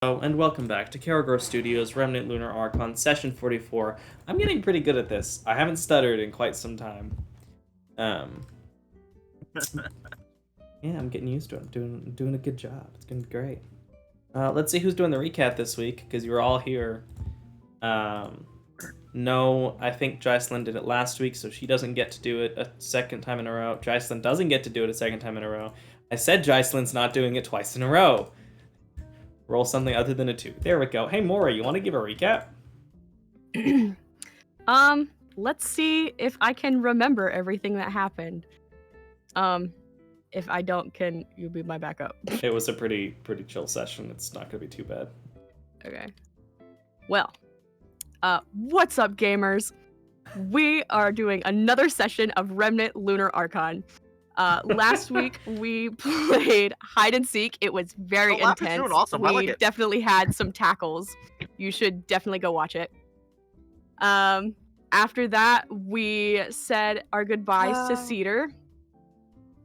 Hello, and welcome back to Karagor Studios' Remnant Lunar Archon Session 44. I'm getting pretty good at this. I haven't stuttered in quite some time. Yeah, I'm getting used to it. I'm doing a good job. It's gonna be great. Let's see who's doing the recap this week, because you were all here. No, I think Jocelyn did it last week, so she doesn't get to do it a second time in a row. Jocelyn doesn't get to do it a second time in a row. I said Jocelyn's not doing it twice in a row. Roll something other than a 2. There we go. Hey, Maury, you want to give a recap? Let's see if I can remember everything that happened. If I don't, can you be my backup? It was a pretty chill session. It's not gonna be too bad. Okay. Well, what's up, gamers? We are doing another session of Remnant Lunar Archon. Last week we played hide and seek. It was very intense. Doing awesome. I like We it. definitely had some tackles. You should definitely go watch it. After that, we said our goodbyes to Cedar,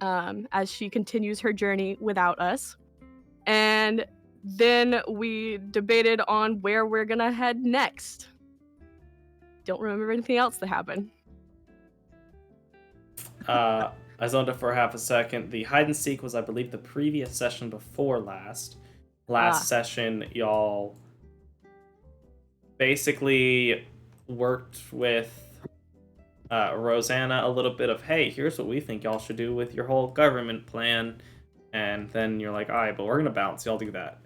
as she continues her journey without us. And then we debated on where we're gonna head next. Don't remember anything else that happened. I zoned it for half a second. The hide and seek was, I believe, the previous session before last. Last session, y'all basically worked with Rosanna a little bit of, hey, here's what we think y'all should do with your whole government plan. And then you're like, all right, but we're going to bounce. Y'all do that.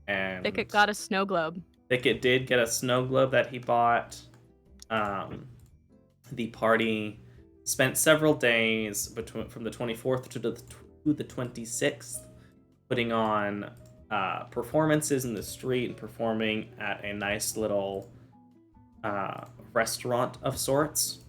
And Thicket got a snow globe. Thicket did get a snow globe that he bought. The party spent several days from the 24th to the 26th putting on performances in the street and performing at a nice little restaurant of sorts.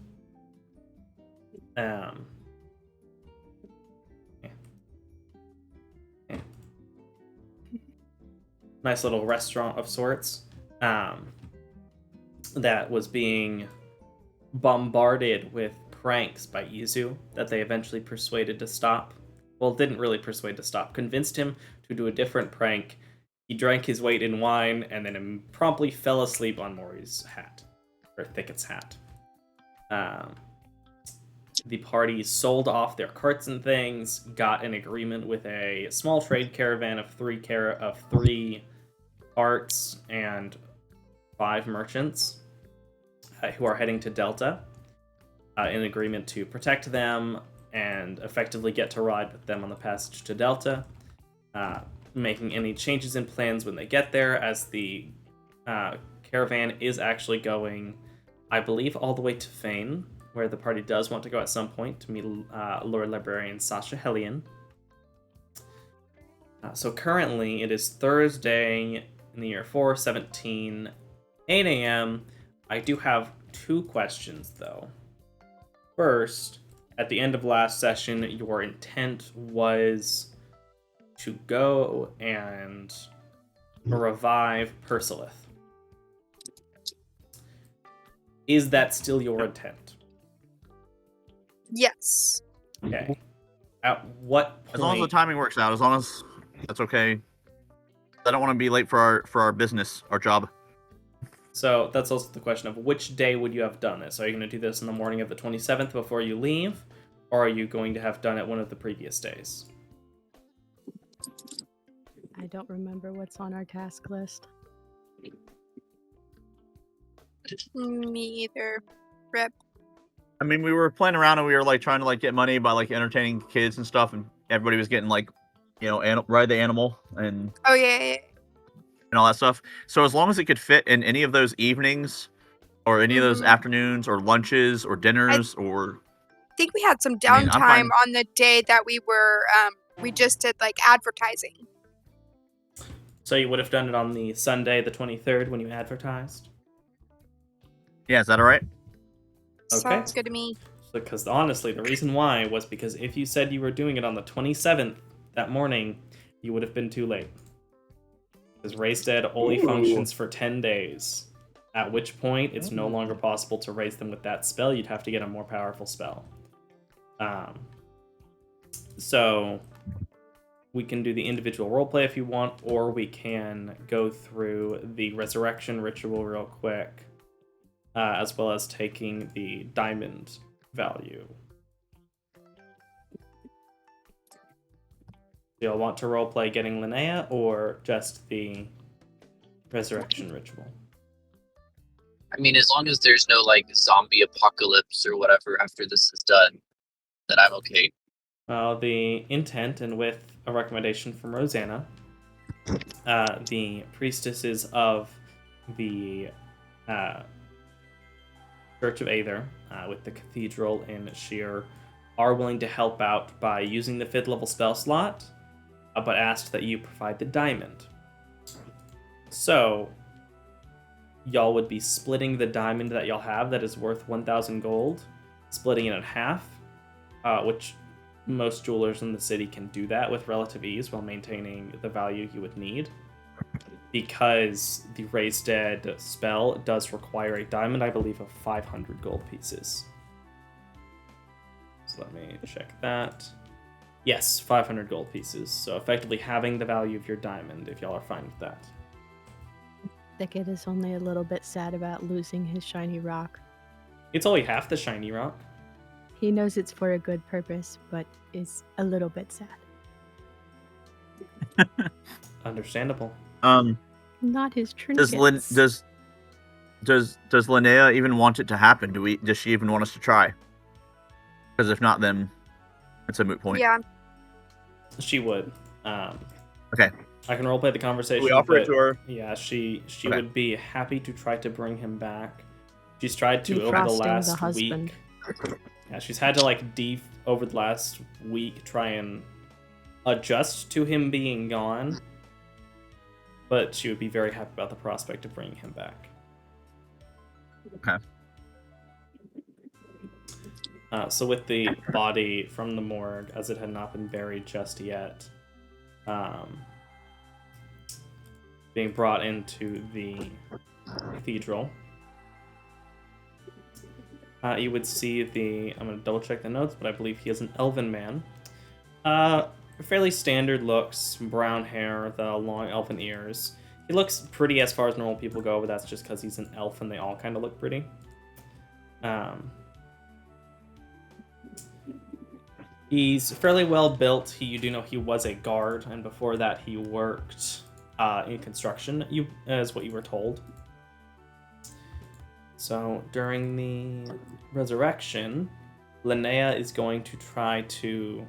Nice little restaurant of sorts that was being bombarded with pranks by Izu that they eventually persuaded to stop. Well, didn't really persuade to stop. Convinced him to do a different prank. He drank his weight in wine and then promptly fell asleep on Maury's hat. Or Thicket's hat. The party sold off their carts and things, got an agreement with a small trade caravan of three carts and 5 merchants who are heading to Delta. In agreement to protect them and effectively get to ride with them on the passage to Delta, making any changes in plans when they get there, as the caravan is actually going, I believe, all the way to Fane, where the party does want to go at some point to meet Lord Librarian Sasha Hellion. So currently, it is Thursday in the year 417, 8 a.m. I do have 2 questions, though. First, at the end of last session, your intent was to go and revive Persilith. Is that still your intent? Yes. Okay. At what point? As long as the timing works out, as long as that's okay. I don't want to be late for our business, our job. So that's also the question of which day would you have done this? Are you going to do this in the morning of the 27th before you leave? Or are you going to have done it one of the previous days? I don't remember what's on our task list. Me either. Rip. I mean, we were playing around and we were like trying to like get money by like entertaining kids and stuff, and everybody was getting like, ride the animal and Oh yeah. and all that stuff. So as long as it could fit in any of those evenings or any of those afternoons or lunches or dinners or... I think we had some I mean, I'm downtime fine. on the day that we were, we just did like advertising. So you would have done it on the Sunday, the 23rd, when you advertised? Yeah, is that all right? Okay. Sounds good to me. Because honestly, the reason why was because if you said you were doing it on the 27th that morning, you would have been too late. Because Raisted only functions for 10 days, at which point it's no longer possible to raise them with that spell. You'd have to get a more powerful spell. So we can do the individual roleplay if you want, or we can go through the resurrection ritual real quick, as well as taking the diamond value. Do y'all want to roleplay getting Linnea or just the resurrection ritual? I mean, as long as there's no like zombie apocalypse or whatever after this is done, then I'm okay. Well, the intent, and with a recommendation from Rosanna, the priestesses of the Church of Aether, with the cathedral in Sheer, are willing to help out by using the 5th level spell slot, but asked that you provide the diamond. So, y'all would be splitting the diamond that y'all have that is worth 1,000 gold, splitting it in half, which most jewelers in the city can do that with relative ease while maintaining the value you would need. Because the Raise Dead spell does require a diamond, I believe, of 500 gold pieces. So let me check that. Yes, 500 gold pieces. So effectively having the value of your diamond, if y'all are fine with that. Thicket is only a little bit sad about losing his shiny rock. It's only half the shiny rock. He knows it's for a good purpose, but is a little bit sad. Understandable. Not his trinkets. Does Linnea even want it to happen? Does she even want us to try? Because if not, then it's a moot point. Yeah. She would. Okay. I can roleplay the conversation. We offer it to her. Yeah, she Okay. would be happy to try to bring him back. She's tried to over the last week. Yeah, she's had to over the last week try and adjust to him being gone. But she would be very happy about the prospect of bringing him back. Okay. So with the body from the morgue, as it had not been buried just yet, being brought into the cathedral, you would see I'm going to double check the notes, but I believe he is an elven man. Fairly standard looks, brown hair, the long elven ears. He looks pretty as far as normal people go, but that's just because he's an elf and they all kind of look pretty. He's fairly well built. You do know he was a guard, and before that he worked in construction, is what you were told. So during the resurrection, Linnea is going to try to,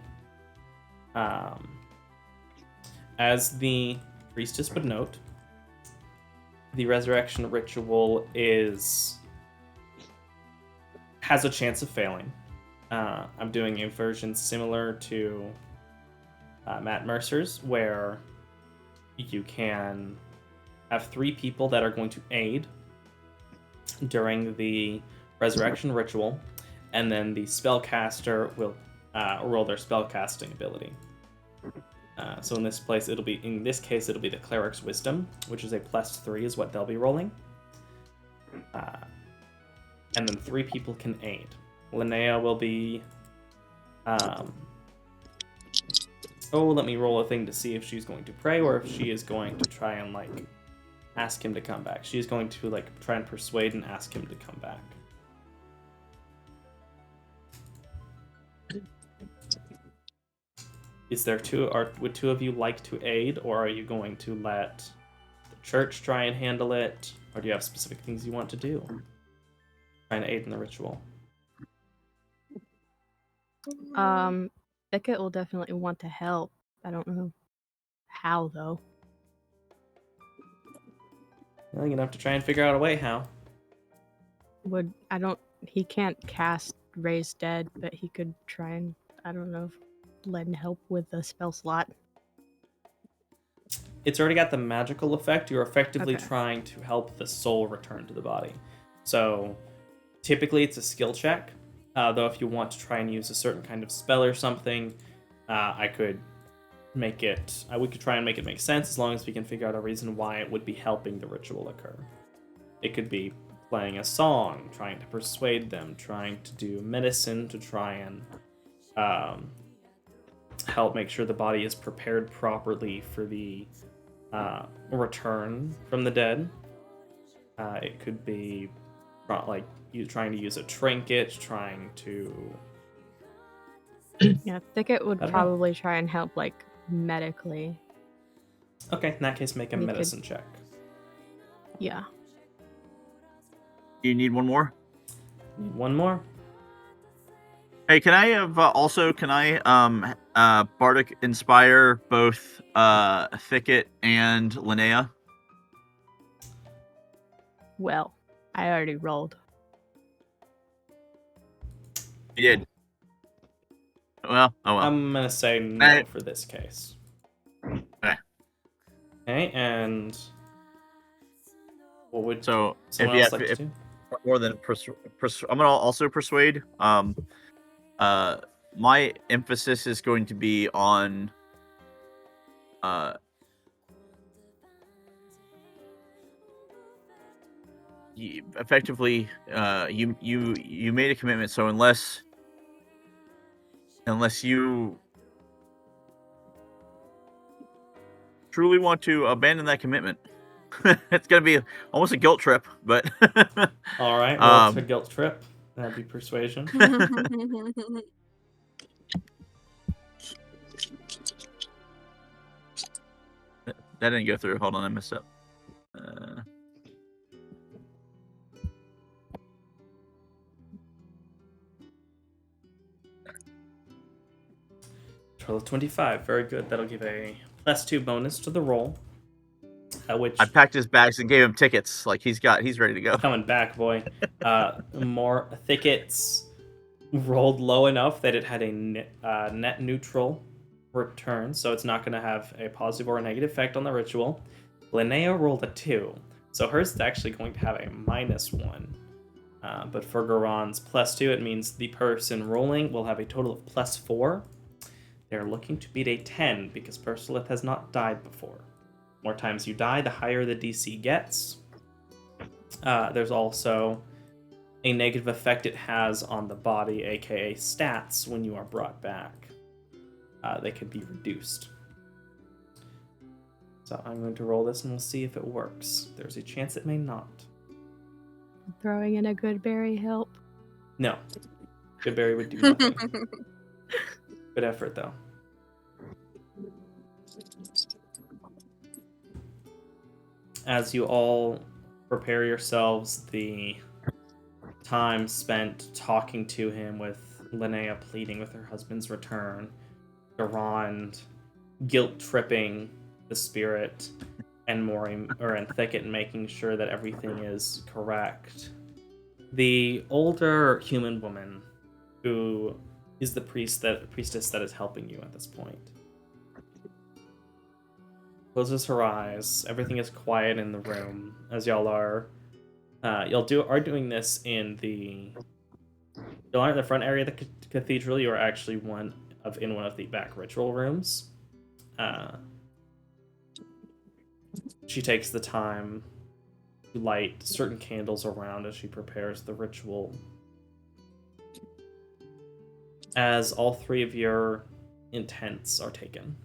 as the priestess would note, the resurrection ritual has a chance of failing. I'm doing a version similar to Matt Mercer's, where you can have 3 people that are going to aid during the resurrection ritual, and then the spellcaster will roll their spellcasting ability. So in this case, it'll be the cleric's wisdom, which is a +3 is what they'll be rolling. And then 3 people can aid. Linnea will be... let me roll a thing to see if she's going to pray or if she is going to try and, ask him to come back. She's going to, try and persuade and ask him to come back. Would 2 of you like to aid, or are you going to let the church try and handle it? Or do you have specific things you want to do? Try and aid in the ritual. Beckett will definitely want to help. I don't know how, though. Well, you're gonna have to try and figure out a way how. He can't cast Raise Dead, but he could try and, lend help with the spell slot. It's already got the magical effect. You're effectively Okay. trying to help the soul return to the body. So, typically it's a skill check. Though if you want to try and use a certain kind of spell or something, we could try and make it make sense as long as we can figure out a reason why it would be helping the ritual occur. It could be playing a song, trying to persuade them, trying to do medicine to try and help make sure the body is prepared properly for the return from the dead. It could be like you trying to use a trinket, trying to. Yeah, Thicket would I don't know. probably try and help, like, medically. Okay, in that case, make a We could- medicine check. Yeah. You need one more? Need one more. Hey, can I have Bardic inspire both Thicket and Linnea? Well, I already rolled. You did. Well, oh well. I'm gonna say no Alright. for this case. Okay. Okay, and what would So someone if else you like have, to do? more than I'm gonna also persuade. My emphasis is going to be on effectively you made a commitment, so unless you truly want to abandon that commitment, it's gonna be almost a guilt trip, but All right, roll to guilt trip. That'd be persuasion. that didn't go through. Hold on, I messed up. Roll of 25. Very good. That'll give a +2 bonus to the roll. Which I packed his bags and gave him tickets. Like he's ready to go. coming back, boy. More Thickets rolled low enough that it had a net neutral return, so it's not going to have a positive or a negative effect on the ritual. Linnea rolled a 2, so hers is actually going to have a -1. But for Garon's +2, it means the person rolling will have a total of +4. They're looking to beat a 10 because Persilith has not died before. More times you die, the higher the DC gets. There's also a negative effect it has on the body, aka stats, when you are brought back. They can be reduced. So I'm going to roll this and we'll see if it works. There's a chance it may not. Throwing in a good berry help. No. Goodberry would do nothing. Good effort, though. As you all prepare yourselves, the time spent talking to him, with Linnea pleading with her husband's return, Garand guilt-tripping the spirit, and Thicket making sure that everything is correct. The older human woman, who is the priestess that is helping you at this point, closes her eyes. Everything is quiet in the room as y'all are doing this in the. Y'all aren't in the front area of the cathedral. You are actually in one of the back ritual rooms. She takes the time to light certain candles around as she prepares the ritual. As all three of your intents are taken,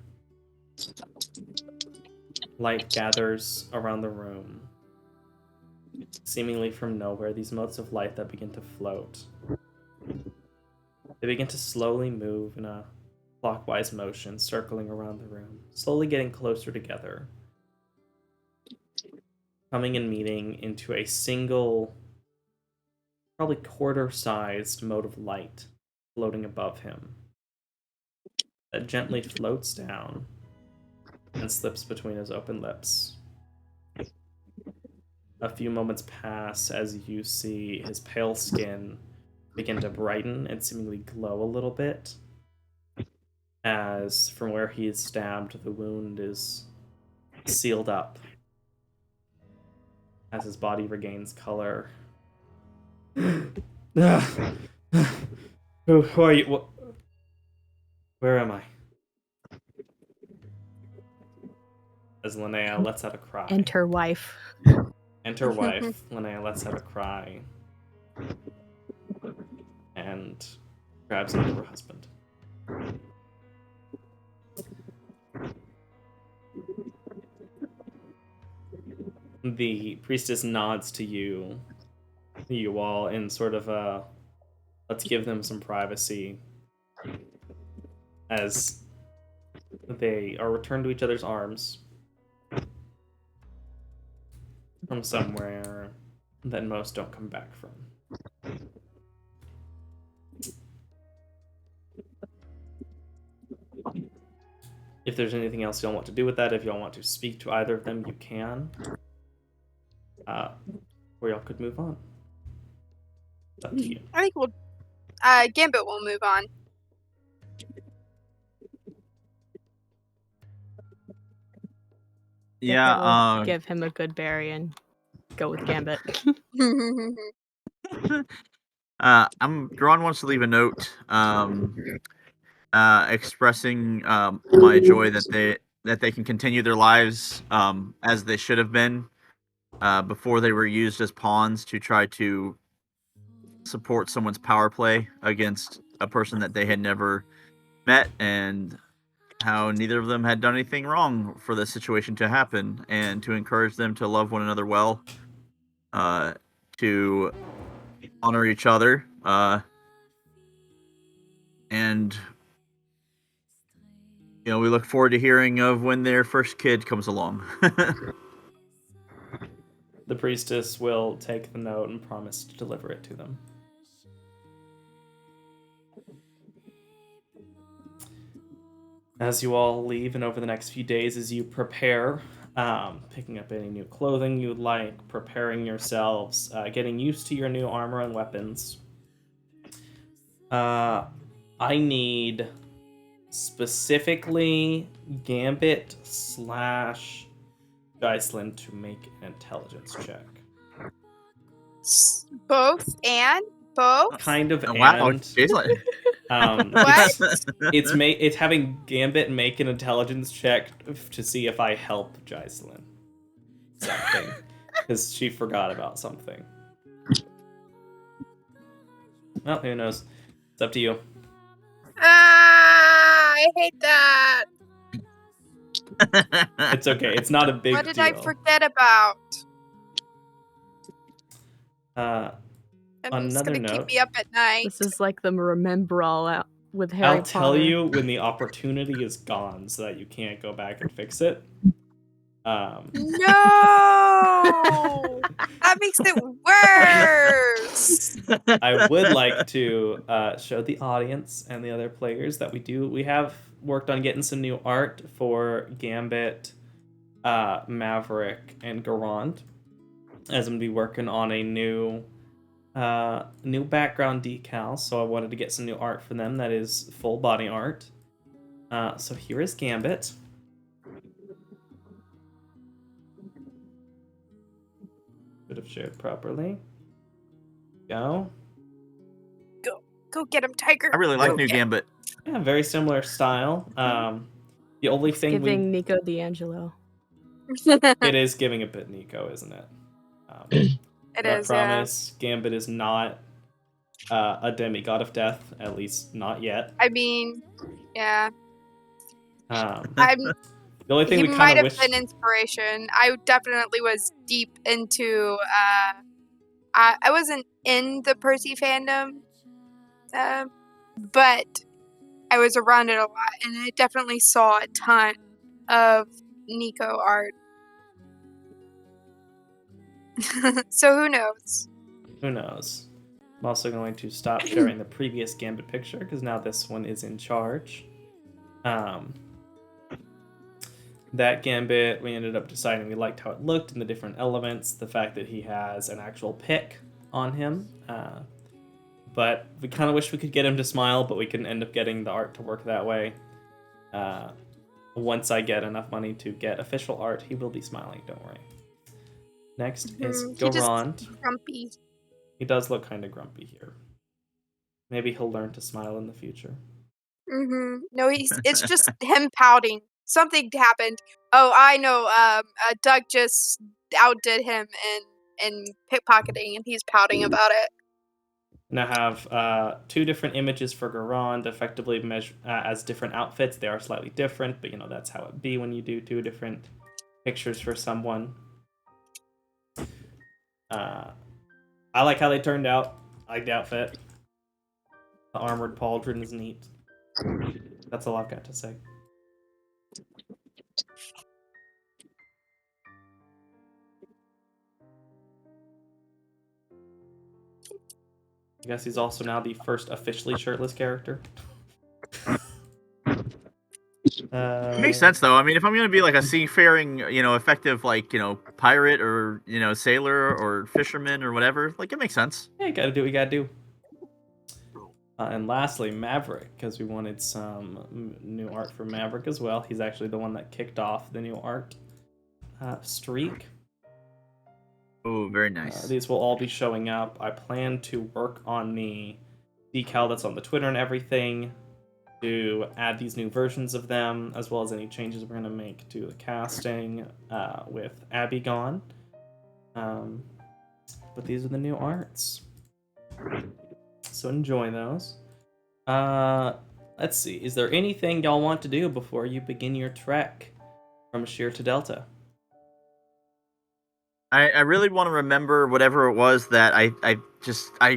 light gathers around the room. Seemingly from nowhere, these motes of light that begin to float. They begin to slowly move in a clockwise motion, circling around the room, slowly getting closer together, coming and meeting into a single, probably quarter-sized mote of light floating above him that gently floats down and slips between his open lips. A few moments pass as you see his pale skin begin to brighten and seemingly glow a little bit, as from where he is stabbed, the wound is sealed up as his body regains color. Who are you? Where am I? As Linnea lets out a cry. Enter wife. Enter wife. Linnea lets out a cry and grabs onto her husband. the priestess nods to you all in sort of a let's give them some privacy as they are returned to each other's arms from somewhere that most don't come back from. If there's anything else y'all want to do with that, if y'all want to speak to either of them, you can. Or y'all could move on. It's up to you. I think we'll. Gambit will move on. Yeah. We'll give him a good berry and go with Gambit. Garon wants to leave a note, expressing my joy that they can continue their lives as they should have been before they were used as pawns to try to support someone's power play against a person that they had never met, and how neither of them had done anything wrong for this situation to happen, and to encourage them to love one another well, to honor each other, and we look forward to hearing of when their first kid comes along. The priestess will take the note and promise to deliver it to them. As you all leave, and over the next few days, as you prepare, picking up any new clothing you would like, preparing yourselves, getting used to your new armor and weapons, I need specifically Gambit / Geislin to make an intelligence check. Both and both. Kind of Wow, and. Jason. What? It's having Gambit make an intelligence check to see if I help Geislin. Something. Because she forgot about something. Well, who knows? It's up to you. I hate that. It's okay. It's not a big deal. What did I forget about? On It's another gonna note, keep me up at night. This is like the remember all out with Harry I'll Potter. tell you when the opportunity is gone so that you can't go back and fix it. No, that makes it worse. I would like to show the audience and the other players that we have worked on getting some new art for Gambit, Maverick, and Garand, as I'm going to be working on a new background decal, so I wanted to get some new art for them that is full body art. So here is Gambit. Should have shared properly. Go. Go get him, Tiger. I really like Go New get Gambit. Yeah, very similar style. The only thing Giving Nico D'Angelo. it is giving a bit Nico, isn't it? It I is. promise Gambit is not a demigod of death, at least not yet. I mean, yeah. The I'm. only thing He we might kind of have wish. been inspiration. I definitely was deep into. I wasn't in the Percy fandom, but I was around it a lot, and I definitely saw a ton of Nico art. So who knows? Who knows? I'm also going to stop sharing the previous Gambit picture because now this one is in charge. That Gambit, we ended up deciding we liked how it looked and the different elements, the fact that he has an actual pick on him. But we kind of wish we could get him to smile, but we couldn't end up getting the art to work that way. Once I get enough money to get official art, he will be smiling, don't worry. Next is Garand. Grumpy. He does look kind of grumpy here. Maybe he'll learn to smile in the future. No, it's just him pouting. Something happened. Oh, I know. Doug just outdid him in pickpocketing, and he's pouting about it. Now have two different images for Garand, effectively as different outfits. They are slightly different, but that's how it be when you do two different pictures for someone. I like how they turned out. I like the outfit. The armored pauldron is neat. That's all I've got to say. I guess he's also now the first officially shirtless character. Makes sense though. I mean, if I'm gonna be like a seafaring, effective pirate or sailor or fisherman or whatever, like it makes sense. Yeah, you gotta do what you gotta do. And lastly, Maverick, because we wanted some new art for Maverick as well. He's actually the one that kicked off the new art streak. Oh, very nice. These will all be showing up. I plan to work on the decal that's on the Twitter and everything to add these new versions of them, as well as any changes we're going to make to the casting with Abby gone. But these are the new arts. So enjoy those. Let's see. Is there anything y'all want to do before you begin your trek from Sheer to Delta? I really want to remember whatever it was that I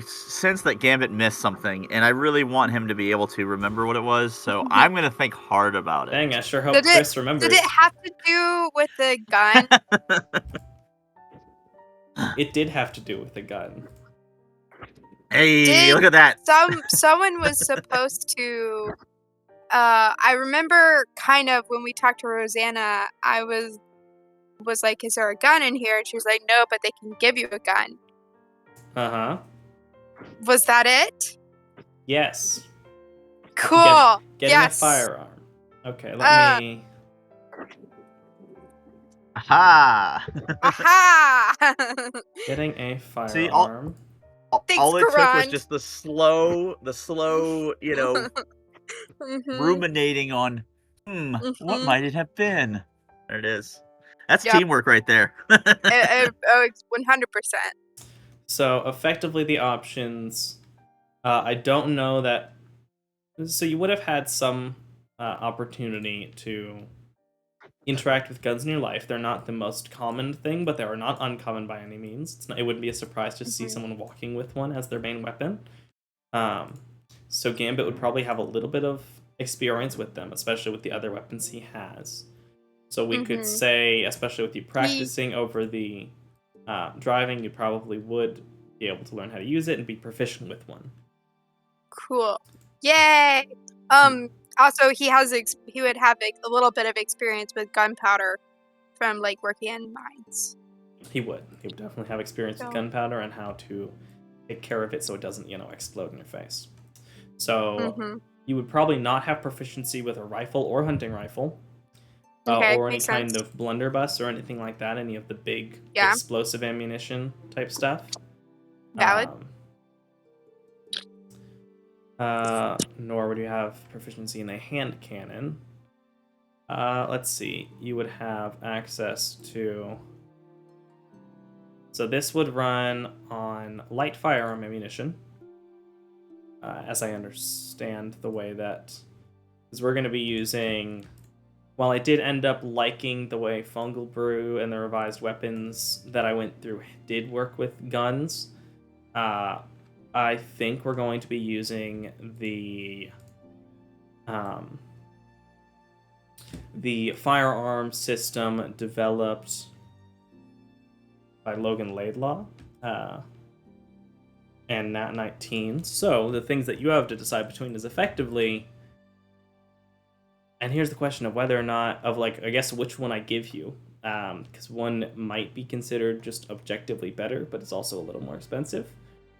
sense that Gambit missed something, and I really want him to be able to remember what it was, so I'm going to think hard about it. Dang, I sure hope Chris remembers. Did it have to do with the gun? It did have to do with the gun. Hey, look at that! Someone was supposed to... I remember kind of when we talked to Rosanna, I was like, is there a gun in here? And she was like, no, but they can give you a gun. Uh-huh. Was that it? Yes. Cool. Getting yes. a firearm. Okay, let me... Aha! Aha! Getting a firearm. See, all it took was just the slow, ruminating on, what might it have been? There it is. That's teamwork right there. It's 100%. So, effectively, the options... I don't know that... So, you would have had some opportunity to interact with guns in your life. They're not the most common thing, but they are not uncommon by any means. It wouldn't be a surprise to see someone walking with one as their main weapon. So, Gambit would probably have a little bit of experience with them, especially with the other weapons he has. So we could say, especially with you practicing over the driving, you probably would be able to learn how to use it and be proficient with one. Cool. Yay! Also, he would have a little bit of experience with gunpowder from like working in mines. He would definitely have experience with gunpowder and how to take care of it so it doesn't, explode in your face. So you would probably not have proficiency with a rifle or hunting rifle. Or any kind of blunderbuss or anything like that, any of the big explosive ammunition type stuff. Valid. Nor would you have proficiency in a hand cannon. Let's see. You would have access to... So this would run on light firearm ammunition. As I understand the way that... Because we're going to be using... While I did end up liking the way Fungal Brew and the revised weapons that I went through did work with guns, I think we're going to be using the firearm system developed by Logan Laidlaw and Nat 19. So the things that you have to decide between is effectively... And here's the question of whether or not, I guess which one I give you. Because one might be considered just objectively better, but it's also a little more expensive.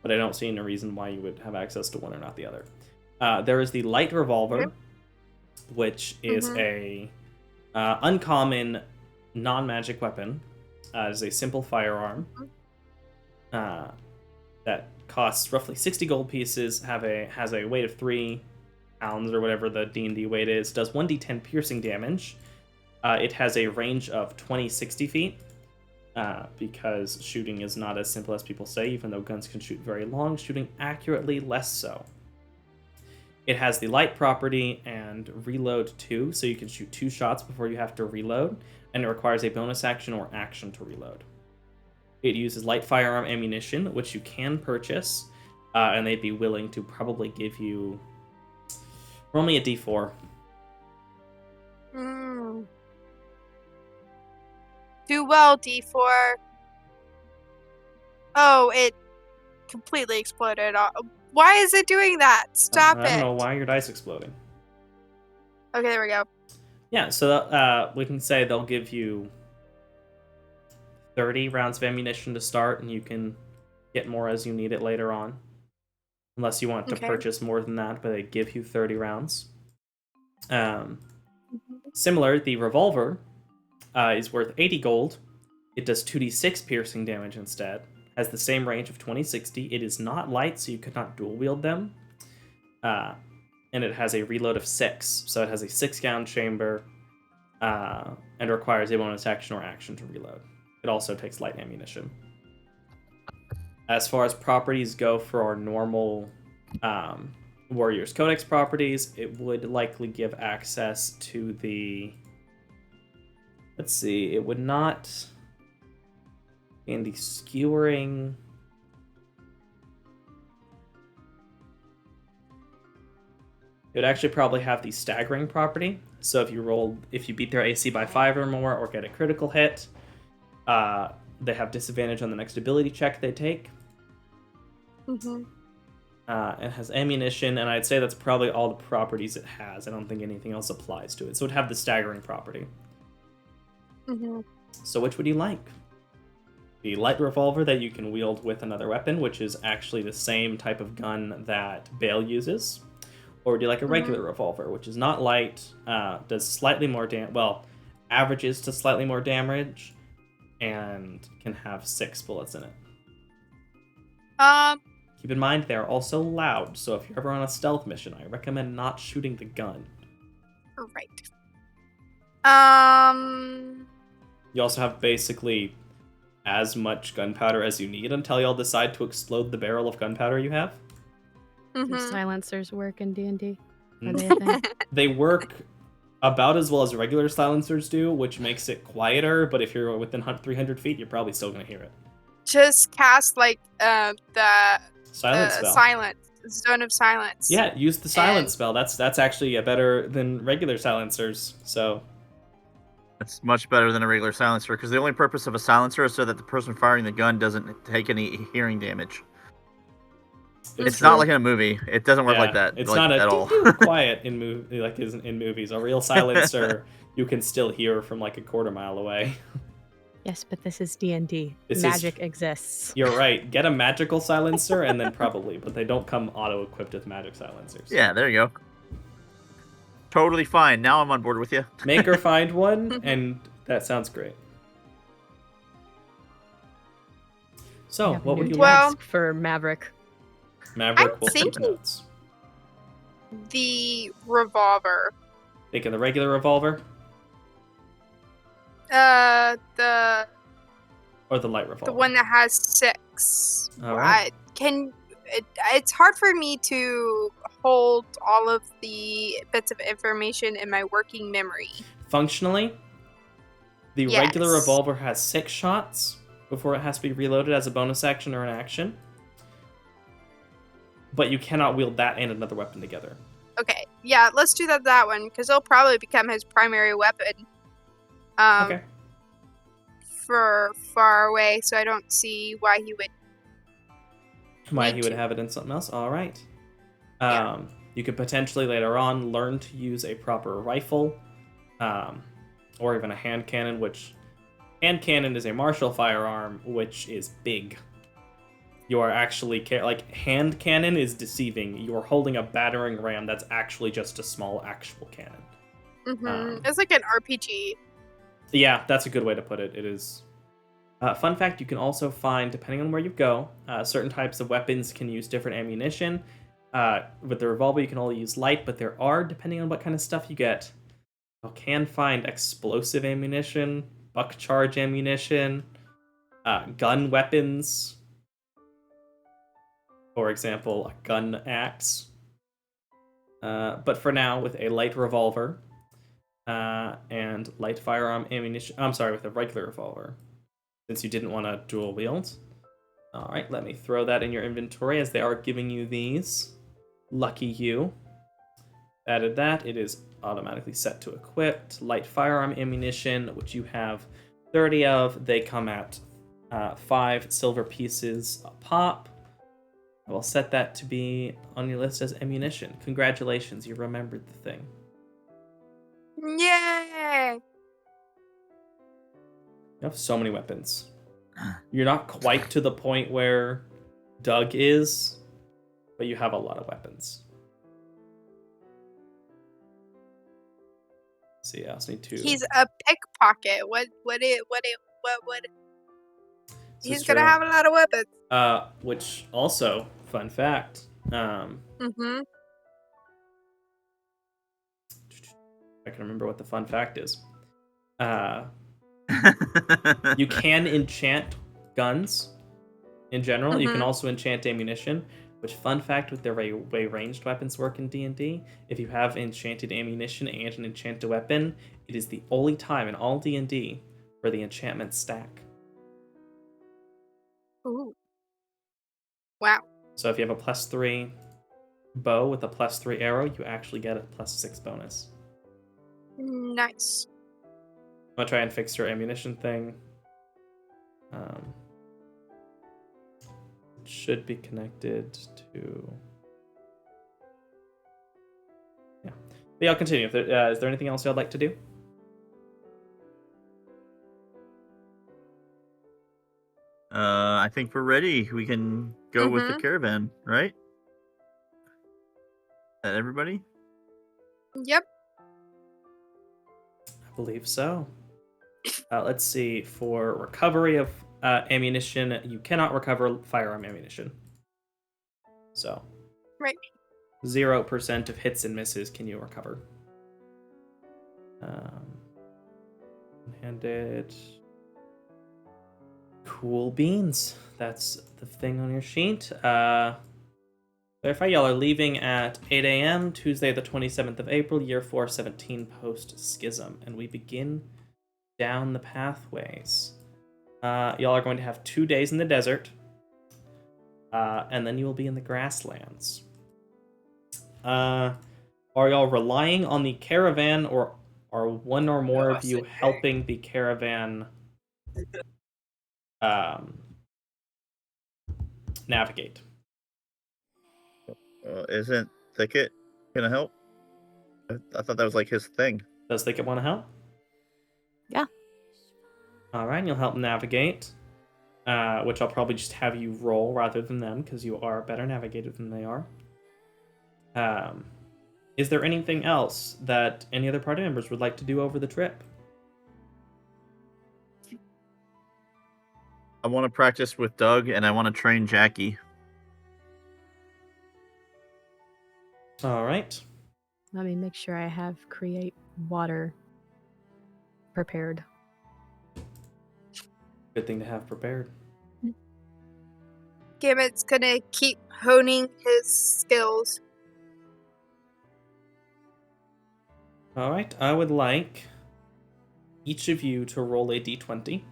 But I don't see any reason why you would have access to one or not the other. There is the light revolver, which is a uncommon non-magic weapon. It is a simple firearm that costs roughly 60 gold pieces, has a weight of 3 pounds or whatever the D&D weight is, does 1d10 piercing damage. It has a range of 20-60 feet, because shooting is not as simple as people say, even though guns can shoot very long, shooting accurately less so. It has the light property and reload 2, so you can shoot 2 shots before you have to reload, and it requires a bonus action or action to reload. It uses light firearm ammunition, which you can purchase, and they'd be willing to probably give you. Roll me a d4. Do well, D4. Oh, it completely exploded. Why is it doing that? Stop it. I don't know why your dice exploding. Okay, there we go. Yeah, so we can say they'll give you 30 rounds of ammunition to start, and you can get more as you need it later on. Unless you want to purchase more than that, but they give you 30 rounds. Similar, the revolver is worth 80 gold. It does 2d6 piercing damage instead. Has the same range of 20-60. It is not light, so you could not dual wield them. And it has a reload of 6. So it has a 6-gallon chamber and requires a bonus action or action to reload. It also takes light ammunition. As far as properties go for our normal Warriors Codex properties, it would likely give access to the... Let's see, it would not... In the skewering... It would actually probably have the staggering property. So if you beat their AC by 5 or more or get a critical hit, they have disadvantage on the next ability check they take. It has ammunition, and I'd say that's probably all the properties it has. I don't think anything else applies to it. So it would have the staggering property. So which would you like? The light revolver that you can wield with another weapon, which is actually the same type of gun that Bale uses. Or do you like a regular revolver, which is not light, does slightly more averages to slightly more damage, and can have 6 bullets in it. Keep in mind, they're also loud, so if you're ever on a stealth mission, I recommend not shooting the gun. Right. You also have basically as much gunpowder as you need until y'all decide to explode the barrel of gunpowder you have. Do silencers work in D&D? Are they a thing? They work about as well as regular silencers do, which makes it quieter, but if you're within 300 feet, you're probably still going to hear it. Just cast, the Silence spell. Zone of silence. Yeah, use the silence spell. That's actually better than regular silencers, so... It's much better than a regular silencer, because the only purpose of a silencer is so that the person firing the gun doesn't take any hearing damage. It's not like in a movie. It doesn't work like that. It's like, not at all. quiet in movies. A real silencer you can still hear from like a quarter mile away. Yes, but this is D&D. Magic exists. You're right. Get a magical silencer and then but they don't come auto-equipped with magic silencers. Yeah, there you go. Totally fine. Now I'm on board with you. Make her find one, and that sounds great. So, what would you ask for Maverick? Maverick will take notes. The revolver. Thinking the regular revolver? Or the light revolver? The one that has 6. All right. It's hard for me to hold all of the bits of information in my working memory. Functionally, the regular revolver has 6 shots before it has to be reloaded as a bonus action or an action. But you cannot wield that and another weapon together. Okay, yeah, let's do that one, because it'll probably become his primary weapon. Okay. For far away, so I don't see why he would... have it in something else. All right. Yeah. You could potentially later on learn to use a proper rifle, or even a hand cannon, which... Hand cannon is a martial firearm, which is big. You are actually... hand cannon is deceiving. You are holding a battering ram that's actually just a small actual cannon. It's like an RPG. Yeah, that's a good way to put it. It is... fun fact, you can also find, depending on where you go, certain types of weapons can use different ammunition. With the revolver, you can only use light, but there are, depending on what kind of stuff you get, you can find explosive ammunition, buck charge ammunition, gun weapons. For example, a gun axe. But for now, with a light revolver and light firearm ammunition... I'm sorry, with a regular revolver. since you didn't want to dual wield. All right, let me throw that in your inventory as they are giving you these. Lucky you. Added that. It is automatically set to equipped. Light firearm ammunition, which you have 30 of. They come at 5 silver pieces a pop. I will set that to be on your list as ammunition. Congratulations, you remembered the thing. Yay! You have so many weapons. You're not quite to the point where Doug is, but you have a lot of weapons. So yeah, I also need to. He's a pickpocket. What? He's gonna have a lot of weapons. Which also, fun fact. Mm-hmm. I can remember what the fun fact is. You can enchant guns in general. You can also enchant ammunition. Which, fun fact, with the way ranged weapons work in D&D, if you have enchanted ammunition and an enchanted weapon, it is the only time in all D&D where the enchantments stack. Ooh. Wow. So if you have a +3 bow with a +3 arrow, you actually get a +6 bonus. Nice. I'm gonna try and fix your ammunition thing. It should be connected to. Yeah. But yeah, I'll continue. Is there anything else y'all like to do? I think we're ready. We can go with the caravan, right? That everybody? Yep. I believe so. Let's see. For recovery of ammunition, you cannot recover firearm ammunition. So. Right. 0% of hits and misses can you recover. One-handed. Cool beans. That's the thing on your sheet. Verify y'all are leaving at 8 a.m. Tuesday the 27th of April, year 417 post-schism. And we begin down the pathways. Y'all are going to have 2 days in the desert. And then you will be in the grasslands. Are y'all relying on the caravan, or are one or more of you helping the caravan navigate? Isn't Thicket gonna help? I thought that was like his thing. Does Thicket want to help? Yeah. Alright, you'll help navigate. Which I'll probably just have you roll rather than them, because you are a better navigator than they are. Is there anything else that any other party members would like to do over the trip? I want to practice with Doug, and I want to train Jackie. All right. Let me make sure I have create water prepared. Good thing to have prepared. Gambit's gonna keep honing his skills. All right. I would like each of you to roll a d20.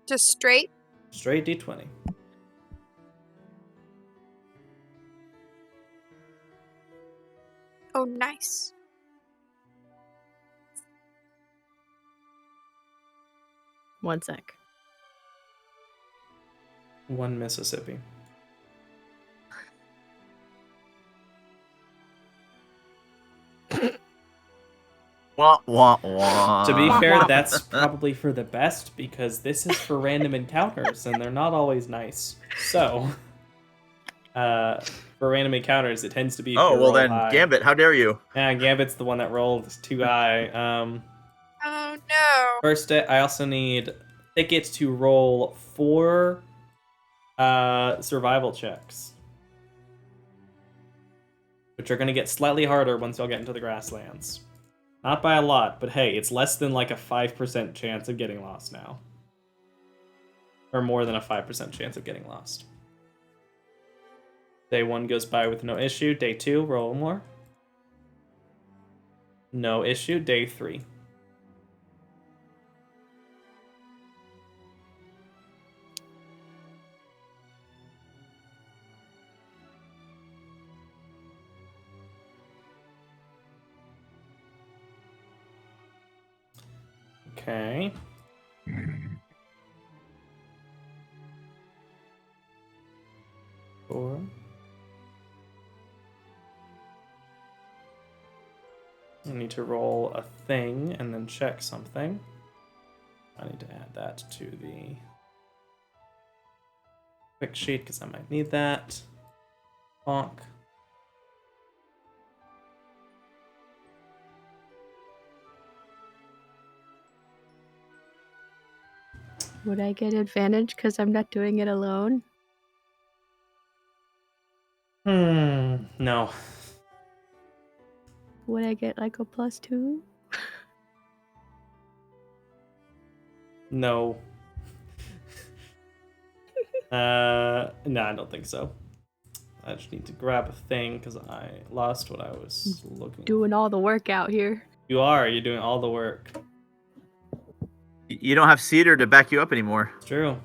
Just straight? Straight d20. Oh, nice. One sec. 1 Mississippi. Wah, wah, wah. To be fair, that's probably for the best, because this is for random encounters, and they're not always nice. So, for random encounters, it tends to be. Oh, well then, high. Gambit, how dare you? Yeah, Gambit's the one that rolled too high. Oh no. First, I also need Thicket to roll 4 survival checks, which are going to get slightly harder once y'all get into the grasslands. Not by a lot, but hey, it's less than like a 5% chance of getting lost now. Or more than a 5% chance of getting lost. Day 1 goes by with no issue. Day 2, roll more. No issue. Day 3. Okay. Four. I need to roll a thing and then check something. I need to add that to the quick sheet because I might need that. Bonk. Would I get advantage because I'm not doing it alone? No. Would I get like a +2? No. No, I don't think so. I just need to grab a thing because I lost what I was looking for. Doing all the work out here. You're doing all the work. You don't have Cedar to back you up anymore. It's true.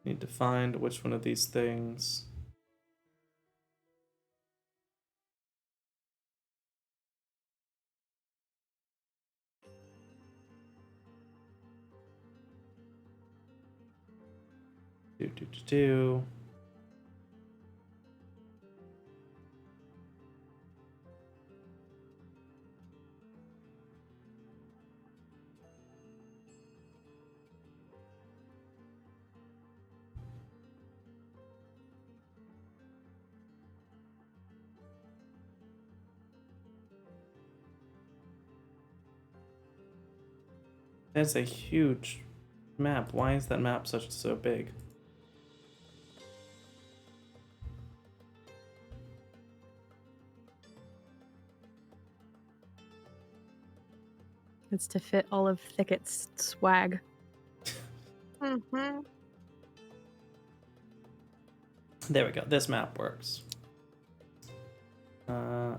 Need to find which one of these things. Do. That's a huge map. Why is that map so big? It's to fit all of Thicket's swag. Mm-hmm. There we go. This map works.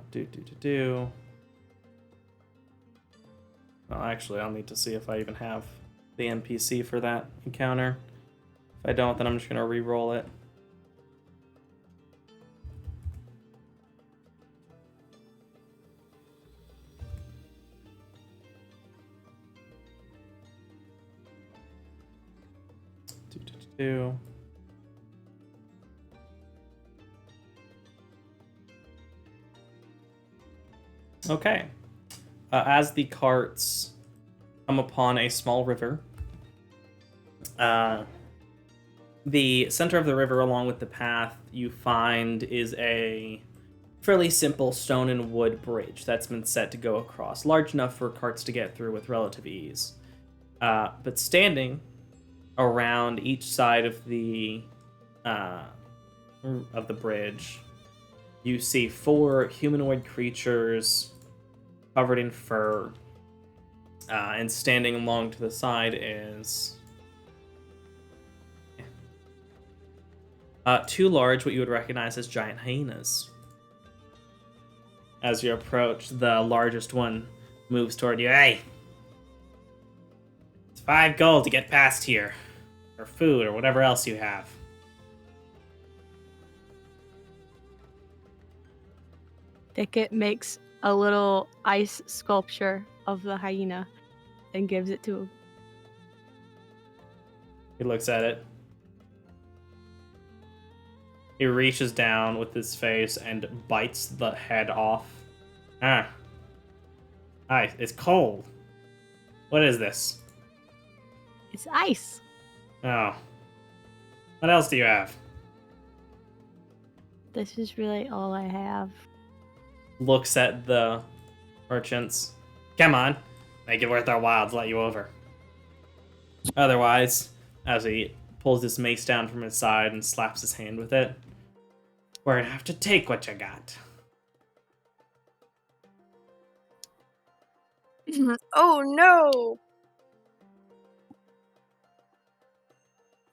Do. Well, actually, I'll need to see if I even have the NPC for that encounter. If I don't, then I'm just going to re-roll it. Do. Okay. As the carts come upon a small river, the center of the river, along with the path you find, is a fairly simple stone and wood bridge that's been set to go across, large enough for carts to get through with relative ease. But standing around each side of the bridge, you see 4 humanoid creatures covered in fur, and standing along to the side is 2 large, what you would recognize as giant hyenas. As you approach, the largest one moves toward you. Hey! It's 5 gold to get past here. Or food, or whatever else you have. Thicket makes a little ice sculpture of the hyena and gives it to him. He looks at it. He reaches down with his face and bites the head off. Hi, it's cold. What is this? It's ice. Oh. What else do you have? This is really all I have. Looks at the merchants. Come on. Make it worth our while to let you over. Otherwise, as he pulls his mace down from his side and slaps his hand with it, we're gonna have to take what you got. Oh no!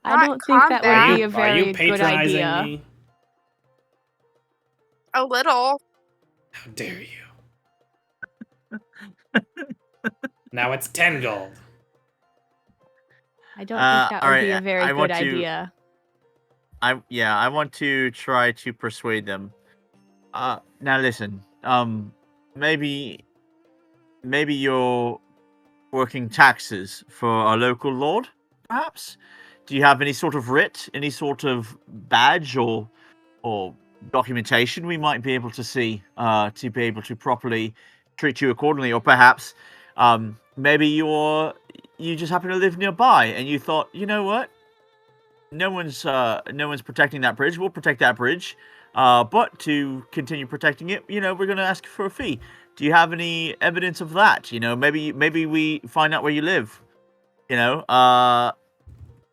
I Not don't think that combat. would be a Are very you good patronizing idea. me? A little. How dare you? Now it's 10 gold. I don't think that all would right, be a very I good want to. idea. I want to try to persuade them. Now listen. Maybe you're working taxes for our local lord, perhaps. Do you have any sort of writ, any sort of badge or documentation we might be able to see to be able to properly treat you accordingly? Or perhaps maybe you just happen to live nearby and you thought, you know what? No one's protecting that bridge. We'll protect that bridge. But to continue protecting it, we're going to ask for a fee. Do you have any evidence of that? Maybe we find out where you live.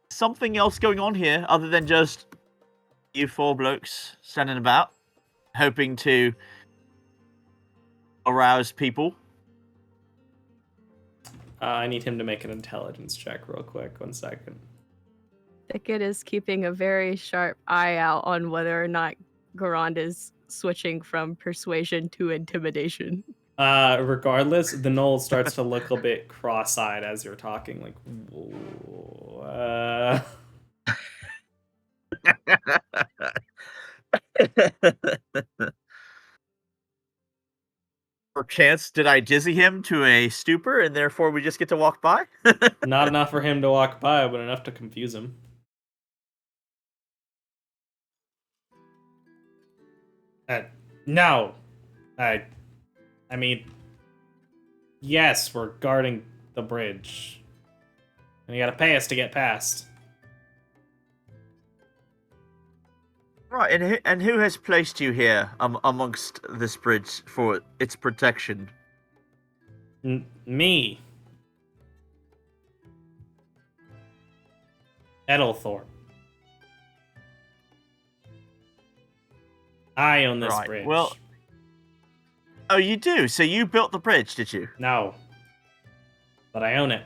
Something else going on here other than just you four blokes standing about, hoping to arouse people. I need him to make an intelligence check real quick. 1 second. Thicket is keeping a very sharp eye out on whether or not Garand is switching from persuasion to intimidation. Regardless, the gnoll starts to look a bit cross-eyed as you're talking, like, Perchance, did I dizzy him to a stupor and therefore we just get to walk by? Not enough for him to walk by, but enough to confuse him. No. I mean, yes, we're guarding the bridge. And you gotta pay us to get past. Right, and who has placed you here amongst this bridge for its protection? Me. Edelthorpe. I own this bridge. Well, oh, you do? So you built the bridge, did you? No. But I own it.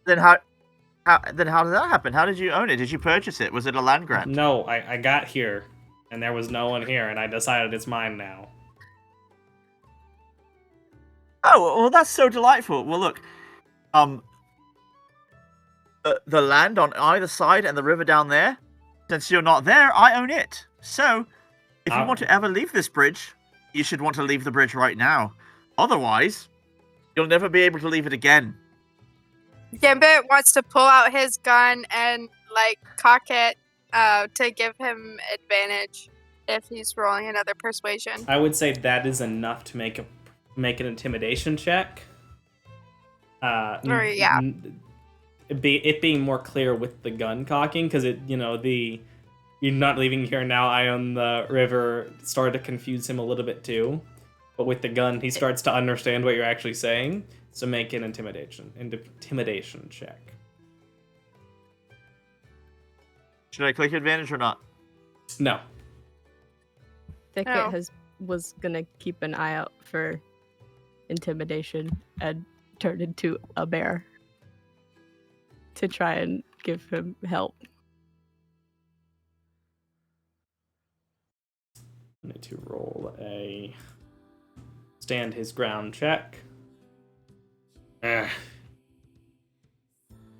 Then how did that happen? How did you own it? Did you purchase it? Was it a land grant? No, I got here, and there was no one here, and I decided it's mine now. Oh, well, that's so delightful. Well, look, the land on either side and the river down there, since you're not there, I own it. So, if you want to ever leave this bridge, you should want to leave the bridge right now. Otherwise, you'll never be able to leave it again. Gambit wants to pull out his gun and cock it to give him advantage if he's rolling another persuasion. I would say that is enough to make an intimidation check. Yeah. It being more clear with the gun cocking, because you're not leaving here now. I own the river started to confuse him a little bit too, but with the gun, he starts to understand what you're actually saying. So make an intimidation check. Should I click advantage or not? No. Thicket was gonna keep an eye out for intimidation and turn into a bear to try and give him help. I need to roll a stand his ground check.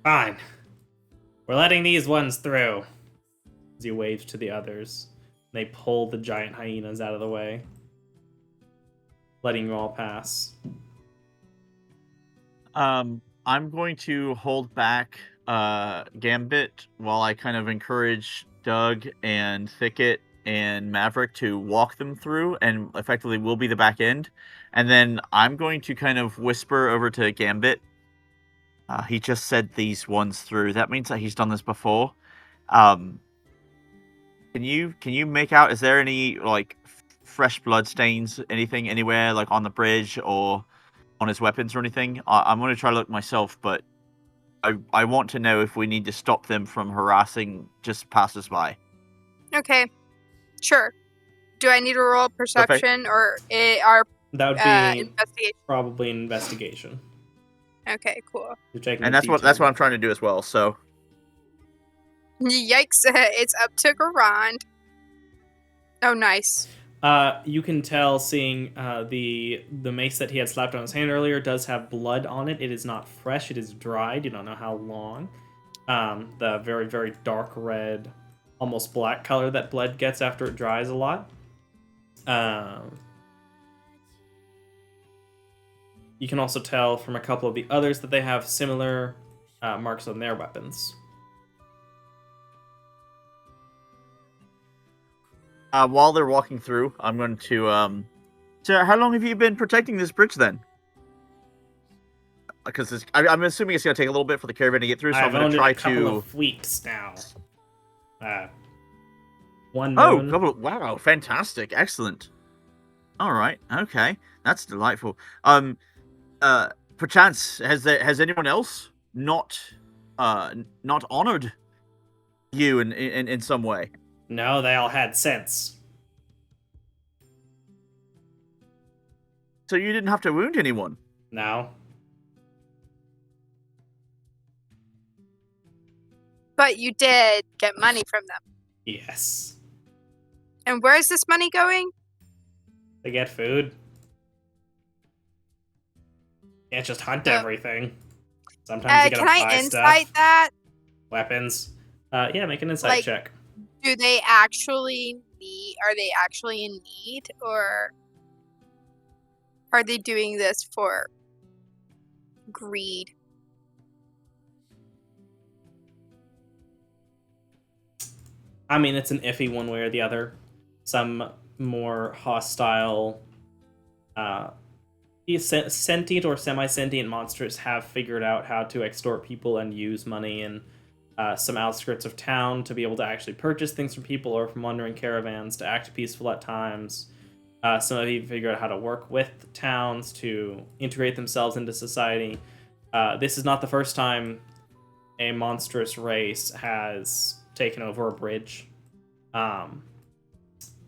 Fine. We're letting these ones through. As he waves to the others. They pull the giant hyenas out of the way. Letting you all pass. I'm going to hold back Gambit while I kind of encourage Doug and Thicket and Maverick to walk them through, and effectively will be the back end. And then I'm going to kind of whisper over to Gambit. He just said these ones through. That means that he's done this before. Can you make out? Is there any fresh blood stains, anything anywhere, on the bridge or on his weapons or anything? I'm going to try to look myself, but I want to know if we need to stop them from harassing just passers-by. Okay, sure. Do I need to roll perception or our that would be investigation? Probably an investigation. Okay, cool. You're taking and that's what I'm trying to do as well. So, yikes! It's up to Garand. Oh, nice. You can tell, seeing the mace that he had slapped on his hand earlier does have blood on it. It is not fresh. It is dried. You don't know how long. The very, very dark red, almost black color that blood gets after it dries a lot. You can also tell from a couple of the others that they have similar marks on their weapons. While they're walking through, I'm going to so how long have you been protecting this bridge then? Because I'm assuming it's going to take a little bit for the caravan to get through, so I've I'm going owned to it try a couple to. of weeks now. 1 Oh, moon. wow, fantastic, excellent. All right, okay, that's delightful. Perchance has anyone else not honored you in some way? No, they all had sense. So you didn't have to wound anyone? No. But you did get money from them. Yes. And where is this money going? They get food. Can't just hunt everything. Sometimes you gotta Can I buy insight stuff. that? Weapons. Yeah, make an insight check. Do they actually need? Are they actually in need, or are they doing this for greed? I mean, it's an iffy one way or the other. Some more hostile, sentient or semi-sentient monsters have figured out how to extort people and use money in some outskirts of town to be able to actually purchase things from people or from wandering caravans to act peaceful at times. Some have even figured out how to work with towns to integrate themselves into society. This is not the first time a monstrous race has taken over a bridge.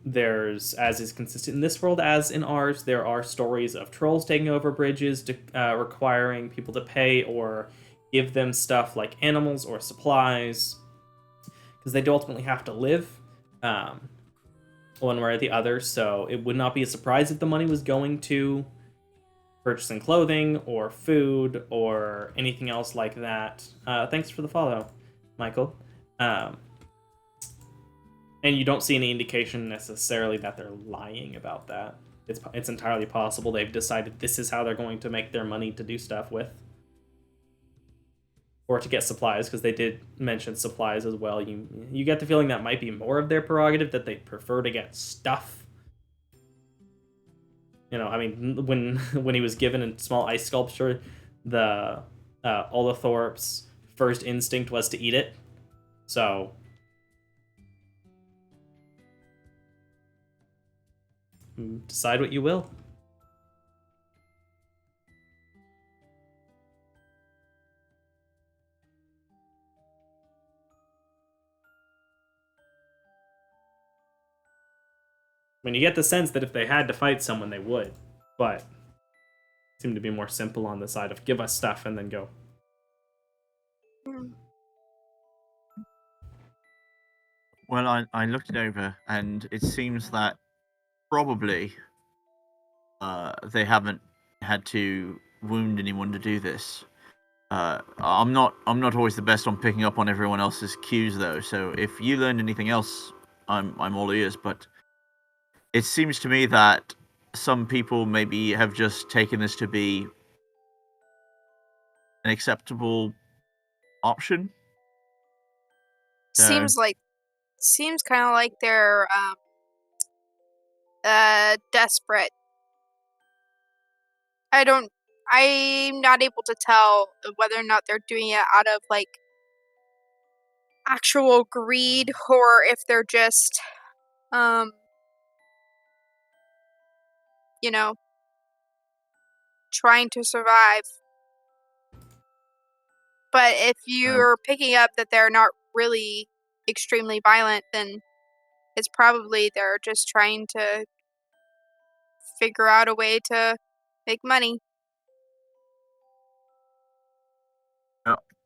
There's, as is consistent in this world as in ours, there are stories of trolls taking over bridges, requiring people to pay or give them stuff like animals or supplies, because they do ultimately have to live, one way or the other. So it would not be a surprise if the money was going to purchasing clothing or food or anything else like that. Thanks for the follow, Michael. And you don't see any indication necessarily that they're lying about that. It's entirely possible they've decided this is how they're going to make their money to do stuff with. Or to get supplies, because they did mention supplies as well. You get the feeling that might be more of their prerogative, that they prefer to get stuff. You know, I mean, when he was given a small ice sculpture, the Olathorpe's first instinct was to eat it. So decide what you will. I mean, you get the sense that if they had to fight someone, they would, but seem to be more simple on the side of give us stuff and then go. Well, I looked it over, and it seems that probably they haven't had to wound anyone to do this. I'm not always the best on picking up on everyone else's cues, though. So if you learned anything else, I'm all ears. But it seems to me that some people maybe have just taken this to be an acceptable option. Seems kind of like they're desperate. I'm not able to tell whether or not they're doing it out of like actual greed, or if they're just you know, trying to survive. But if you're picking up that they're not really extremely violent, then it's probably they're just trying to figure out a way to make money.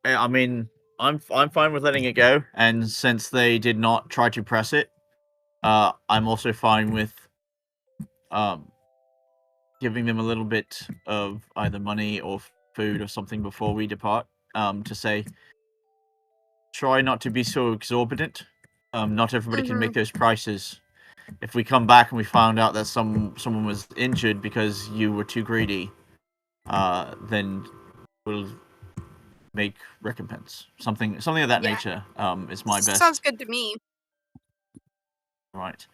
I mean, I'm fine with letting it go, and since they did not try to press it, I'm also fine with giving them a little bit of either money or food or something before we depart, to say, try not to be so exorbitant. Not everybody can Mhm. make those prices. If we come back and we found out that someone was injured because you were too greedy, then we'll make recompense. Something of that Yeah. nature. Is my best. Sounds good to me. Right.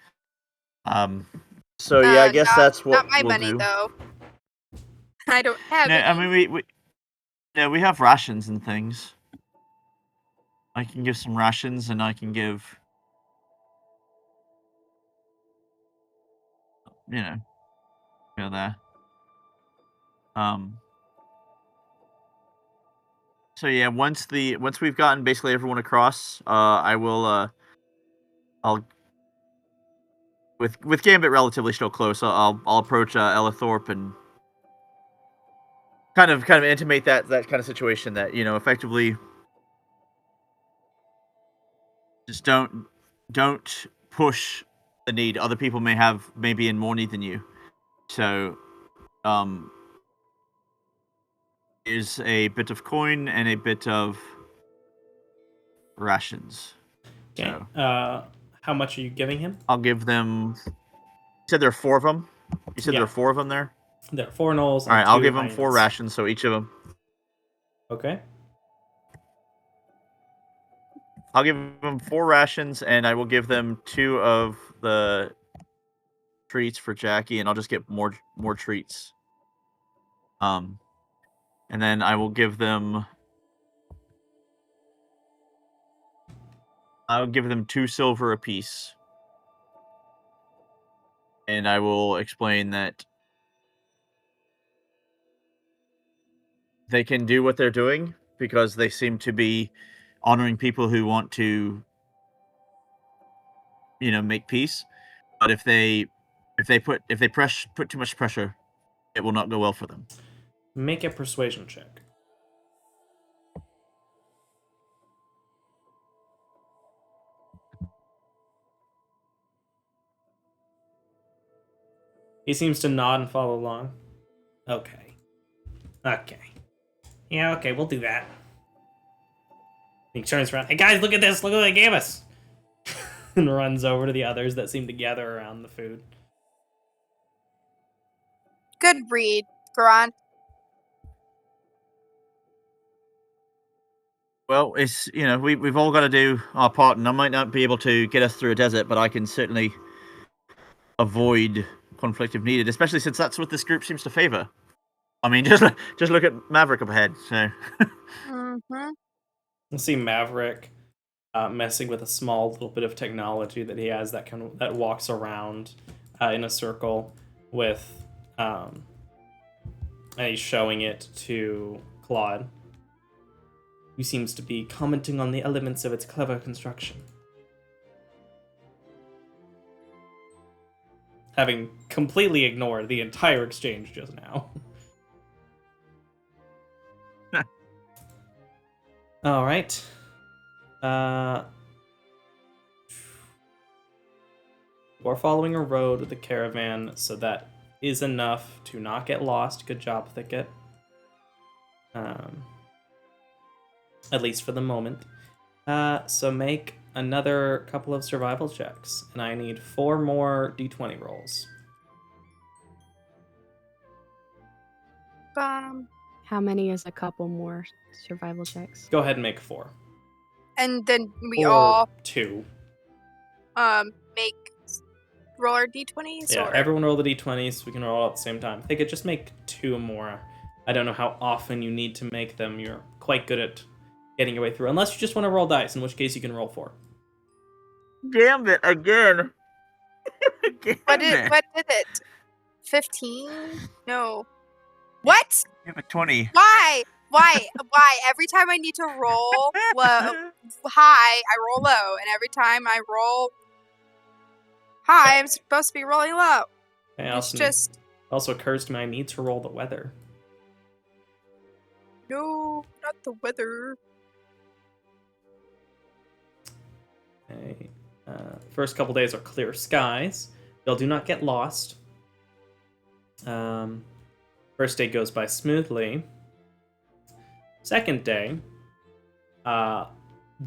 So yeah, I guess that's Not what my we'll money do. though. I don't have No, any. I mean we have rations and things. I can give some rations, and I can give, go there. So yeah, once we've gotten basically everyone across, I will I'll with Gambit relatively still close, I'll approach Ella Thorpe and kind of intimate that kind of situation that effectively just don't push the need. Other people may be in more need than you. So here's a bit of coin and a bit of rations. Okay. So How much are you giving him? I'll give them. You said there are 4 of them. You said Yeah. there are 4 of them there. There are 4 gnolls. All right, and I'll 2 give them 4 hyenas. rations, so each of them. Okay. I'll give them 4 rations, and I will give them 2 of the treats for Jackie, and I'll just get more treats. And then I will give them. I'll give them 2 silver apiece, and I will explain that they can do what they're doing because they seem to be honoring people who want to, make peace. But if they put too much pressure, it will not go well for them. Make a persuasion check. He seems to nod and follow along. Okay. Yeah, okay, we'll do that. He turns around. Hey guys, look at this! Look what they gave us! And runs over to the others that seem to gather around the food. Good read, Garon. Well, it's we've all got to do our part, and I might not be able to get us through a desert, but I can certainly avoid conflict if needed, especially since that's what this group seems to favor. I mean, just look at Maverick up ahead. So. Mm-hmm. You'll see Maverick messing with a small little bit of technology that he has that walks around in a circle with, and he's showing it to Claude, who seems to be commenting on the elements of its clever construction. Having completely ignored the entire exchange just now. All right. We're following a road with a caravan, so that is enough to not get lost. Good job, Thicket. At least for the moment. So make another couple of survival checks, and I need 4 more d20 rolls. How many is a couple more survival checks? Go ahead and make 4. And then we Or all 2. make roller d20s. Yeah, or everyone roll the d20s so we can roll all at the same time. Thicket, just make 2 more. I don't know how often you need to make them. You're quite good at getting your way through. Unless you just want to roll dice, in which case you can roll 4. Gambit again. What did it? 15? No. What? Give it 20. Why? Why? Every time I need to roll high, I roll low, and every time I roll high, I'm supposed to be rolling low. It's just also occurs to me I need to roll the weather. no, not the weather. Okay. First couple days are clear skies. Y'all do not get lost. First day goes by smoothly. Second day,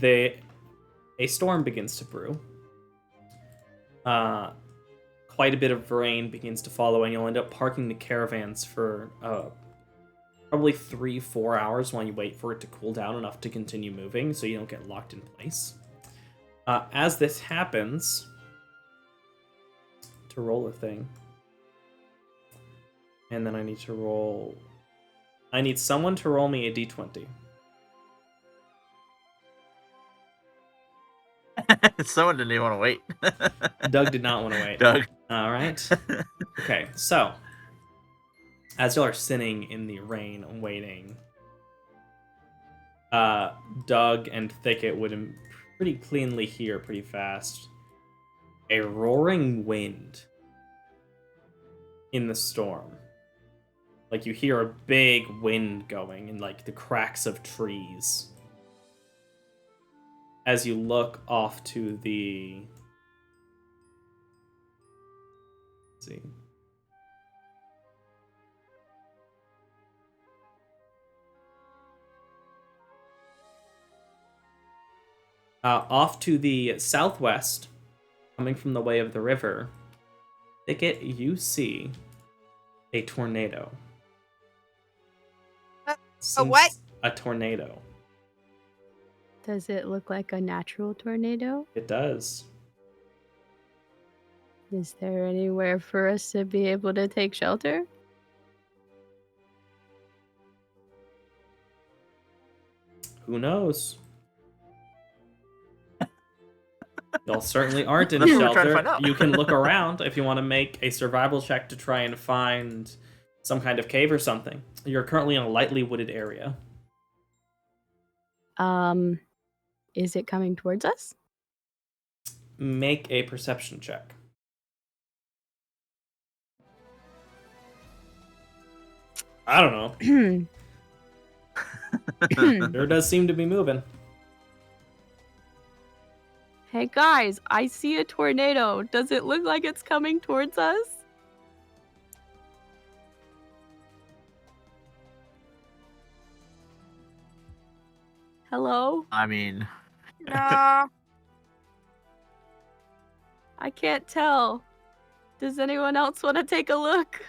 a storm begins to brew. Quite a bit of rain begins to follow, and you'll end up parking the caravans for probably 3-4 hours while you wait for it to cool down enough to continue moving so you don't get locked in place. As this happens, to roll a thing, and then I need someone to roll me a d20. Someone didn't even want to wait. Doug did not want to wait. Doug. All right. Okay, so as y'all are sitting in the rain waiting, Doug and Thicket would pretty cleanly hear pretty fast a roaring wind in the storm. Like you hear a big wind going in like the cracks of trees. As you look off to the... Let's see. Off to the southwest, coming from the way of the river, Thicket, you see a tornado. A what? A tornado. Does it look like a natural tornado? It does. Is there anywhere for us to be able to take shelter? Who knows? Y'all certainly aren't in That's what we're trying to shelter. find out. You can look around if you want to make a survival check to try and find some kind of cave or something. You're currently in a lightly wooded area. Is it coming towards us? Make a perception check. I don't know. There does seem to be moving. Hey guys, I see a tornado. Does it look like it's coming towards us? Hello? I mean, No. I can't tell. Does anyone else want to take a look?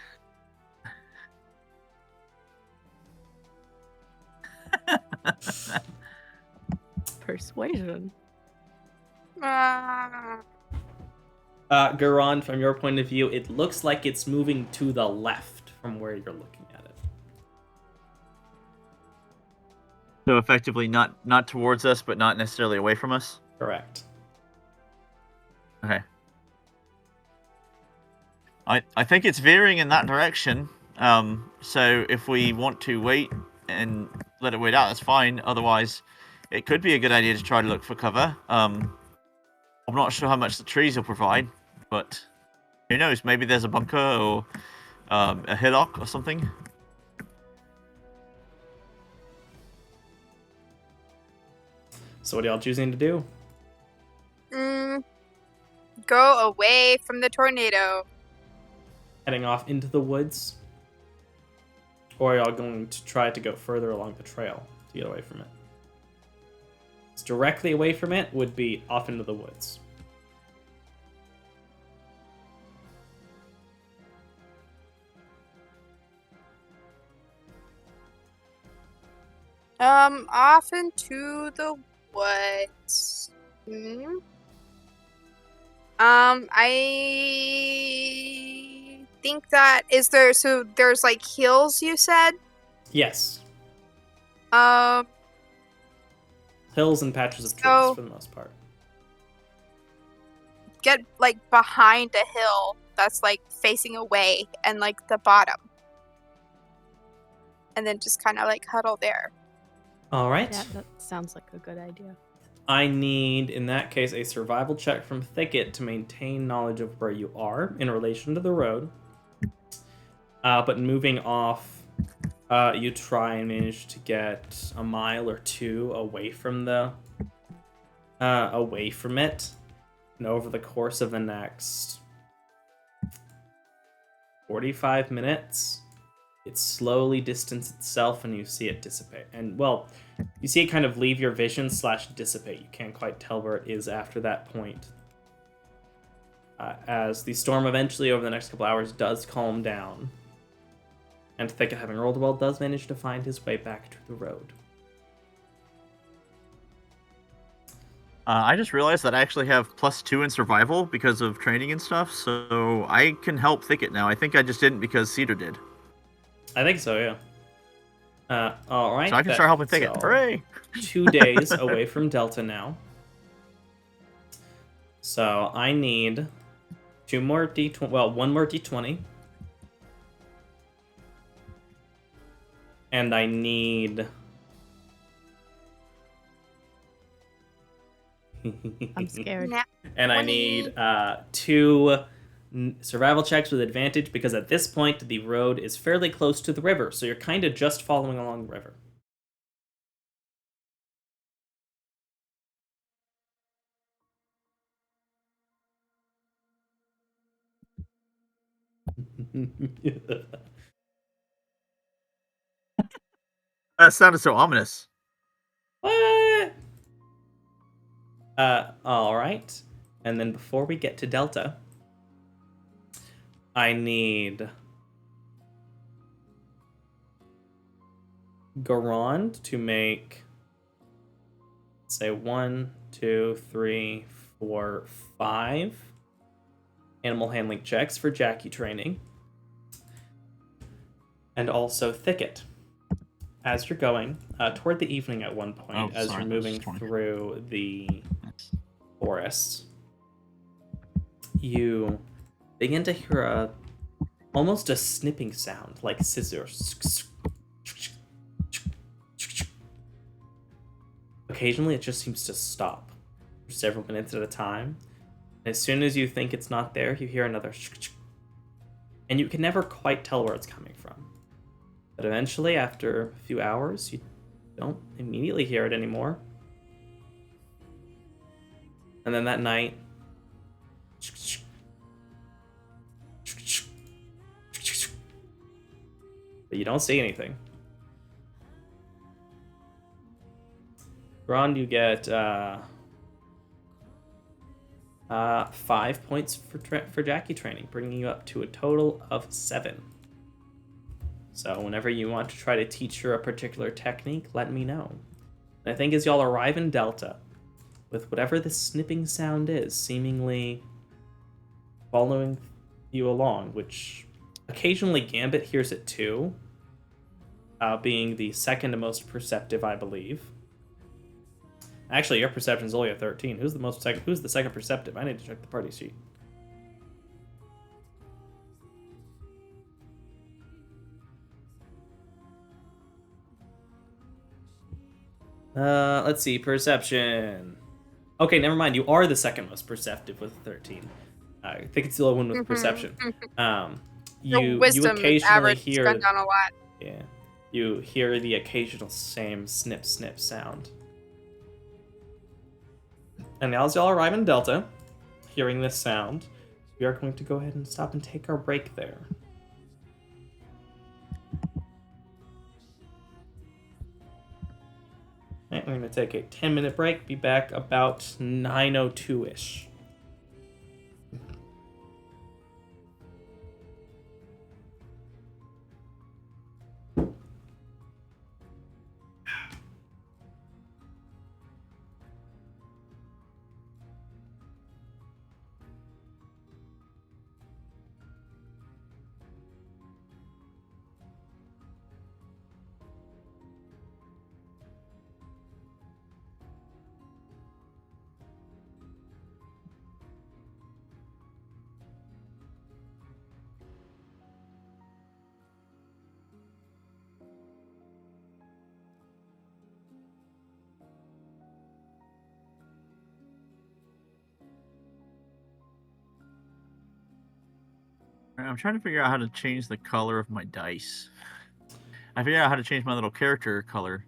Persuasion. Garon, from your point of view, it looks like it's moving to the left from where you're looking at it. so effectively not towards us, but not necessarily away from us. Correct. Okay. I think it's veering in that direction. So if we want to wait and let it wait out, that's fine. Otherwise, it could be a good idea to try to look for cover. I'm not sure how much the trees will provide, but who knows? Maybe there's a bunker or a hillock or something. So what are y'all choosing to do? Go away from the tornado. Heading off into the woods? Or are y'all going to try to go further along the trail to get away from it? It's directly away from it would be off into the woods. Off into the woods. I think that so there's like hills, you said? Yes. Hills and patches of trees for the most part. Get like behind a hill that's like facing away and like the bottom. And then just kind of like huddle there. All right. Yeah, that sounds like a good idea. I need, in that case, a survival check from Thicket to maintain knowledge of where you are in relation to the road. But moving off, you try and manage to get a mile or two away from it. And over the course of the next 45 minutes, it slowly distances itself, and you see it dissipate. And, well, you see it kind of leave your vision / dissipate. You can't quite tell where it is after that point. As the storm eventually, over the next couple hours, does calm down. And Thicket, having rolled well, does manage to find his way back to the road. I just realized that I actually have +2 in survival because of training and stuff, so I can help Thicket now. I think I just didn't because Cedar did. I think so, yeah. All right. So I can start helping Thicket. Hooray! 2 days away from Delta now. So I need 2 more D20. Well, 1 more D20. And I need... I'm scared. And I need 2 survival checks with advantage, because at this point the road is fairly close to the river, so you're kind of just following along the river. That sounded so ominous. What? All right. And then before we get to Delta, I need Garand to make, say, 1, 2, 3, 4, 5 animal handling checks for Jackie training. And also Thicket. As you're going, toward the evening at one point, you're moving through the forests, you begin to hear almost a snipping sound, like scissors. Occasionally, it just seems to stop for several minutes at a time. And as soon as you think it's not there, you hear another and you can never quite tell where it's coming from. But eventually, after a few hours, you don't immediately hear it anymore. And then that night, but you don't see anything. Grond, you get 5 points for Jackie training, bringing you up to a total of 7. So whenever you want to try to teach her a particular technique, let me know. And I think as y'all arrive in Delta, with whatever the snipping sound is, seemingly following you along, which occasionally Gambit hears it too, being the second most perceptive, I believe. Actually, your perception is only a 13. Who's the second perceptive? I need to check the party sheet. Let's see, perception. Okay, never mind. You are the second most perceptive with 13. I think it's the only one with perception. You occasionally hear gone down a lot. Yeah, you hear the occasional same snip snip sound. And now as y'all arrive in Delta, hearing this sound, we are going to go ahead and stop and take our break there. Alright, we're going to take a 10-minute break, be back about 9:02-ish. I'm trying to figure out how to change the color of my dice. I figured out how to change my little character color,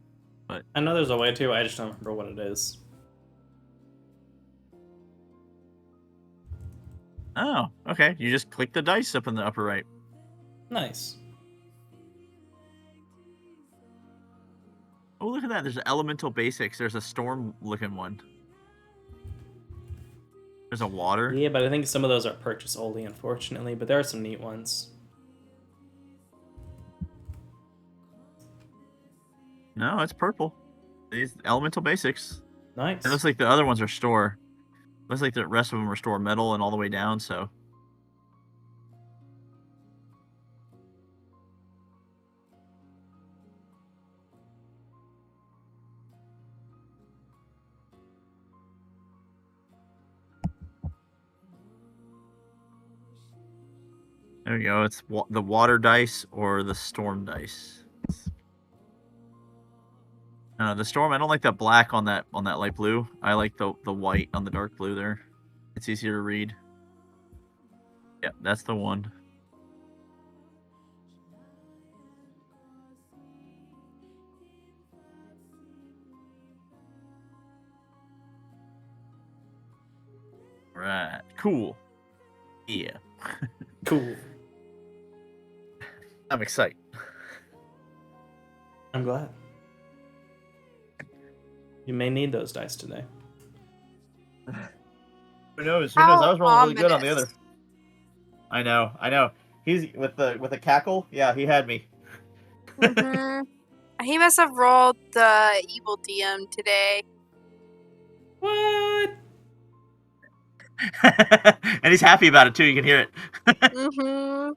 but I know there's a way to, I just don't remember what it is. oh, okay. You just click the dice up in the upper right. Nice. Oh, look at that. There's elemental basics. There's a storm-looking one. There's a water. Yeah, but I think some of those are purchase only, unfortunately. But there are some neat ones. No, it's purple. These elemental basics. Nice. It looks like the other ones are store. Looks like the rest of them are store metal and all the way down, so. There we go. It's the water dice or the storm dice. The storm. I don't like that black on that light blue. I like the white on the dark blue there. It's easier to read. Yeah, that's the one. Right. Cool. Yeah. Cool. I'm excited. I'm glad. You may need those dice today. Who knows? How I was rolling really good on the ominous. other. I know. He's with the cackle. Yeah, he had me. Hmm He must have rolled the evil DM today. What? And he's happy about it too. You can hear it. Hmm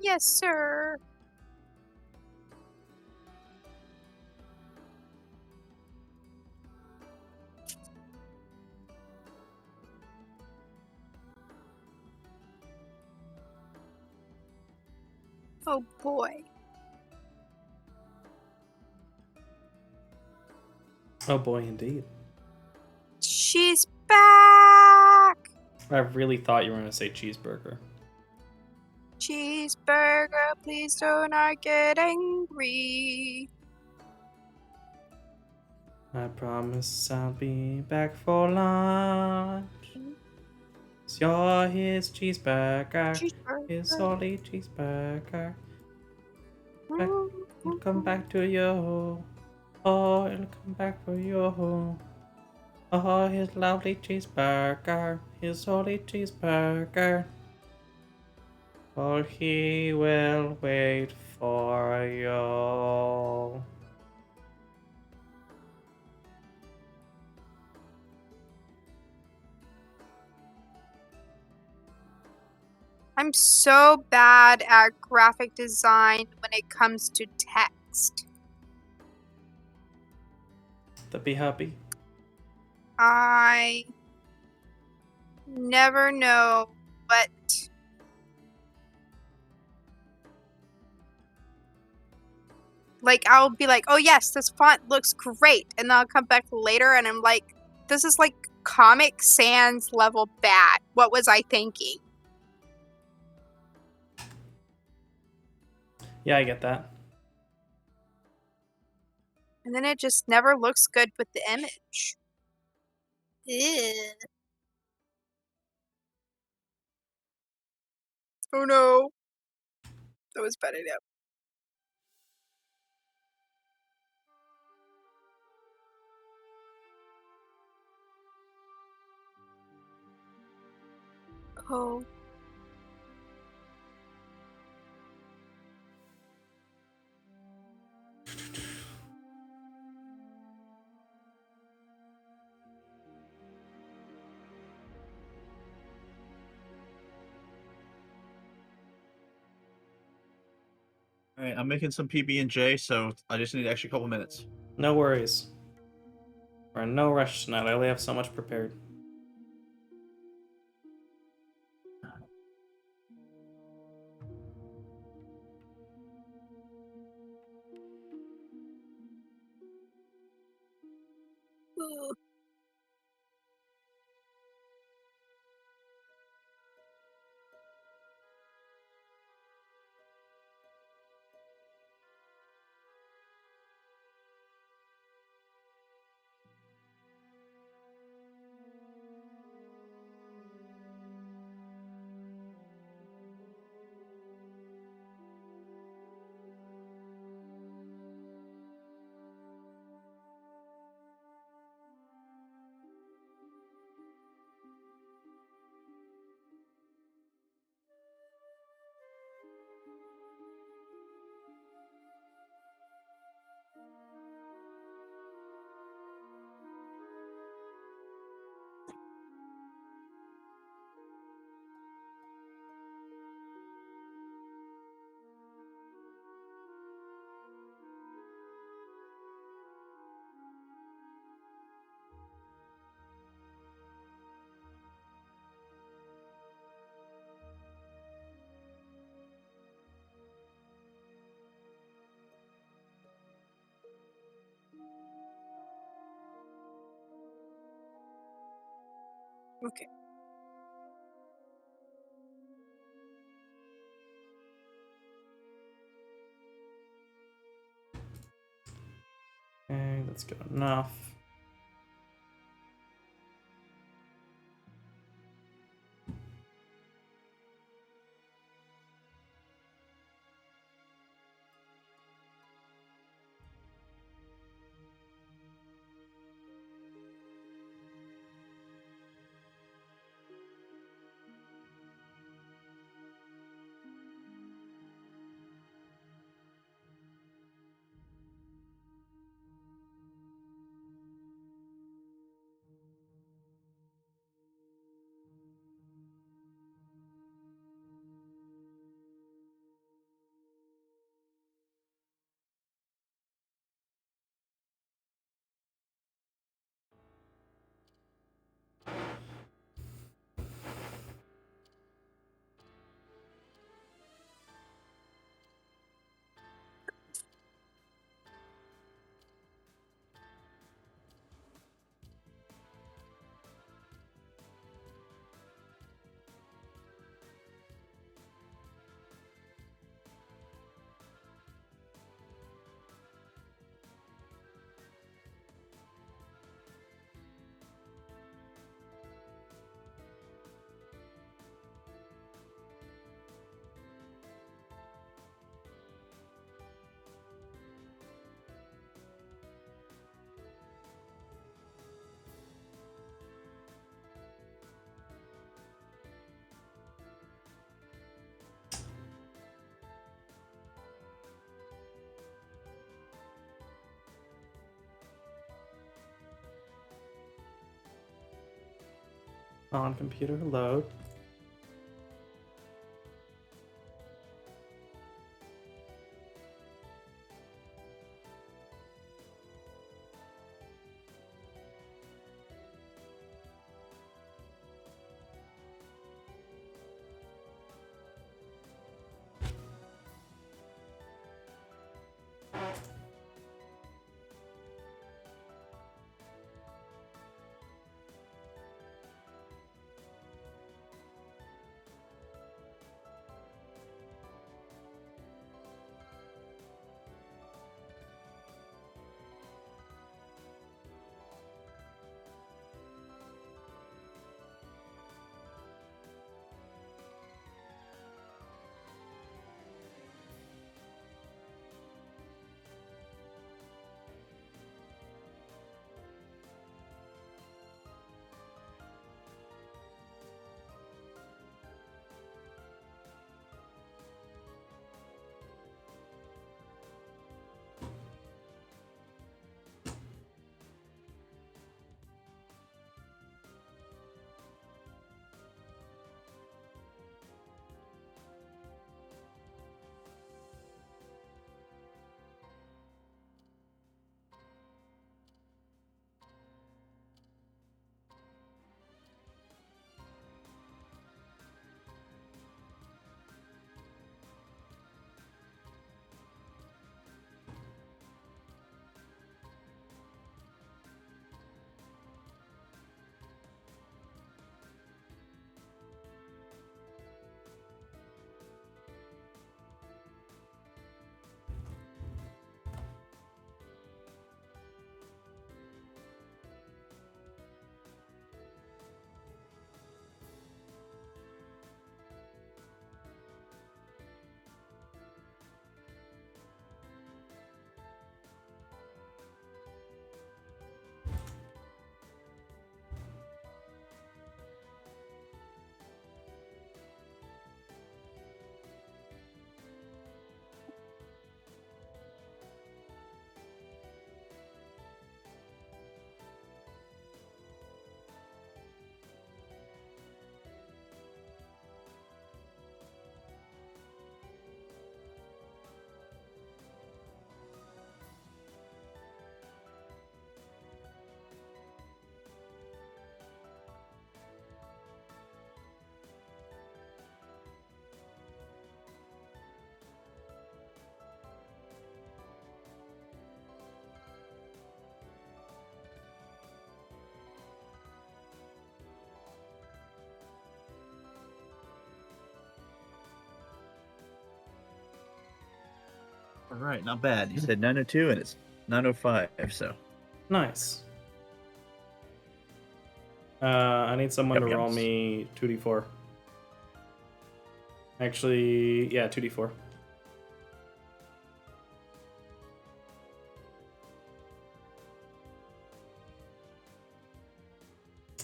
Yes, sir. Oh boy. Oh boy, indeed. She's back. I really thought you were going to say cheeseburger. Cheeseburger, please do not get angry. I promise I'll be back for lunch. So you're his cheeseburger. His Cheeseburger. only cheeseburger. Mm. It'll come back to you. Oh, it'll come back for you. Oh, his lovely cheeseburger. His only cheeseburger. Oh, he will wait for you. I'm so bad at graphic design when it comes to text. The be happy. I never know what I'll be like, oh yes, this font looks great, and then I'll come back later and I'm like, this is like Comic Sans level bad. What was I thinking? Yeah, I get that. And then it just never looks good with the image. Ew. Oh no. That was bad idea. Oh. All right, I'm making some PB and J, so I just need an extra couple minutes. No worries. We're in no rush tonight. I only have so much prepared. Ugh. Okay. Okay, that's good enough. On computer load. right, not bad. You said 902 and it's 905, so. Nice. I need someone Yep, to roll me 2d4. Actually, yeah, 2d4.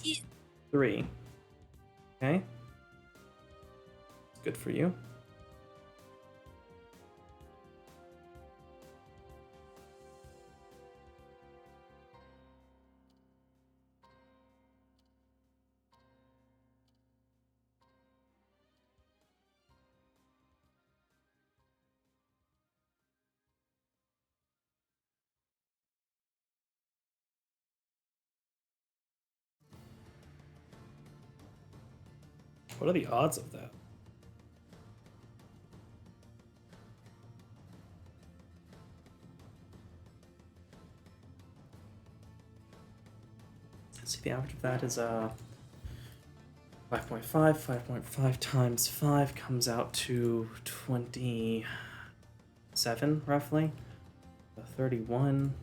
Yeah. 3. Okay. Good for you. What are the odds of that? Let's see, the average of that is 5.5. 5.5 times 5 comes out to 27, roughly. 31.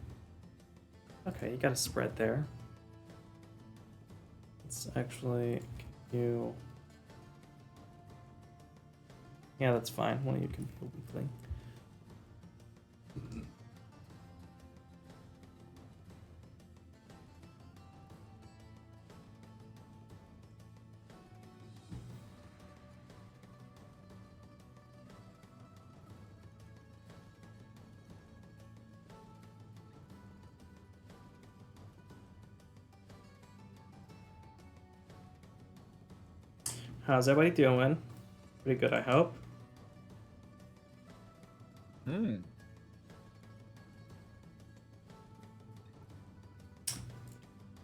Okay, you got a spread there. It's actually you. Yeah, that's fine. One of you can feel weakly. How's everybody doing? Pretty good, I hope.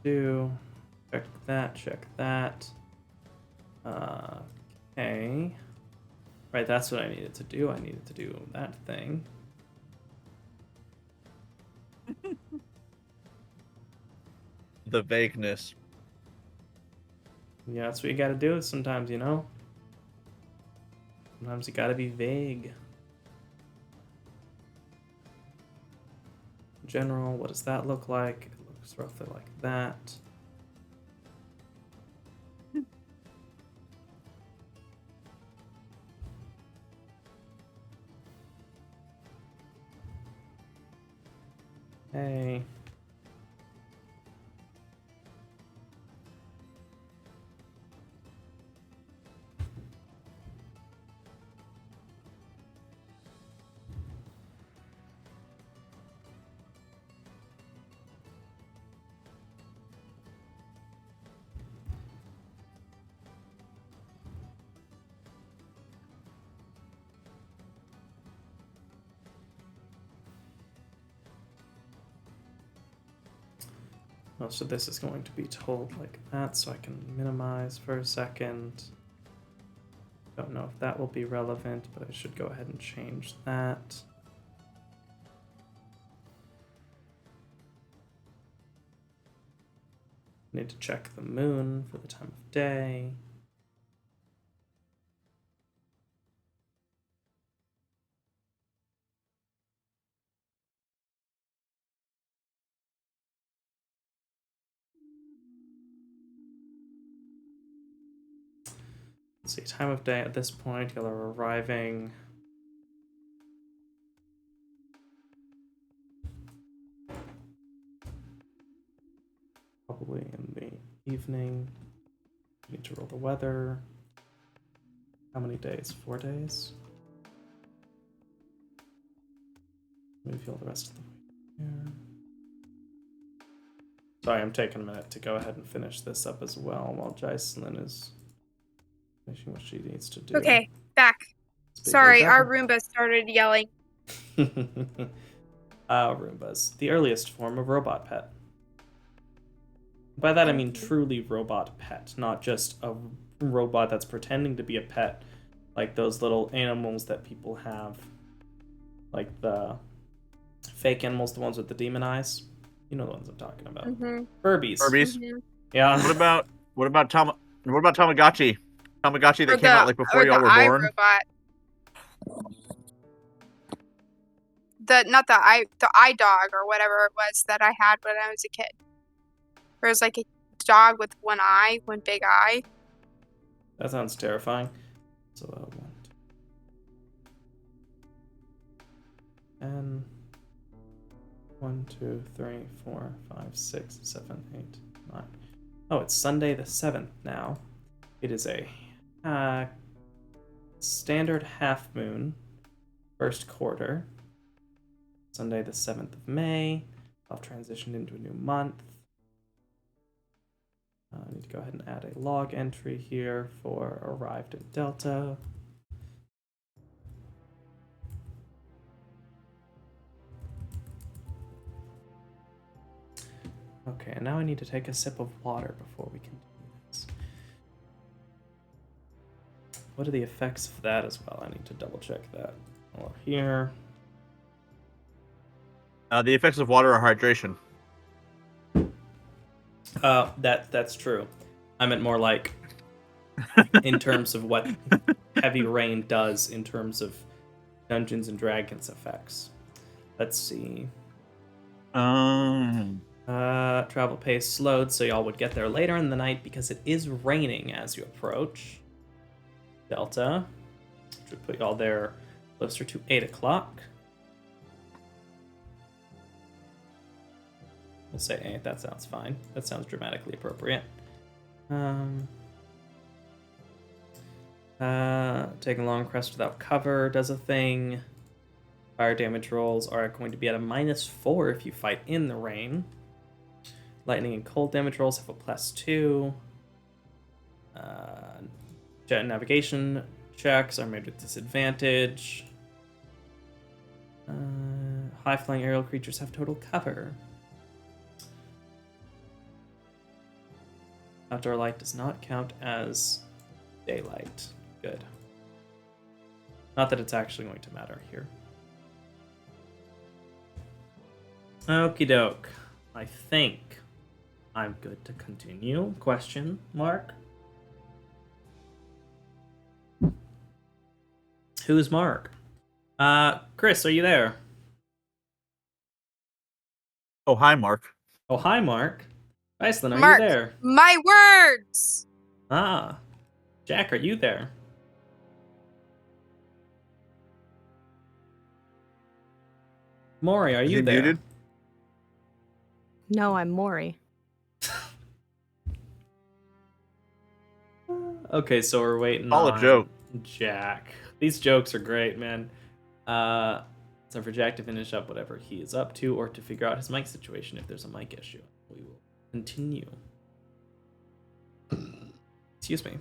Do check that, check that. Okay. Right, that's what I needed to do. I needed to do that thing. The vagueness. Yeah, that's what you gotta do sometimes, you know? Sometimes you gotta be vague. In general, what does that look like? It looks roughly like that. Hey. Most of this is going to be told like that, so I can minimize for a second. Don't know if that will be relevant, but I should go ahead and change that. Need to check the moon for the time of day. Let's see, time of day at this point, y'all are arriving. Probably in the evening. Need to roll the weather. How many days? 4 days? Let me feel the rest of the week here. Sorry, I'm taking a minute to go ahead and finish this up as well while Jocelyn is finishing what she needs to do. Okay, back. Sorry, our Roomba started yelling. Roombas. The earliest form of robot pet. By that I mean truly robot pet, not just a robot that's pretending to be a pet, like those little animals that people have. Like the fake animals, the ones with the demon eyes. You know the ones I'm talking about. Mm-hmm. Furbies. Mm-hmm. Yeah. What about Tamagotchi? Tamagotchi that came out like before y'all were born. Robot. the eye dog or whatever it was that I had when I was a kid. There was like a dog with one big eye. That sounds terrifying. So, 1, 1, 2, 3, 4, 5, 6, 7, 8, 9. Oh, it's Sunday the 7th now. It is a standard half moon, first quarter. Sunday the 7th of May. I've transitioned into a new month. I need to go ahead and add a log entry here for arrived in Delta. Okay, and now I need to take a sip of water before we can do this. What are the effects of that as well? I need to double check that. Or here. The effects of water are hydration. That's true. I meant more like in terms of what heavy rain does in terms of Dungeons and Dragons effects. Let's see. Travel pace slowed, so y'all would get there later in the night because it is raining as you approach Delta, which would put y'all there closer to 8 o'clock. We'll say 8, that sounds fine. That sounds dramatically appropriate. Taking a long rest without cover does a thing. Fire damage rolls are going to be at a -4 if you fight in the rain. Lightning and cold damage rolls have a +2. Jet and navigation checks are made with disadvantage. High-flying aerial creatures have total cover. Outdoor light does not count as daylight. Good. Not that it's actually going to matter here. Okie doke. I think I'm good to continue. Question mark? Who's Mark? Chris, are you there? Oh, hi, Mark. Oh, hi, Mark. Iceland, are Mark, you there? my words! Ah. Jack, are you there? Maury, are Is you he there? muted? No, I'm Maury. Okay, so we're waiting Solid on joke. Jack. These jokes are great, man. So for Jack to finish up whatever he is up to or to figure out his mic situation if there's a mic issue. We will continue. Excuse me.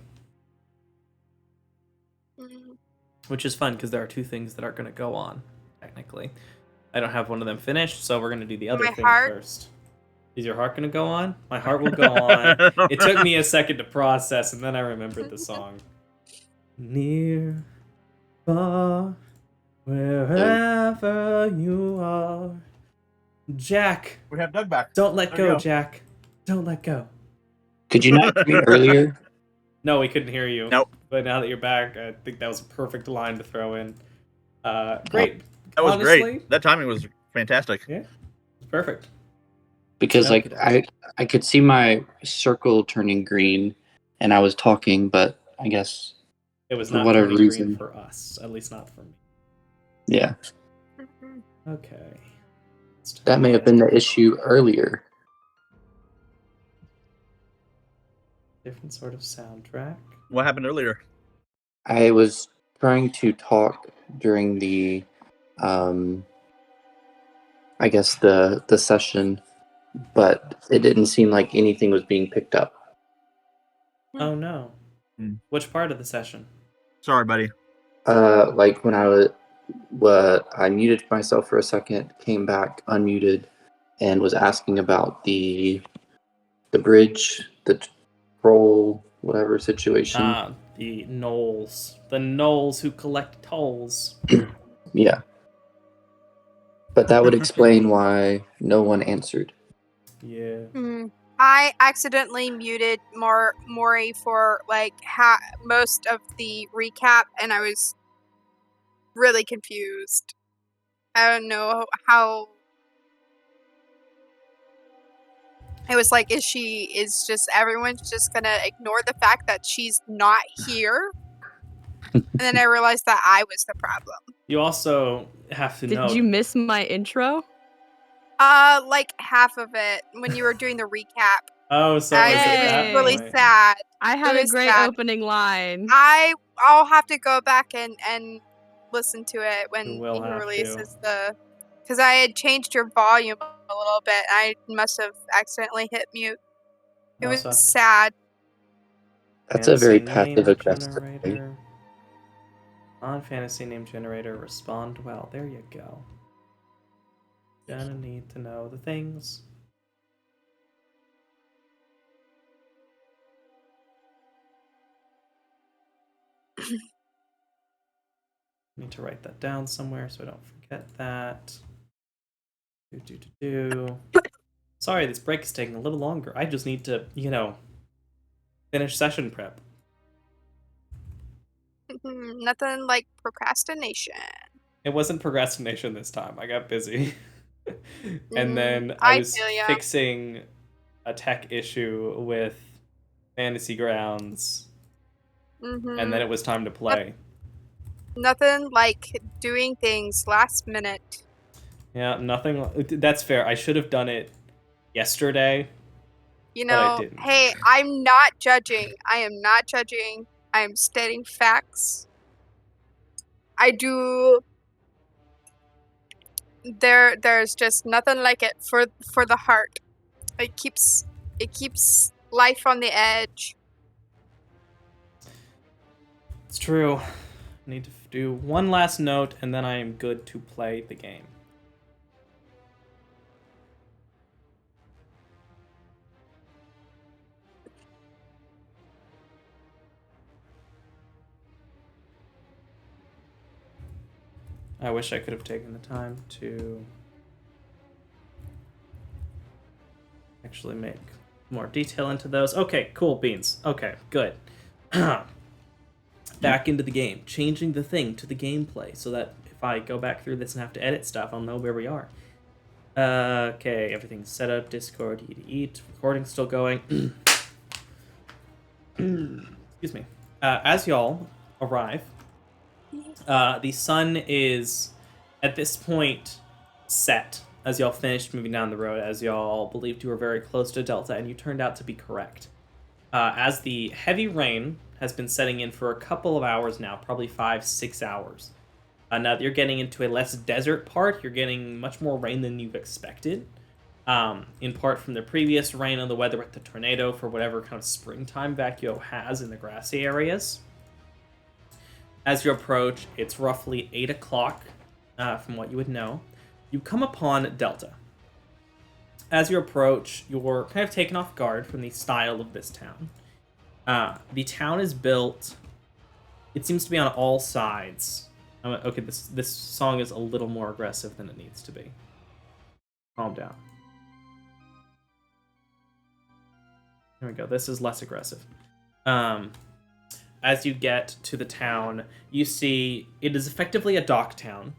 Which is fun because there are two things that are going to go on, technically. I don't have one of them finished, so we're going to do the other My thing heart? first. Is your heart going to go on? My heart will go on. It took me a second to process, and then I remembered the song. Near, far, wherever you are. Jack, We have Doug back. don't let There you go, go. Jack. Don't let go. Could you not hear me earlier? No, we couldn't hear you. Nope. But now that you're back, I think that was a perfect line to throw in. Great. That was Honestly, great. That timing was fantastic. Yeah, perfect. Because like Okay. I could see my circle turning green, and I was talking, but I guess It was For not whatever turning green reason. for us, at least not for me. yeah, Okay. that may have been the issue earlier. Different sort of soundtrack. What happened earlier? I was trying to talk during the, I guess the session, but it didn't seem like anything was being picked up. Oh no. Hmm. Which part of the session? Sorry, buddy. Like when I muted myself for a second, came back, unmuted, and was asking about the bridge, the troll, whatever situation. Ah, the gnolls. The gnolls who collect tolls. Yeah. But that would explain why no one answered. Yeah. I accidentally muted Maury for like most of the recap, and I was really confused I don't know how. It was like, is just everyone's just gonna ignore the fact that she's not here? And then I realized that I was the problem. You also have to Did note. you miss my intro? Like half of it when you were doing the recap. Oh, so is it It was that really point? sad. I had It a was great sad. opening line. I'll have to go back and listen to it when You will he have releases because I had changed your volume a little bit. I must have accidentally hit mute. It You was also have to- sad. That's a very Fantasy name passive aggressive thing. generator. On fantasy name generator, respond well. There you go. Gonna need to know the things. Need to write that down somewhere so I don't forget that. Sorry, this break is taking a little longer. I just need to, finish session prep. Nothing like procrastination. It wasn't procrastination this time. I got busy. And then I I was feel ya. fixing a tech issue with Fantasy Grounds, and then it was time to play. Nothing like doing things last minute. Yeah, nothing. That's fair. I should have done it yesterday. You But I know, didn't. hey, I'm not judging. I am not judging. I am stating facts. I do. There's just nothing like it for the heart. It keeps life on the edge. It's true. I need to do one last note, and then I am good to play the game. I wish I could have taken the time to actually make more detail into those. Okay, cool beans. Okay, good. Back into the game, changing the thing to the gameplay so that if I go back through this and have to edit stuff, I'll know where we are. Okay, everything's set up. Discord, eat. Recording's still going. Excuse me. As y'all arrive, the sun is at this point set as y'all finished moving down the road, as y'all believed you were very close to Delta, and you turned out to be correct. As the heavy rain has been setting in for a couple of hours now, probably 5-6 hours. Now that you're getting into a less desert part, you're getting much more rain than you've expected. In part from the previous rain and the weather with the tornado for whatever kind of springtime Vacuo has in the grassy areas. As you approach, it's roughly 8 o'clock, from what you would know. You come upon Delta. As you approach, you're kind of taken off guard from the style of this town. The town is built, it seems to be on all sides. Okay, this song is a little more aggressive than it needs to be. Calm down. There we go, this is less aggressive. As you get to the town, you see it is effectively a dock town.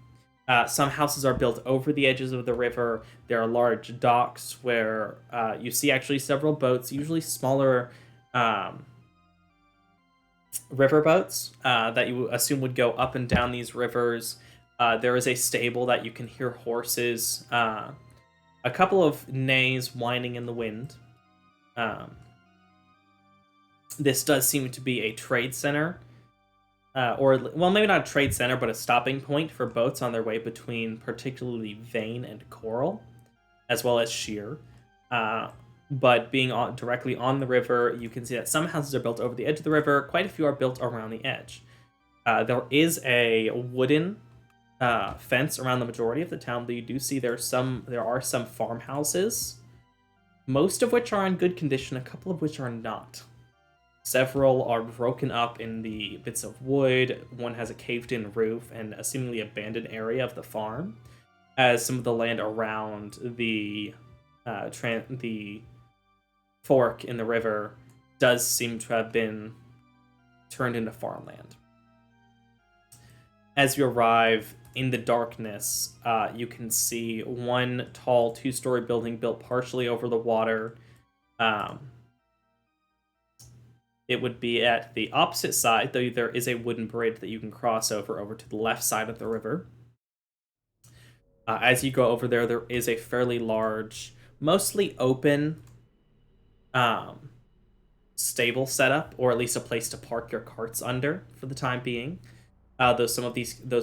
Some houses are built over the edges of the river. There are large docks where you see actually several boats, usually smaller river boats that you assume would go up and down these rivers. There is a stable that you can hear horses. A couple of neighs whining in the wind. This does seem to be a trade center. Maybe not a trade center, but a stopping point for boats on their way between particularly Vane and Coral, as well as Sheer. But being directly on the river, you can see that some houses are built over the edge of the river. Quite a few are built around the edge. There is a wooden fence around the majority of the town, but you do see there are some farmhouses, most of which are in good condition, a couple of which are not. Several are broken up in the bits of wood. One has a caved-in roof and a seemingly abandoned area of the farm, as some of the land around the fork in the river does seem to have been turned into farmland. As you arrive in the darkness, you can see one tall 2-story building built partially over the water. It would be at the opposite side, though there is a wooden bridge that you can cross over to the left side of the river. As you go over there, there is a fairly large, mostly open stable setup, or at least a place to park your carts under for the time being. Though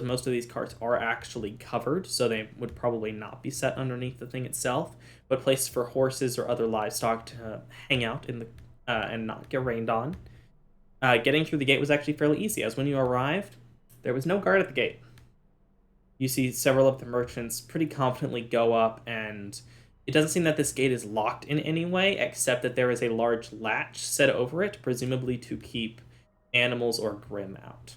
most of these carts are actually covered, so they would probably not be set underneath the thing itself, but places for horses or other livestock to hang out in the and not get rained on. Getting through the gate was actually fairly easy, as when you arrived, there was no guard at the gate. You see several of the merchants pretty confidently go up, and it doesn't seem that this gate is locked in any way, except that there is a large latch set over it, presumably to keep animals or Grim out.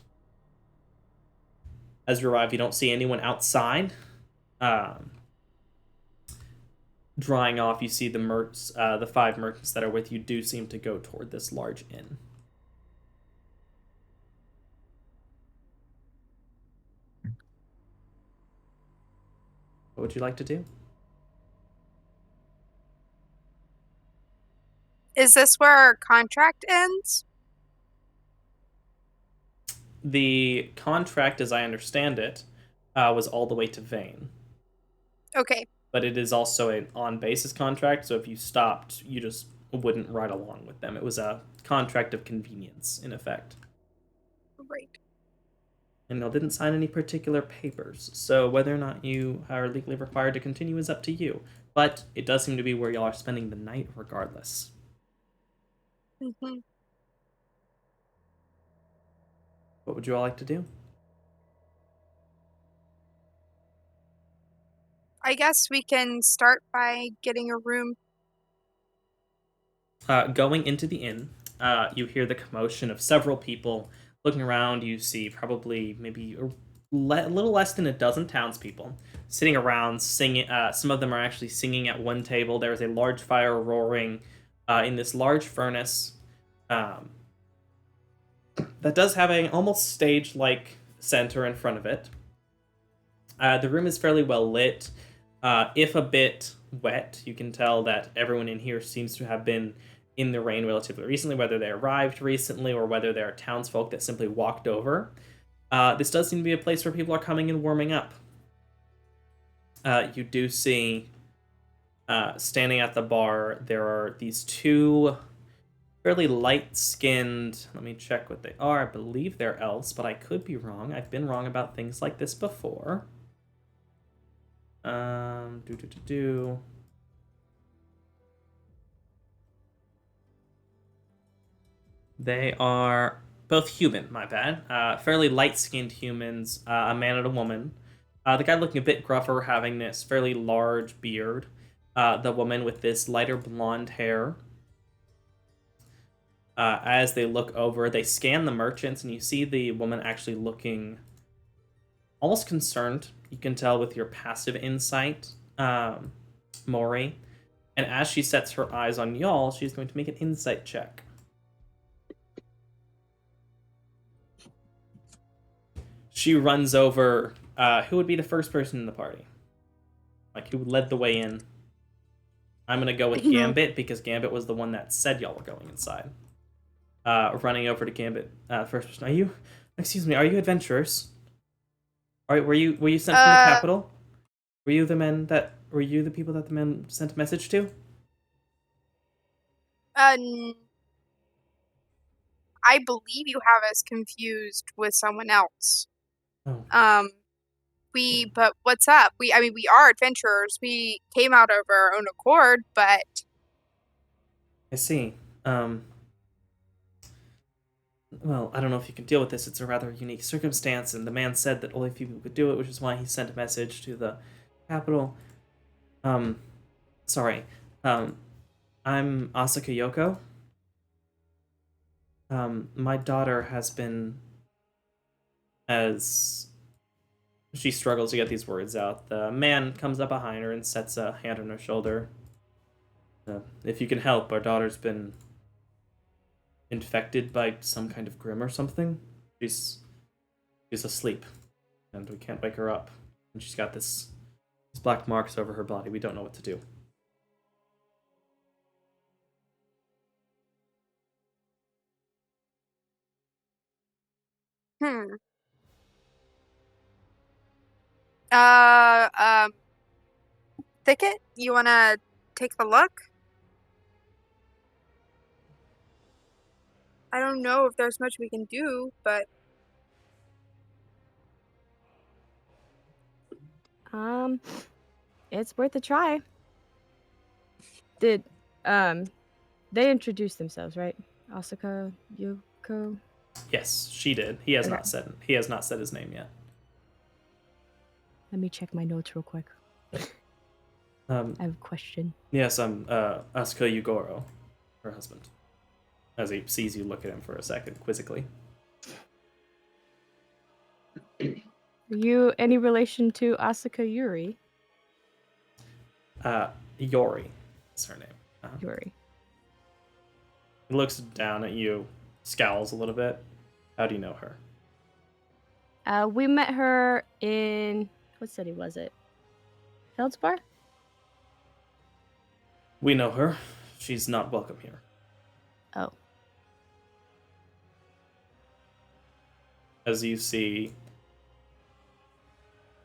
As you arrive, you don't see anyone outside. Drying off, you see the 5 merchants that are with you do seem to go toward this large inn. What would you like to do? Is this where our contract ends? The contract, as I understand it, was all the way to Vane. Okay. But it is also an on-basis contract, so if you stopped, you just wouldn't ride along with them. It was a contract of convenience, in effect. Right. And they didn't sign any particular papers, so whether or not you are legally required to continue is up to you. But it does seem to be where y'all are spending the night regardless. Mm-hmm. What would you all like to do? I guess we can start by getting a room. Going into the inn, you hear the commotion of several people. Looking around, you see probably maybe a little less than a dozen townspeople sitting around singing. Some of them are actually singing at one table. There is a large fire roaring in this large furnace that does have an almost stage-like center in front of it. The room is fairly well lit. If a bit wet, you can tell that everyone in here seems to have been in the rain relatively recently, whether they arrived recently or whether they're townsfolk that simply walked over. This does seem to be a place where people are coming and warming up. You do see, standing at the bar, there are these 2 fairly light-skinned, let me check what they are. I believe they're elves, but I could be wrong. I've been wrong about things like this before. They are both human, my bad. Fairly light-skinned humans, a man and a woman. The guy looking a bit gruffer, having this fairly large beard. The woman with this lighter blonde hair. As they look over, they scan the merchants, and you see the woman actually looking almost concerned. You can tell with your passive insight, Maury. And as she sets her eyes on y'all, she's going to make an insight check. She runs over. Who would be the first person in the party? Like, who led the way in? I'm going to go with Gambit, because Gambit was the one that said y'all were going inside. Running over to Gambit. First person. Are you adventurers? Were you sent from the capital? Were you the people that the men sent a message to? I believe you have us confused with someone else. Oh. But what's up? We are adventurers. We came out of our own accord, but I see. Well, I don't know if you can deal with this. It's a rather unique circumstance, and the man said that only a few people could do it, which is why he sent a message to the capital. Sorry. I'm Asaka Yoko. My daughter has been, as she struggles to get these words out, the man comes up behind her and sets a hand on her shoulder. If you can help, our daughter's been infected by some kind of grim or something. She's asleep. and we can't wake her up. And she's got these black marks over her body. We don't know what to do. Hmm. Uh, Thicket, you wanna take a look? I don't know if there's much we can do, but It's worth a try. Did they introduced themselves, right? Asuka, Yoko. Yes, she did. He has Okay. not said his name yet. Let me check my notes real quick. I have a question. Yes, I'm Asuka Yugoro, her husband. As he sees you look at him for a second, quizzically. Are you any relation to Asuka Yuri? Yori is her name. Yuri. He looks down at you, scowls a little bit. How do you know her? We met her in what city was it? Feldspar? We know her. She's not welcome here. Oh. As you see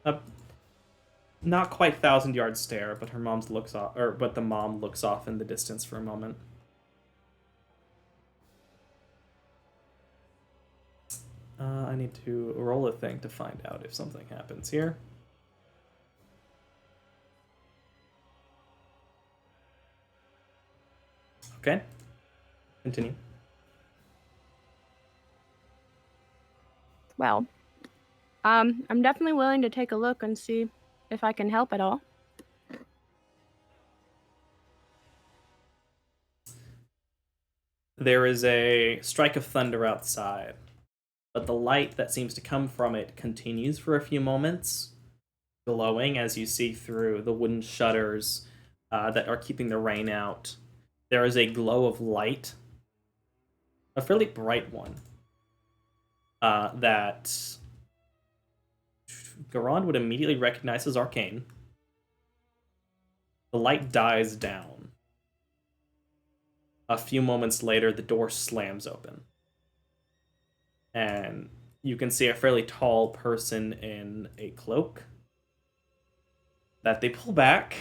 a not quite 1,000-yard stare, but but the mom looks off in the distance for a moment. I need to roll a thing to find out if something happens here. Okay. Continue. Well, I'm definitely willing to take a look and see if I can help at all. There is a strike of thunder outside, but the light that seems to come from it continues for a few moments, glowing as you see through the wooden shutters that are keeping the rain out. There is a glow of light, a fairly bright one, that Garand would immediately recognize as arcane. The light dies down. A few moments later, the door slams open. And you can see a fairly tall person in a cloak that they pull back.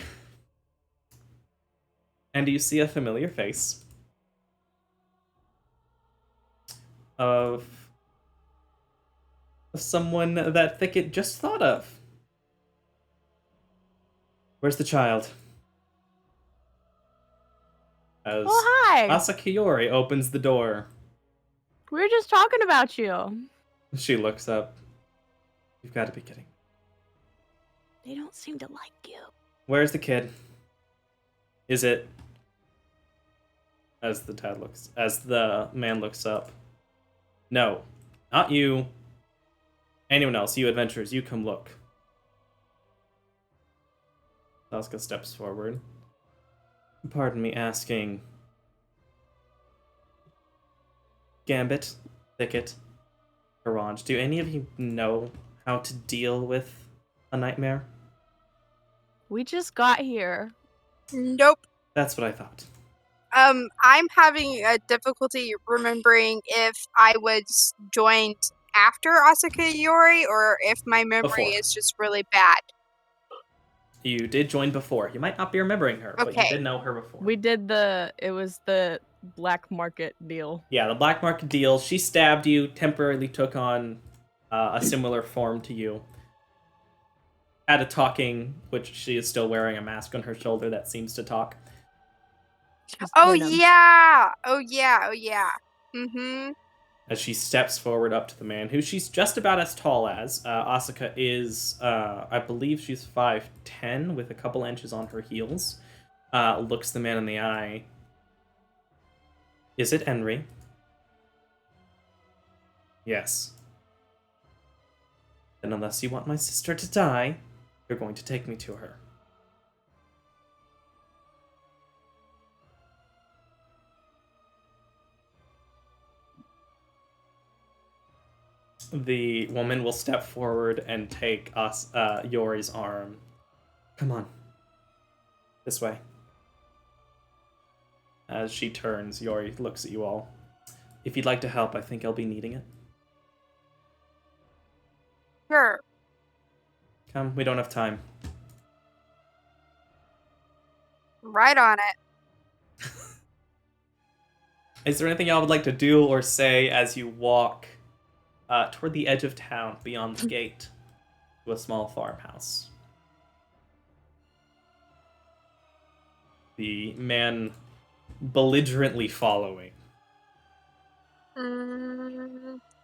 And you see a familiar face of someone that Thicket just thought of. Where's the child? As Oh, hi! Asakayori opens the door. We were just talking about you. She looks up. You've got to be kidding. They don't seem to like you. Where's the kid? Is it... As the man looks up. No, not you. Anyone else, you adventurers, you come look. Asuka steps forward. Pardon me asking. Gambit, Thicket, Garage, do any of you know how to deal with a nightmare? We just got here. nope. That's what I thought. I'm having a difficulty remembering if I was joined after Asuka Yori or if my memory Before. is just really bad. You did join before. You might not be remembering her, but you Okay. did know her before. We did it was the black market deal. Yeah, the black market deal. She stabbed you, temporarily took on a similar form to you. Had a talking, which she is still wearing a mask on her shoulder that seems to talk. Oh yeah! Oh yeah! Oh yeah! Mm-hmm. As she steps forward up to the man, who she's just about as tall as. Asuka is, I believe she's 5'10", with a couple inches on her heels. Looks the man in the eye. Is it Henry? Yes. Then unless you want my sister to die, you're going to take me to her. The woman will step forward and take Yori's arm. Come on. This way. As she turns, Yori looks at you all. If you'd like to help, I think I'll be needing it. Sure. Come, we don't have time. Right on it. Is there anything y'all would like to do or say as you walk toward the edge of town beyond the gate to a small farmhouse? The man belligerently following.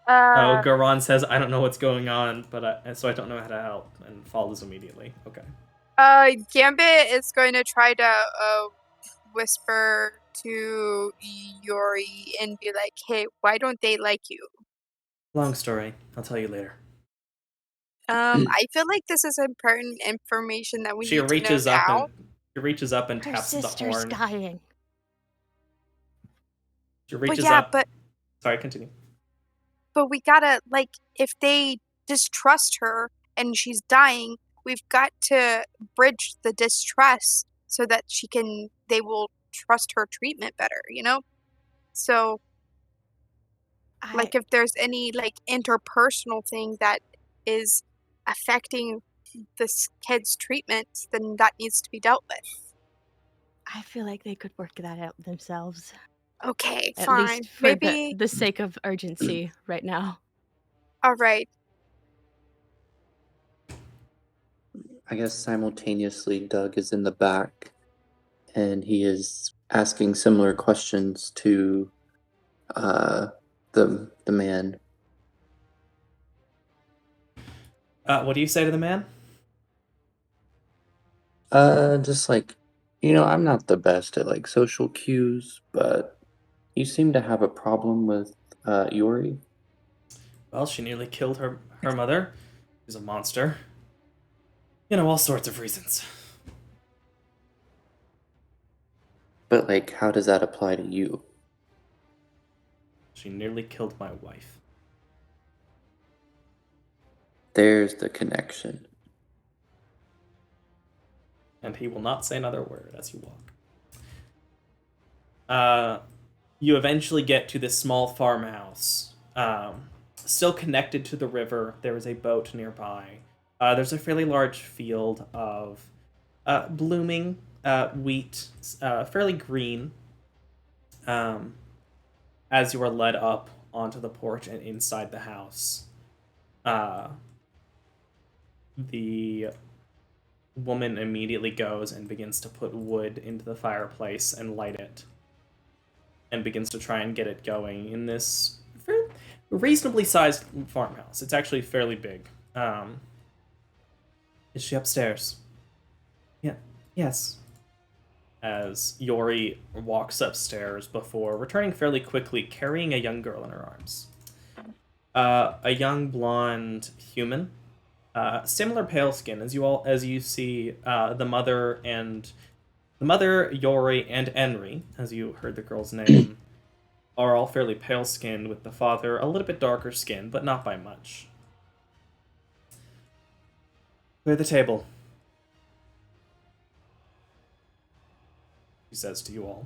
Garan says, I don't know what's going on, but so I don't know how to help, and follows immediately. Okay. Gambit is going to try to whisper to Yori and be like, hey, why don't they like you? Long story. I'll tell you later. I feel like this is important information that we need to know now. She reaches up and Her taps the sister's horn. dying. She reaches up. But sorry, continue. But we gotta, like, if they distrust her and she's dying, we've got to bridge the distrust so that they will trust her treatment better, you know? So, like, if there's any, like, interpersonal thing that is affecting this kid's treatment, then that needs to be dealt with. I feel like they could work that out themselves. Okay, At fine. least for Maybe the sake of urgency right now. all right. I guess simultaneously, Doug is in the back, and he is asking similar questions to the man. What do you say to the man? Just like, I'm not the best at like social cues, but you seem to have a problem with Yori. Well, she nearly killed her mother. She's a monster. All sorts of reasons. But like, how does that apply to you? She nearly killed my wife. There's the connection. And he will not say another word as you walk. You eventually get to this small farmhouse. Still connected to the river. There is a boat nearby. There's a fairly large field of blooming wheat, fairly green. As you are led up onto the porch and inside the house, the woman immediately goes and begins to put wood into the fireplace and light it, and begins to try and get it going in this reasonably sized farmhouse. It's actually fairly big. Is she upstairs? Yeah. Yes. As Yori walks upstairs before returning fairly quickly, carrying a young girl in her arms. A young blonde human, similar pale skin as you see the mother, Yori, and Enri, as you heard the girl's name, are all fairly pale skinned, with the father a little bit darker skinned, but not by much. Clear the table, he says to you all.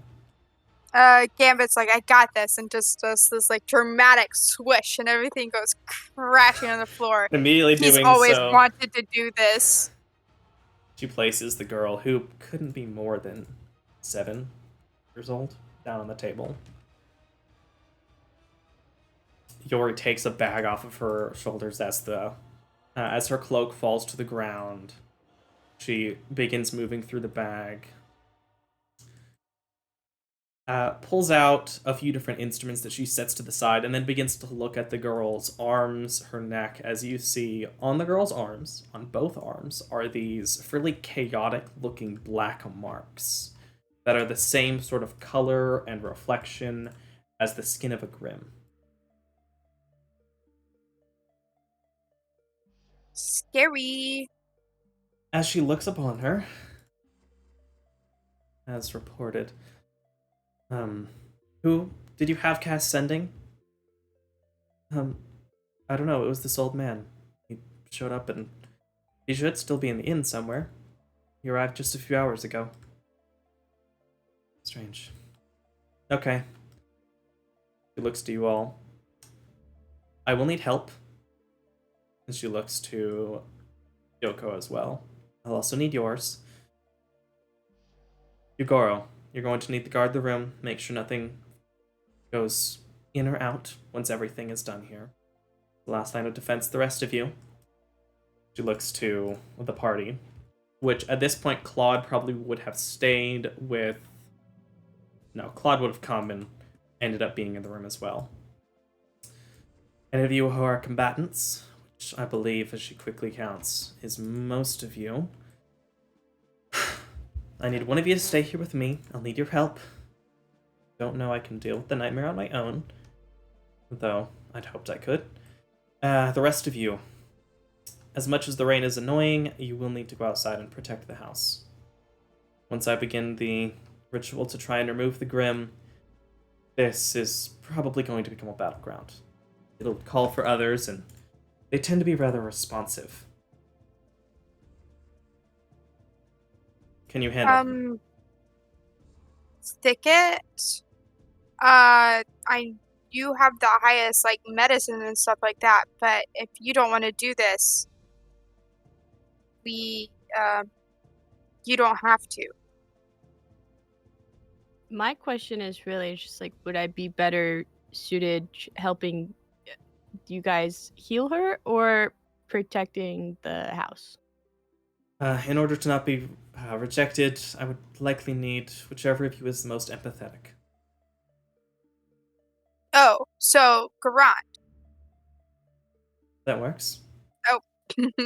Gambit's like, I got this, and just does this like dramatic swish, and everything goes crashing on the floor. Immediately He's doing always so, wanted to do this. she places the girl, who couldn't be more than 7 years old, down on the table. Yori takes a bag off of her shoulders as her cloak falls to the ground. She begins moving through the bag. Pulls out a few different instruments that she sets to the side, and then begins to look at the girl's arms, her neck. As you see, on the girl's arms, on both arms, are these fairly chaotic-looking black marks that are the same sort of color and reflection as the skin of a grim. Scary. As she looks upon her, as reported, who did you have cast sending? I don't know, it was this old man. He showed up and he should still be in the inn somewhere. He arrived just a few hours ago. Strange. Okay. She looks to you all. I will need help. And she looks to Yoko as well. I'll also need yours. Yugoro, you're going to need to guard the room, make sure nothing goes in or out once everything is done here. The last line of defense, the rest of you. She looks to the party, which at this point Claude probably would have stayed with... No, Claude would have come and ended up being in the room as well. Any of you who are combatants, which I believe, as she quickly counts, is most of you. I need one of you to stay here with me. I'll need your help. Don't know I can deal with the nightmare on my own, though I'd hoped I could. The rest of you, as much as the rain is annoying, you will need to go outside and protect the house. Once I begin the ritual to try and remove the Grim, this is probably going to become a battleground. It'll call for others, and they tend to be rather responsive. Can you handle it? Thicket. You have the highest like medicine and stuff like that, but if you don't want to do this, you don't have to. My question is really just like, would I be better suited helping you guys heal her or protecting the house? In order to not be rejected, I would likely need whichever of you is the most empathetic. Oh, so Garant. That works. Oh. Did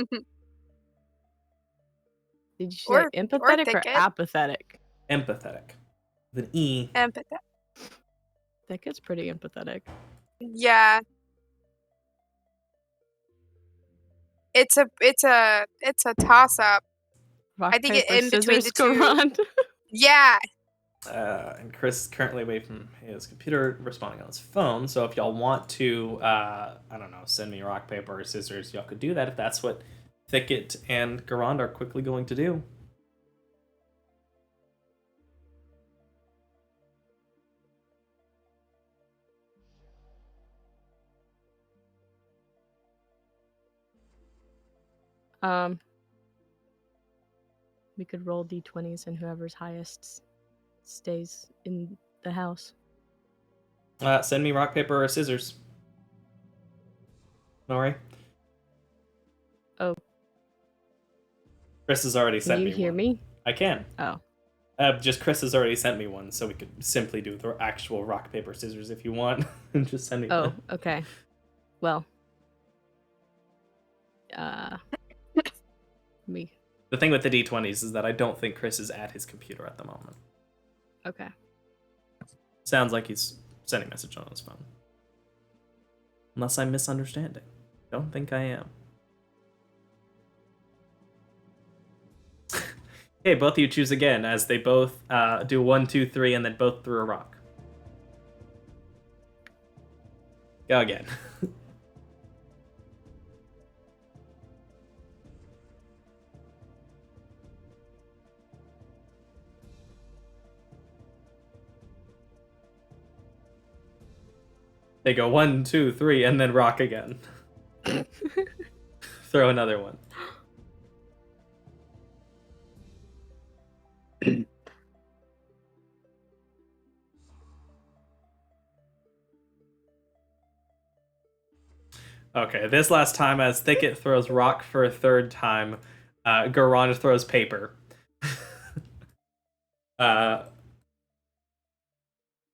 you say Or empathetic or thicket. apathetic? Empathetic. With an E. Empathetic. Thicket's pretty empathetic. Yeah. It's a toss up. Rock, I think paper, in between scissors, the two. Garand. Yeah. And Chris is currently away from his computer, responding on his phone. So if y'all want to, I don't know, send me rock, paper, or scissors, y'all could do that if that's what Thicket and Garand are quickly going to do. We could roll d20s and whoever's highest stays in the house. Send me rock, paper, or scissors. Nori? Oh. Chris has already sent me Can you hear one. me? I can. Oh. Just Chris has already sent me one, so we could simply do the actual rock, paper, scissors if you want. And just send me Oh, one. okay. Well. Me. The thing with the D20s is that I don't think Chris is at his computer at the moment. Okay. Sounds like he's sending a message on his phone. Unless I'm misunderstanding. Don't think I am. Okay, both of you choose again as they both do 1, 2, 3, and then both threw a rock. Go again. They go 1, 2, 3, and then rock again. Throw another one. Okay, this last time as Thicket throws rock for a third time, Garand throws paper. Putting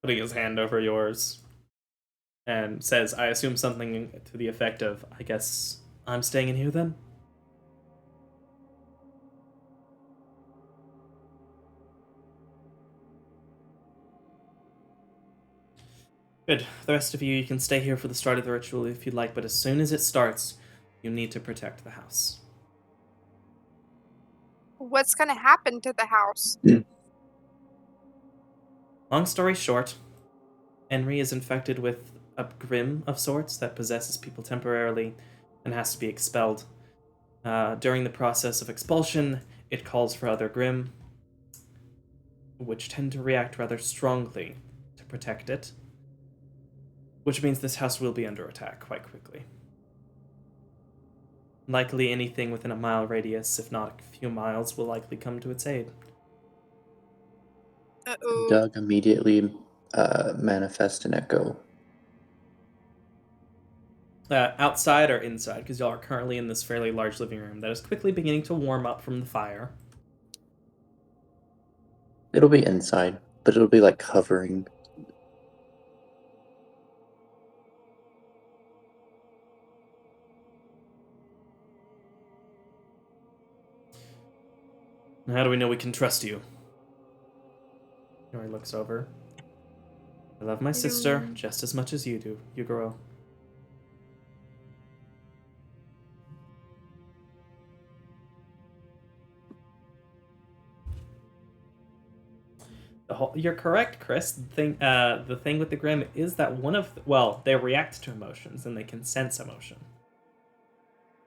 his hand over yours. And says, I assume something to the effect of, I guess I'm staying in here then? Good. The rest of you can stay here for the start of the ritual if you'd like, but as soon as it starts, you need to protect the house. What's gonna happen to the house? Long story short, Henry is infected with a grim of sorts that possesses people temporarily and has to be expelled. During the process of expulsion, it calls for other grim, which tend to react rather strongly to protect it, which means this house will be under attack quite quickly. Likely anything within a mile radius, if not a few miles, will likely come to its aid. Uh-oh. Doug immediately manifest an echo. Outside or inside? Because y'all are currently in this fairly large living room that is quickly beginning to warm up from the fire. It'll be inside, but it'll be like hovering. How do we know we can trust you? Yori looks over. I love my sister just as much as you do, Yugoro. You're correct, Chris. The thing with the Grim is that they react to emotions and they can sense emotion.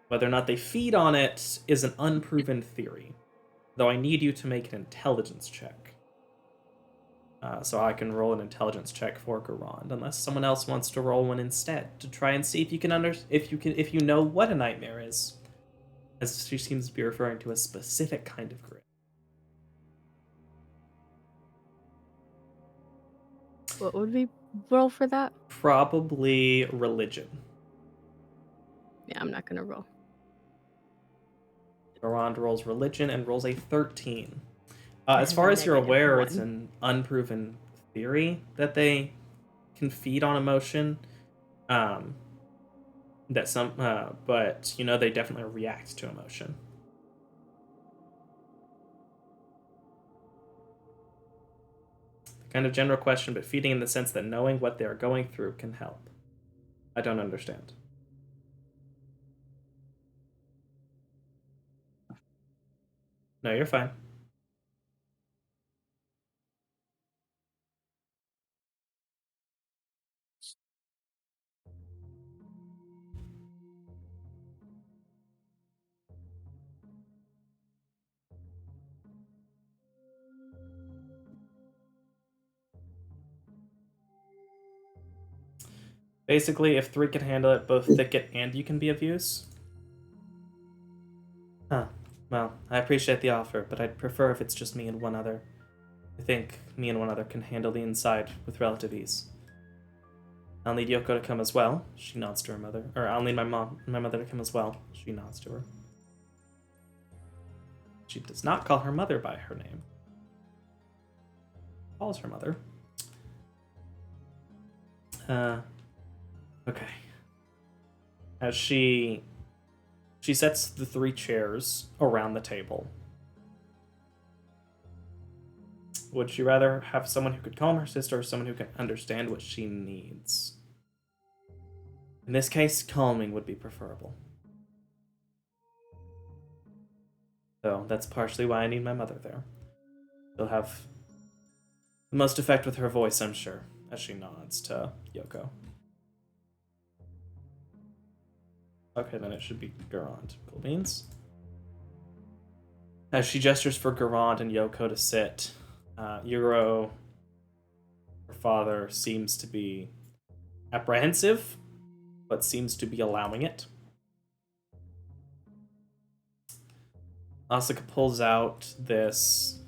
Whether or not they feed on it is an unproven theory, though I need you to make an intelligence check. So I can roll an intelligence check for Garand, unless someone else wants to roll one instead to try and see if you know what a nightmare is, as she seems to be referring to a specific kind of Grim. What would we roll for that? Probably religion. Yeah, I'm not gonna roll. Garand rolls religion and rolls a 13. As far as you're aware, it's an unproven theory that they can feed on emotion. But they definitely react to emotion. Kind of general question, but feeding in the sense that knowing what they're going through can help. I don't understand. No, you're fine. Basically, if 3 can handle it, both Thicket and you can be of use. Huh. Well, I appreciate the offer, but I'd prefer if it's just me and one other. I think me and one other can handle the inside with relative ease. I'll need Yoko to come as well. She nods to her mother. Or I'll need my mother to come as well. She nods to her. She does not call her mother by her name. Calls her mother. Okay. As she sets the 3 chairs around the table. Would she rather have someone who could calm her sister or someone who can understand what she needs? In this case, calming would be preferable. So that's partially why I need my mother there. She'll have the most effect with her voice, I'm sure, as she nods to Yoko. Okay, then it should be Garand. Cool beans. As she gestures for Garand and Yoko to sit, Yugoro, her father, seems to be apprehensive, but seems to be allowing it. Asuka pulls out this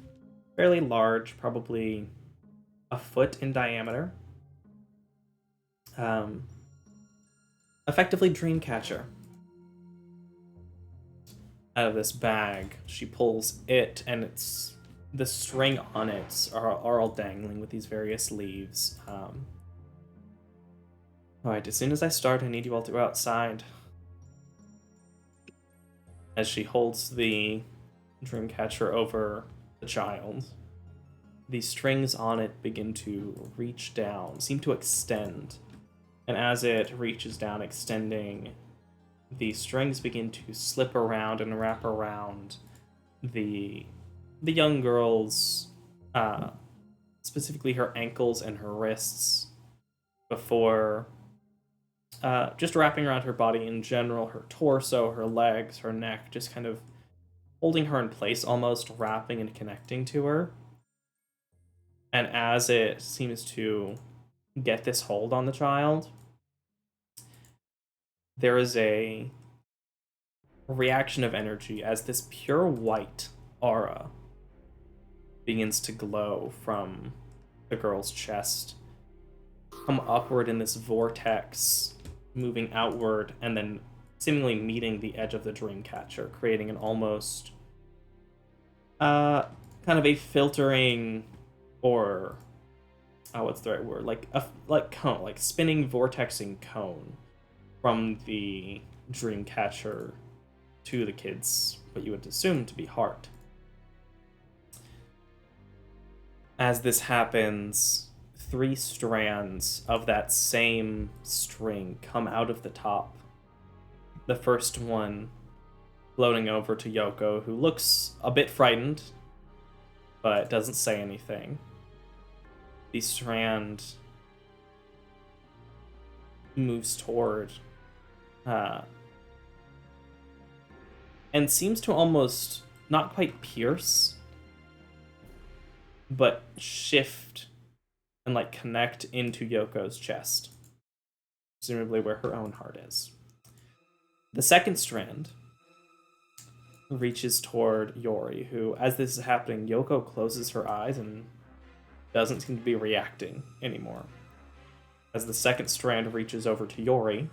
fairly large, probably a foot in diameter, effectively Dreamcatcher. Out of this bag, she pulls it, and the string on it are all dangling with these various leaves. Alright, as soon as I start, I need you all to go outside. As she holds the Dreamcatcher over the child, the strings on it begin to reach down, seem to extend. And as it reaches down, extending, the strings begin to slip around and wrap around the young girl's, specifically her ankles and her wrists, before just wrapping around her body in general, her torso, her legs, her neck, just kind of holding her in place, almost wrapping and connecting to her. And as it seems to get this hold on the child, there is a reaction of energy as this pure white aura begins to glow from the girl's chest, come upward in this vortex, moving outward, and then seemingly meeting the edge of the dream catcher, creating an almost kind of a filtering, or what's the right word? Like cone, like spinning vortexing cone from the dream catcher to the kid's, what you would assume to be heart. As this happens, 3 strands of that same string come out of the top. The first one floating over to Yoko, who looks a bit frightened, but doesn't say anything. The strand moves toward and seems to almost not quite pierce, but shift and like connect into Yoko's chest, presumably where her own heart is. The second strand reaches toward Yori, who, as this is happening, Yoko closes her eyes and doesn't seem to be reacting anymore. As the second strand reaches over to Yori,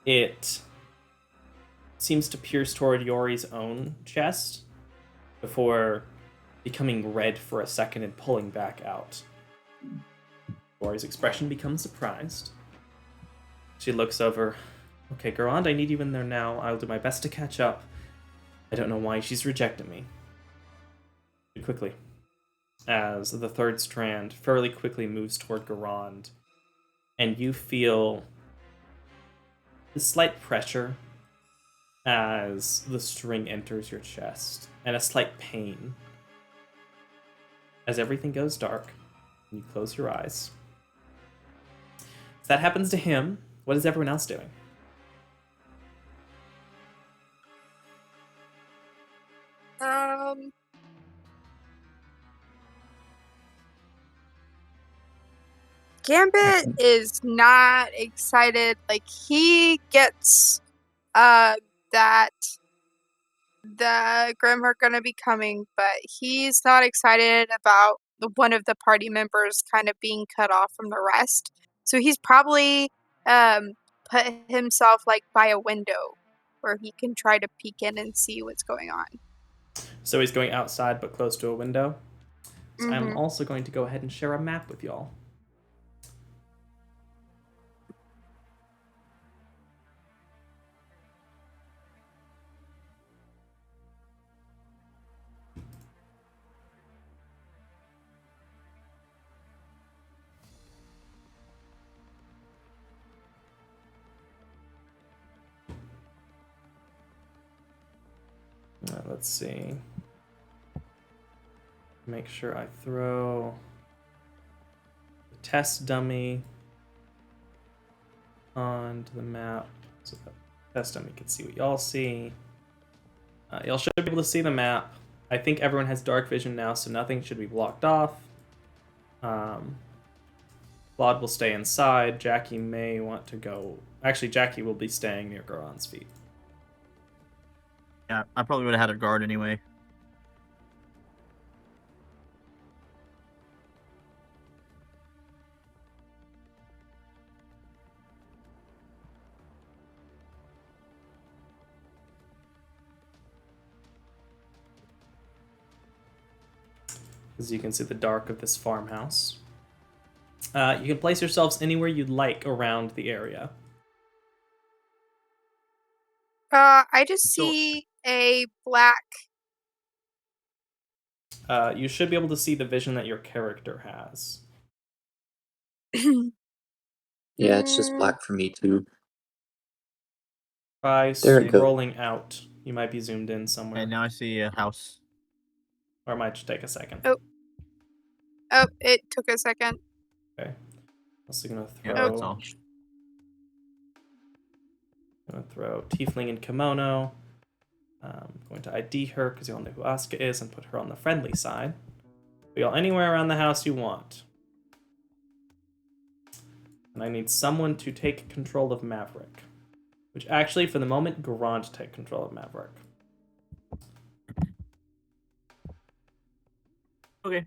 it seems to pierce toward Yori's own chest before becoming red for a second and pulling back out. Yori's expression becomes surprised. She looks over. Okay, Garand, I need you in there now. I'll do my best to catch up. I don't know why she's rejected me. Quickly, as the third strand fairly quickly moves toward Garand, and you feel a slight pressure as the string enters your chest, and a slight pain. As everything goes dark, and you close your eyes. As that happens to him, what is everyone else doing? Gambit is not excited. Like, he gets that the Grim are gonna be coming, but he's not excited about one of the party members kind of being cut off from the rest. So he's probably put himself like by a window where he can try to peek in and see what's going on. So he's going outside but close to a window. So I'm Mhm. also going to go ahead and share a map with y'all. Let's see. Make sure I throw the test dummy onto the map so that the test dummy can see what y'all see. Y'all should be able to see the map. I think everyone has dark vision now, so nothing should be blocked off. Claude will stay inside. Jackie may want to go. Actually, Jackie will be staying near Goron's feet. Yeah, I probably would have had a guard anyway. As you can see the dark of this farmhouse. You can place yourselves anywhere you'd like around the area. I just see a black. You should be able to see the vision that your character has. Yeah, it's just black for me too. By There it goes. scrolling out, you might be zoomed in somewhere. And now I see a house. Or it might just take a second. Oh, it took a second. Okay. Also gonna Yeah, throw. that's all. Gonna throw Tiefling in kimono. Going to ID her because you all know who Asuka is and put her on the friendly side. Be all anywhere around the house you want. And I need someone to take control of Maverick. Which actually, for the moment, Garant take control of Maverick. Okay.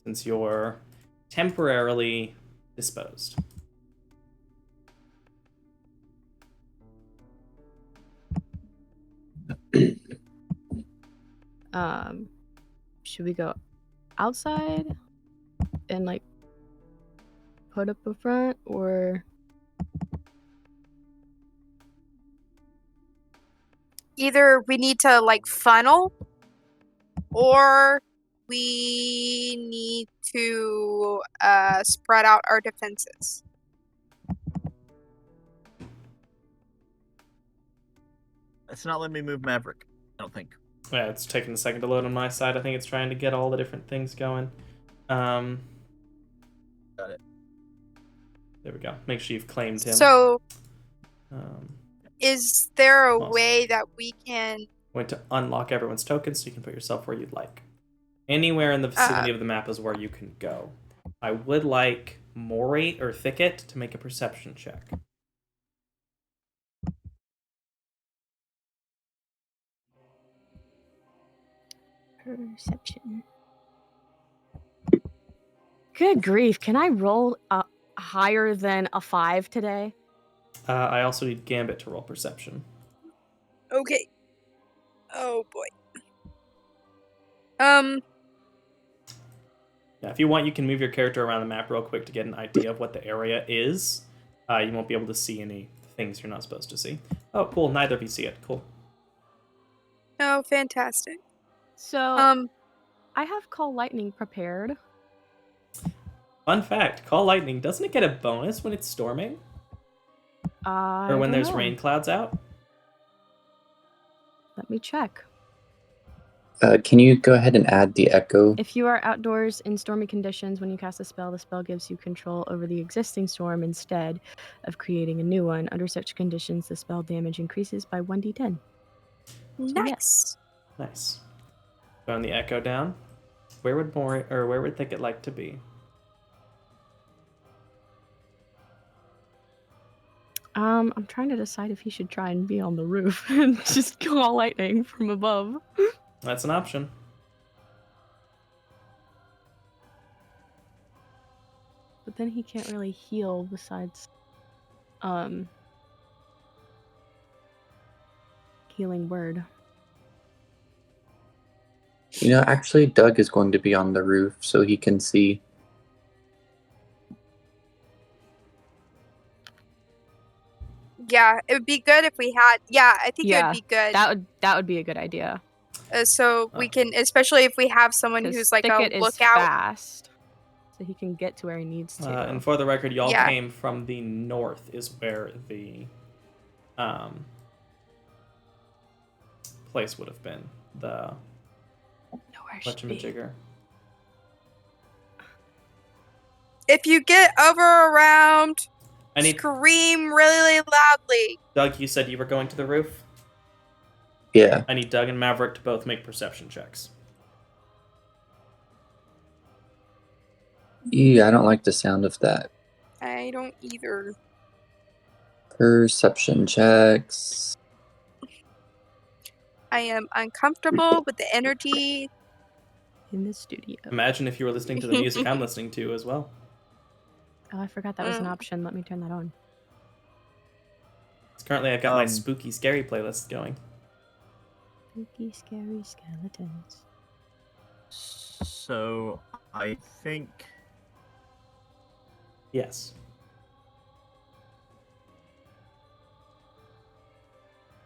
Since you're temporarily disposed. Should we go outside and like put up a front, or Either we need to like funnel, or we need to spread out our defenses. It's not letting me move Maverick, I don't think. Yeah, it's taking a second to load on my side. I think it's trying to get all the different things going. Got it. There we go. Make sure you've claimed him. So, Um, is there a awesome. way that we can? going to unlock everyone's tokens so you can put yourself where you'd like. Anywhere in the vicinity of the map is where you can go. I would like Morate or Thicket to make a perception check. perception? Good grief! Can I roll higher than a 5 today? I also need Gambit to roll perception. Okay. Oh boy. Yeah, if you want, you can move your character around the map real quick to get an idea of what the area is. You won't be able to see any things you're not supposed to see. Oh, cool. Neither of you see it. Cool. Oh, fantastic. So, I have Call Lightning prepared. Fun fact, Call Lightning, doesn't it get a bonus when it's storming? Or when there's rain clouds out? Let me check. Can you go ahead and add the echo? If you are outdoors in stormy conditions when you cast a spell, the spell gives you control over the existing storm instead of creating a new one. Under such conditions, the spell damage increases by 1d10. Nice. So, yes. Nice. Throwing the echo down. Where would Thicket like to be? I'm trying to decide if he should try and be on the roof and just call lightning from above. That's an option. But then he can't really heal besides healing word. You know, actually, Doug is going to be on the roof so he can see. Yeah, it would be good if we had. Yeah, I think it would be good. That would be a good idea. So we can, especially if we have someone who's like Thicket a is lookout. fast, so he can get to where he needs to. And for the record, y'all Yeah. came from the north, is where the place would have been. The whatchamajigger. If you get over around, I need scream really loudly. Doug. You said you were going to the roof. Yeah. I need Doug and Maverick to both make perception checks. Yeah, I don't like the sound of that. I don't either. Perception checks. I am uncomfortable with the energy in the studio. Imagine if you were listening to the music I'm listening to as well. Oh, I forgot that was an option. Let me turn that on. Currently, I've got my spooky, scary playlist going. Spooky, scary skeletons. So, I think... Yes.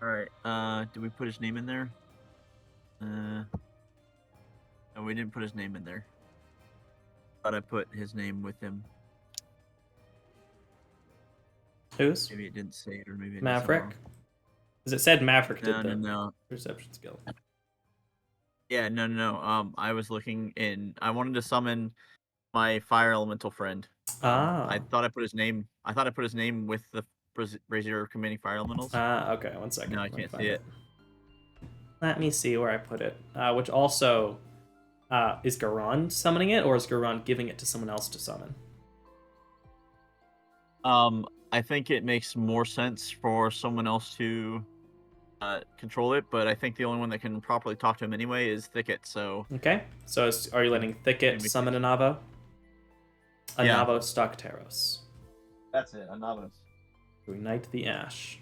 Alright, did we put his name in there? No, we didn't put his name in there. Thought I put his name with him. Whose? Maybe it didn't say it, or maybe it Maverick? Because it said Maverick did the perception skill. Yeah, no. I was looking in. I wanted to summon my fire elemental friend. I thought I put his name. I thought I put his name with the brazier of commanding fire elementals. Okay, one second. No, I Let me can't find see it. Let me see where I put it. Which also, is Garon summoning it, or is Garon giving it to someone else to summon? I think it makes more sense for someone else to control it, but I think the only one that can properly talk to him anyway is Thicket. So Okay, so are you letting Thicket Maybe summon a Navo? A Yeah. Navo Stockteros. that's it. Anonymous. To ignite the ash.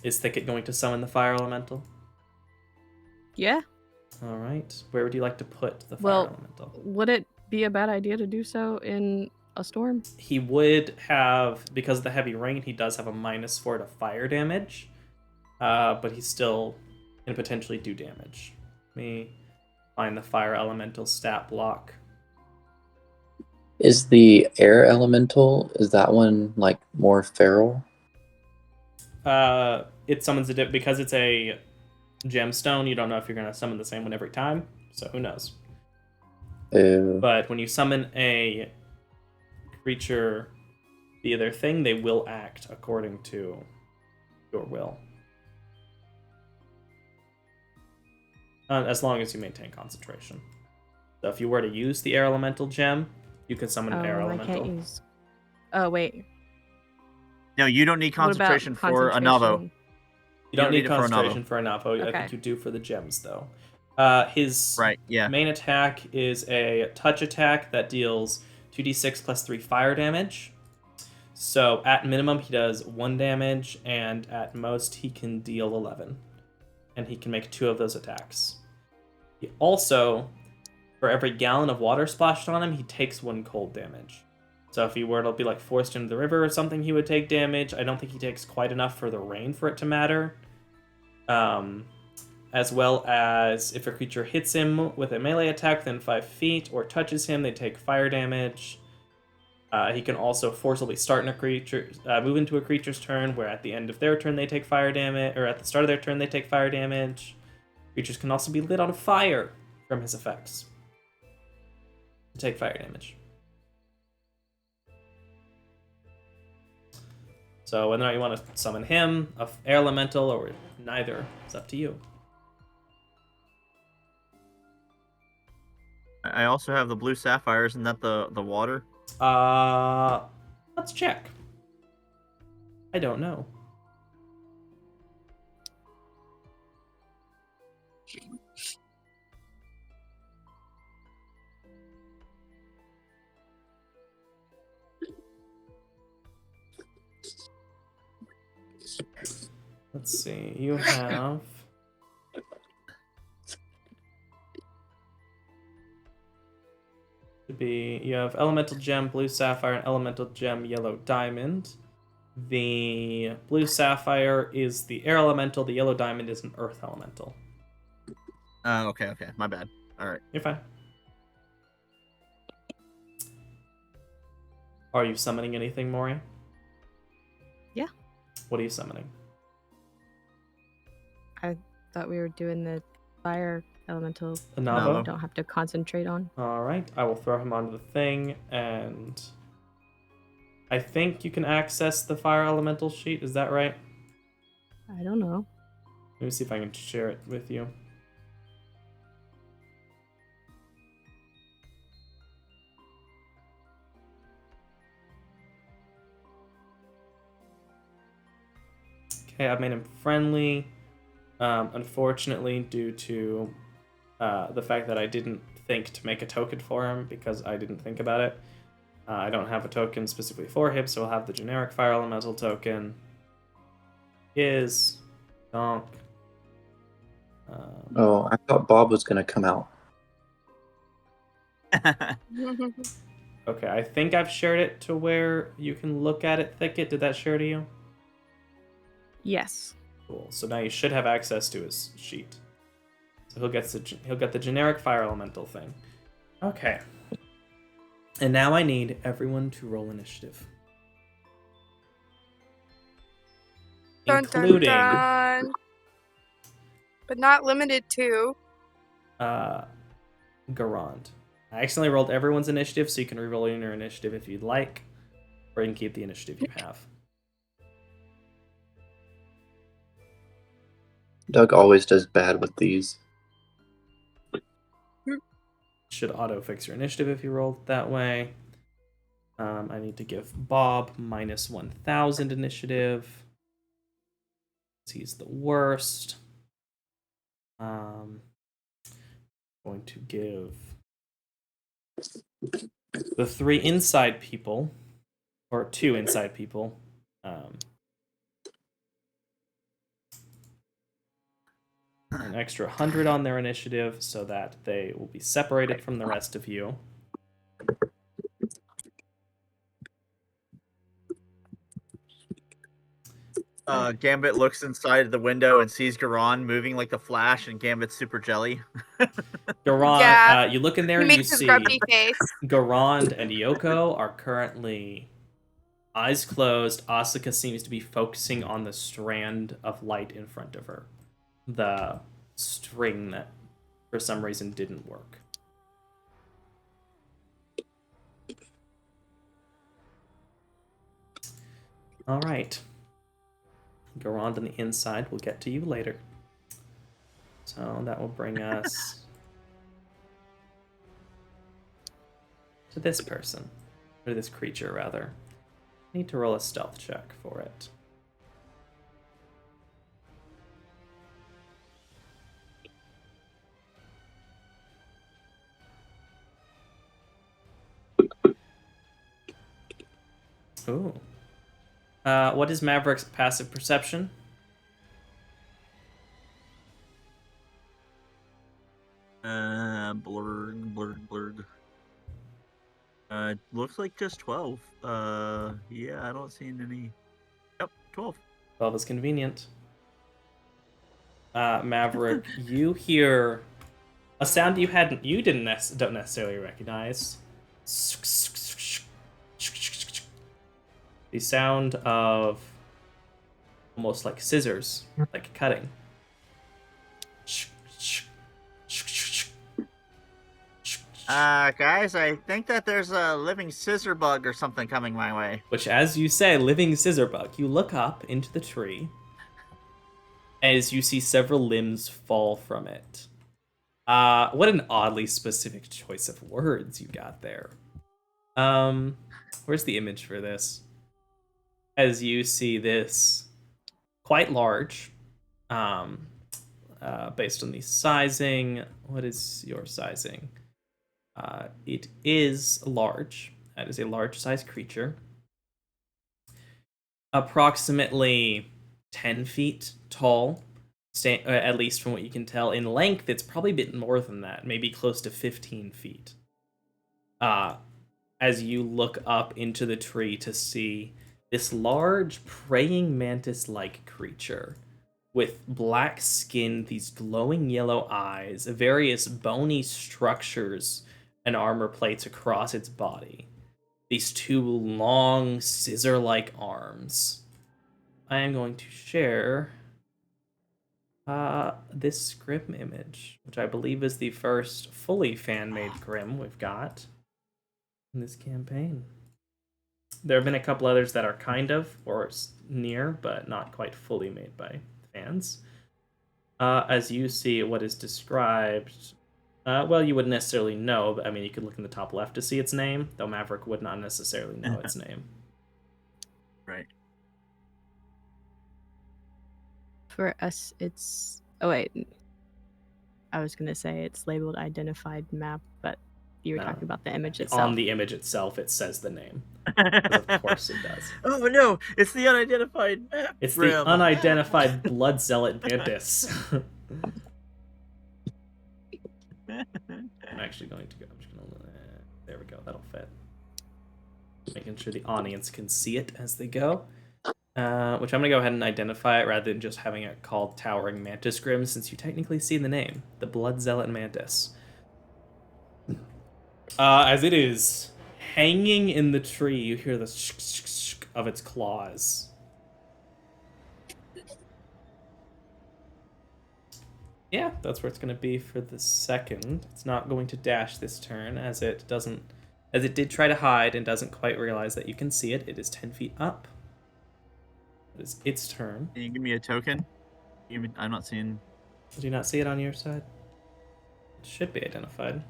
Is Thicket going to summon the fire elemental? Yeah. All right. Where would you like to put the fire Well, elemental? would it be a bad idea to do so in a storm? He would have, because of the heavy rain, he does have a -4 to fire damage, but he still can potentially do damage. Let me find the fire elemental stat block. Is the air elemental, is that one like more feral? It summons a because it's a gemstone. You don't know if you're going to summon the same one every time, so who knows. But when you summon a creature via their thing, they will act according to your will. As long as you maintain concentration. So if you were to use the air elemental gem, you could summon an air elemental. I can't use. Oh wait. No, you don't need What about concentration for a Navo. concentration? You don't need it for a concentration for a Navo. I Okay. think you do for the gems, though. His Right, yeah. main attack is a touch attack that deals 2d6 plus 3 fire damage. So at minimum, he does 1 damage, and at most, he can deal 11. And he can make 2 of those attacks. He also, for every gallon of water splashed on him, he takes 1 cold damage. So if he were to be like forced into the river or something, he would take damage. I don't think he takes quite enough for the rain for it to matter. As well as if a creature hits him with a melee attack within 5 feet or touches him, they take fire damage. He can also forcibly start in a creature, move into a creature's turn, where at the end of their turn they take fire damage, or at the start of their turn they take fire damage. Creatures can also be lit on fire from his effects to take fire damage. So whether or not you want to summon him, an air elemental, or neither, it's up to you. I also have the blue sapphires. Isn't that the water? Let's check. I don't know. Let's see. You have you have elemental gem, blue sapphire, and elemental gem, yellow diamond. The blue sapphire is the air elemental. The yellow diamond is an earth elemental. Okay. My bad. All right. You're fine. Are you summoning anything, Mori? Yeah. What are you summoning? I thought we were doing the fire elemental. A Navo? Don't have to concentrate on. All right. I will throw him onto the thing, and I think you can access the fire elemental sheet. Is that right? I don't know. Let me see if I can share it with you. Okay, I've made him friendly. Unfortunately, due to the fact that I didn't think to make a token for him because I didn't think about it, I don't have a token specifically for him, so I'll have the generic fire elemental token. Is donk. Oh, I thought Bob was gonna come out. Okay, I think I've shared it to where you can look at it, Thicket. Did that share to you? Yes. Cool. So now you should have access to his sheet. So he'll get the generic fire elemental thing. Okay. And now I need everyone to roll initiative. Dun, Including dun, dun. But not limited to. Garand. I accidentally rolled everyone's initiative, so you can reroll your initiative if you'd like, or you can keep the initiative you have. Doug always does bad with these. Should auto fix your initiative if you rolled that way. I need to give Bob minus 1,000 initiative. He's the worst. Going to give the 3 inside people, or 2 inside people, an extra 100 on their initiative so that they will be separated from the rest of you. Gambit looks inside the window and sees Garon moving like the Flash, and Gambit's super jelly. Garon, Yeah. you look in there, He you makes his see grumpy face. Garand and Yoko are currently eyes closed. Asuka seems to be focusing on the strand of light in front of her. The string that, for some reason, didn't work. All right. Garand on the inside. We'll get to you later. So that will bring us to this person. Or this creature, rather. I need to roll a stealth check for it. Ooh. What is Maverick's passive perception? Blurg. Looks like just 12. Yeah, I don't see any. Yep, 12. 12 is convenient. Maverick, you hear a sound don't necessarily recognize. The sound of almost like scissors, like cutting. Guys, I think that there's a living scissor bug or something coming my way. Which, as you say, living scissor bug, you look up into the tree as you see several limbs fall from it. What an oddly specific choice of words you got there. Where's the image for this? As you see this quite large, based on the sizing. What is your sizing? It is large. That is a large-sized creature. Approximately 10 feet tall, at least from what you can tell. In length, it's probably a bit more than that, maybe close to 15 feet. As you look up into the tree to see this large praying mantis-like creature with black skin, these glowing yellow eyes, various bony structures and armor plates across its body. These 2 long, scissor-like arms. I am going to share this Grim image, which I believe is the first fully fan-made Grim we've got in this campaign. There have been a couple others that are kind of, or near, but not quite fully made by fans. As you see what is described, well, you wouldn't necessarily know, but I mean, you could look in the top left to see its name, though Maverick would not necessarily know its name. Right. For us, it's... Oh, wait. I was going to say it's labeled identified map, but you were talking about the image itself. On the image itself, it says the name. Of course it does. Oh no, it's the unidentified map. It's the unidentified blood zealot mantis. I'm actually going to go. I'm just going to. There we go. That'll fit. Making sure the audience can see it as they go. Which I'm going to go ahead and identify it rather than just having it called Towering Mantis Grim, since you technically see the name, the Blood Zealot Mantis. As it is hanging in the tree, you hear the of its claws. Yeah, that's where it's going to be for the second. It's not going to dash this turn, as it did try to hide and doesn't quite realize that you can see it. It is 10 feet up. It is its turn. Can you give me a token? I'm not seeing. Do you not see it on your side? It should be identified.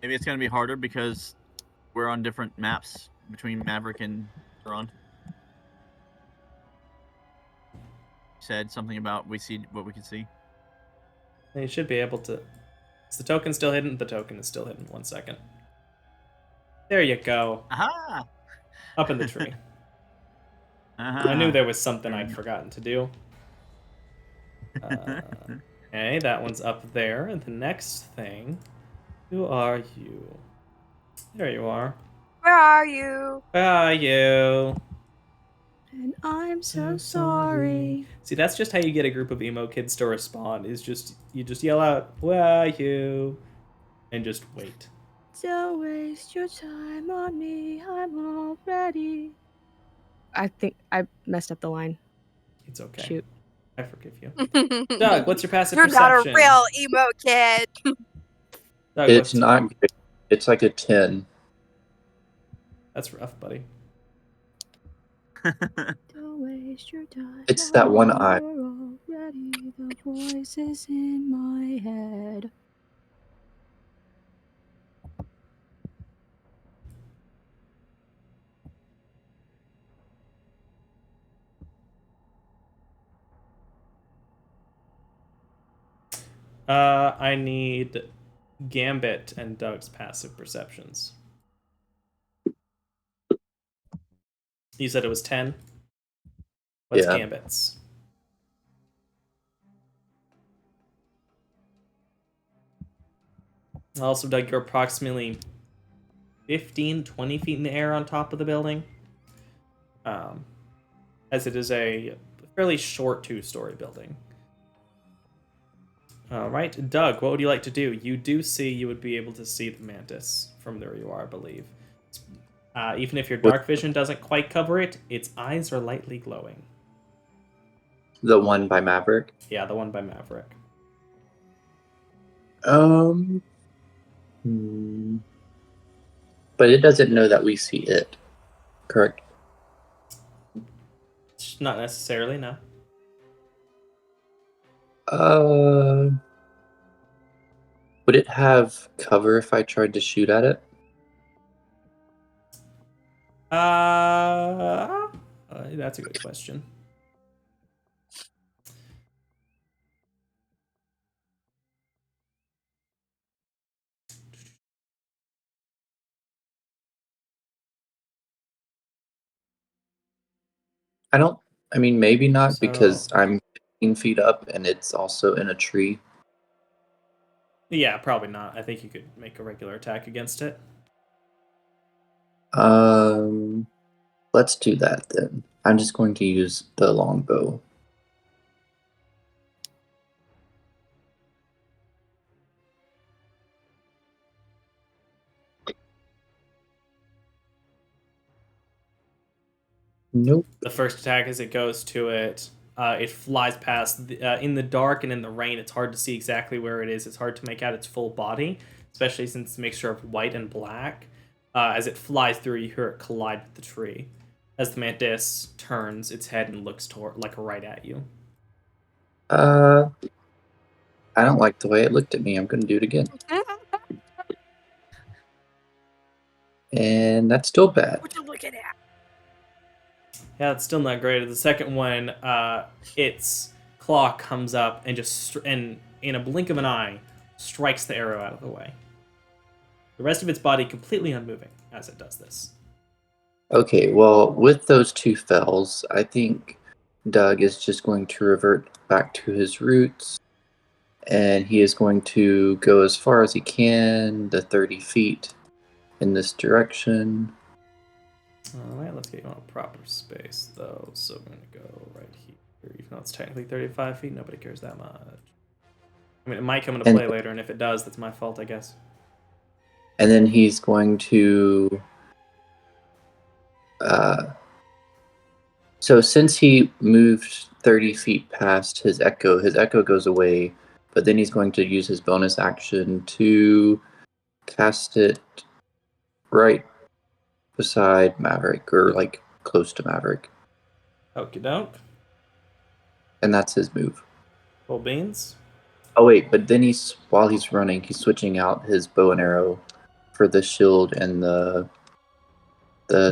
Maybe it's going to be harder because we're on different maps between Maverick and Ron. Said something about we see what we can see. And you should be able to. Is the token still hidden? The token is still hidden. 1 second. There you go. Aha! Up in the tree. Aha! I knew there was something I'd forgotten to do. Okay, that one's up there. And the next thing, who are you? There you are. Where are you? Where are you? And I'm so sorry. See, that's just how you get a group of emo kids to respond. Is just you just yell out, "Where are you?" and just wait. Don't waste your time on me. I'm all ready. I think I messed up the line. It's okay. Shoot. I forgive you. Doug, what's your passive You're perception? not a real emo kid. Doug, It's not great. It's like a 10. That's rough, buddy. Don't waste your time. It's that one eye. You're already the voices in my head. I need Gambit and Doug's passive perceptions. You said it was 10? What's Yeah. Gambit's? Also, Doug, you're approximately 15, 20 feet in the air on top of the building. As it is a fairly short 2-story building. All right, Doug, what would you like to do? You would be able to see the mantis from where you are, I believe. Even if your dark vision doesn't quite cover it, its eyes are lightly glowing. The one by Maverick? Yeah, the one by Maverick. But it doesn't know that we see it, correct? Not necessarily, no. Would it have cover if I tried to shoot at it? That's a good question. I mean, maybe not, So- because I'm 15 feet up and it's also in a tree. Yeah, probably not. I think you could make a regular attack against it. Let's do that then. I'm just going to use the longbow. Nope. The first attack, as it goes to it, it flies past. In the dark and in the rain, it's hard to see exactly where it is. It's hard to make out its full body, especially since it's a mixture of white and black. As it flies through, you hear it collide with the tree. As the mantis turns its head and looks right at you. I don't like the way it looked at me. I'm going to do it again. And that's still bad. What you looking at? Yeah, it's still not great. The second one, its claw comes up and and in a blink of an eye, strikes the arrow out of the way. The rest of its body completely unmoving as it does this. Okay, well, with those two fells, I think Doug is just going to revert back to his roots, and he is going to go as far as he can, the 30 feet in this direction. Alright, let's get you on a proper space, though. So we're going to go right here. Even though it's technically 35 feet, nobody cares that much. I mean, it might come into play later, and if it does, that's my fault, I guess. And then he's going to... so since he moved 30 feet past his echo. His echo goes away, but then he's going to use his bonus action to cast it right beside Maverick, or like close to Maverick. Okie doke. And that's his move. Full beans. Oh wait, but then while he's running, he's switching out his bow and arrow for the shield and the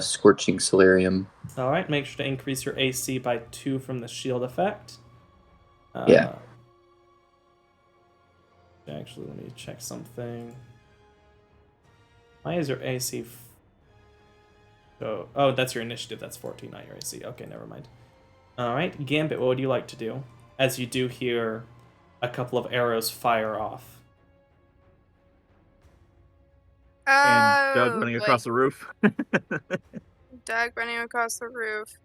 scorching solarium. All right, make sure to increase your AC by 2 from the shield effect. Yeah. Actually, let me check something. Why is your AC? Oh, that's your initiative. That's 14, not your AC. Okay, never mind. All right, Gambit, what would you like to do? As you do hear a couple of arrows fire off. And Doug running boy. across the roof. Doug running across the roof.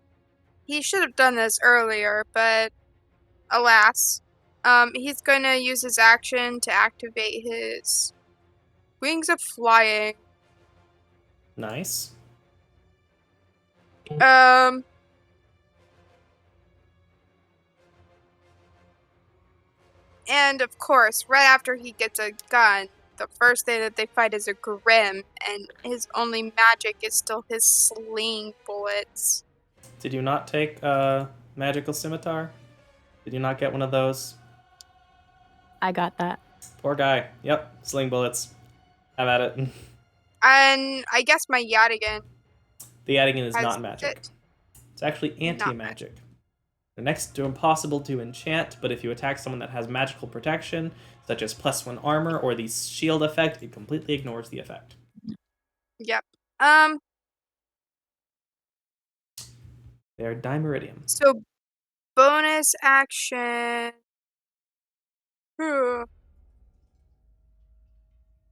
He should have done this earlier, but alas. He's going to use his action to activate his Wings of Flying. Nice. And of course, right after he gets a gun, the first thing that they fight is a Grim, and his only magic is still his sling bullets. Did you not take magical scimitar? Did you not get one of those? I got that. Poor guy. Yep, sling bullets. Have at it. And I guess my Yadigan The Yadigan is has not magic. it. It's actually anti-magic. They're next to impossible to enchant, but if you attack someone that has magical protection, such as +1 armor or the shield effect, it completely ignores the effect. Yep. They're dimeridium. So bonus action.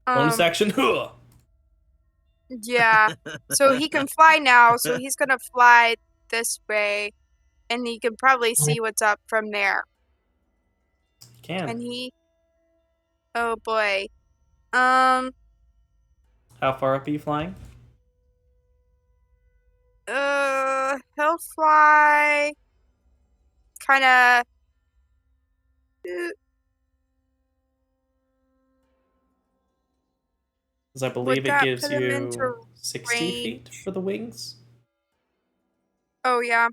Bonus action. Huh. Yeah. So he can fly now, so he's gonna fly this way, and he can probably see what's up from there. Can he? Oh boy. How far up are you flying? He'll fly kinda Because I believe it that gives put him you into 60 feet range? for the wings. Oh yeah.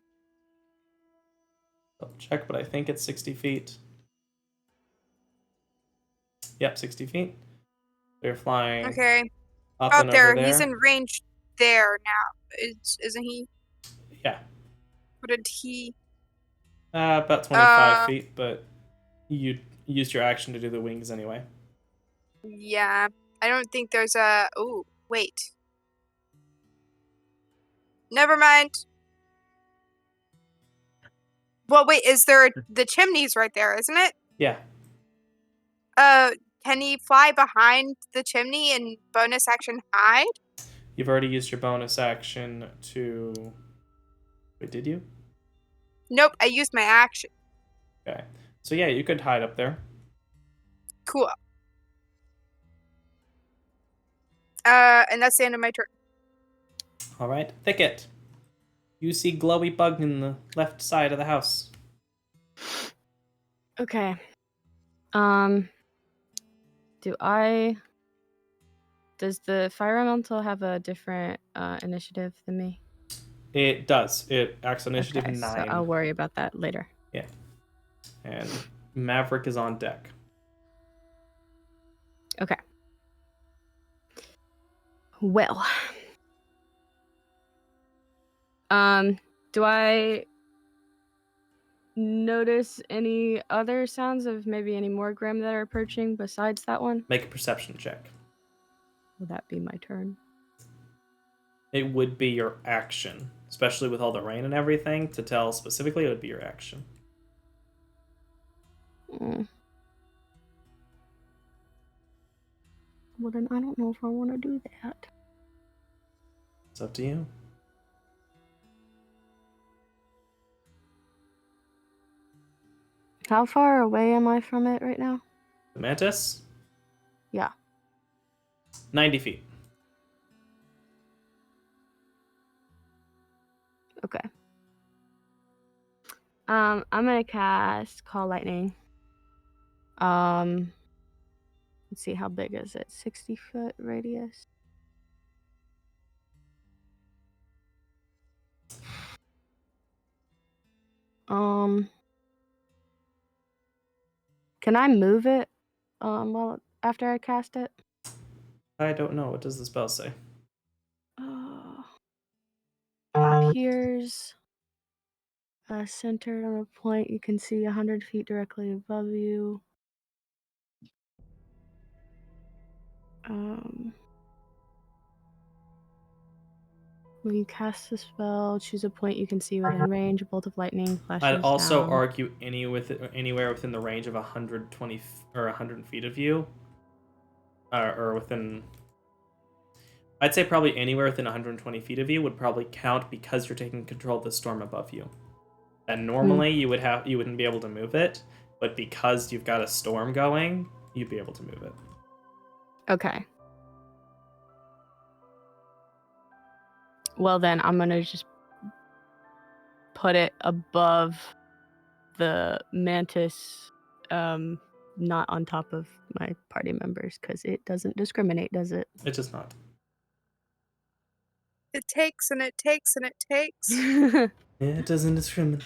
I'll check, but I think it's 60 feet. Yep, 60 feet. They're flying Okay. up Out and there, over there. he's in range there now. Isn't he? Yeah. What did he? About 25 feet, but you used your action to do the wings anyway. Yeah. I don't think there's a. Oh, wait. Never mind. Well, wait. Is there the chimney's right there, isn't it? Yeah. Can he fly behind the chimney and bonus action hide? You've already used your bonus action to... Wait, did you? Nope, I used my action. Okay. So yeah, you could hide up there. Cool. And that's the end of my turn. Alright. Thicket. You see glowy bug in the left side of the house. Okay. Does the fire elemental have a different initiative than me? It does. It acts on initiative Okay, 9. so I'll worry about that later. Yeah. And Maverick is on deck. Okay. Well. Do I notice any other sounds of maybe any more Grim that are approaching besides that one? Make a perception check. Will that be my turn? It would be your action. Especially with all the rain and everything. To tell specifically, it would be your action. Well, then I don't know if I want to do that. It's up to you. How far away am I from it right now? The mantis? Yeah. 90 feet. Okay. I'm gonna cast Call Lightning. Let's see, how big is it? 60-foot radius. Can I move it? Well, after I cast it. I don't know. What does the spell say? Appears centered on a point you can see 100 feet directly above you. When you cast the spell, choose a point you can see within range. A bolt of lightning flashes I'd also down. argue anywhere within the range of 120 or 100 feet of you, or within. I'd say probably anywhere within 120 feet of you would probably count because you're taking control of the storm above you. And normally you wouldn't be able to move it, but because you've got a storm going, you'd be able to move it. Okay. Well, then I'm gonna just put it above the mantis, not on top of my party members, because it doesn't discriminate, does it? It does not. It takes and it takes and it takes. It doesn't discriminate.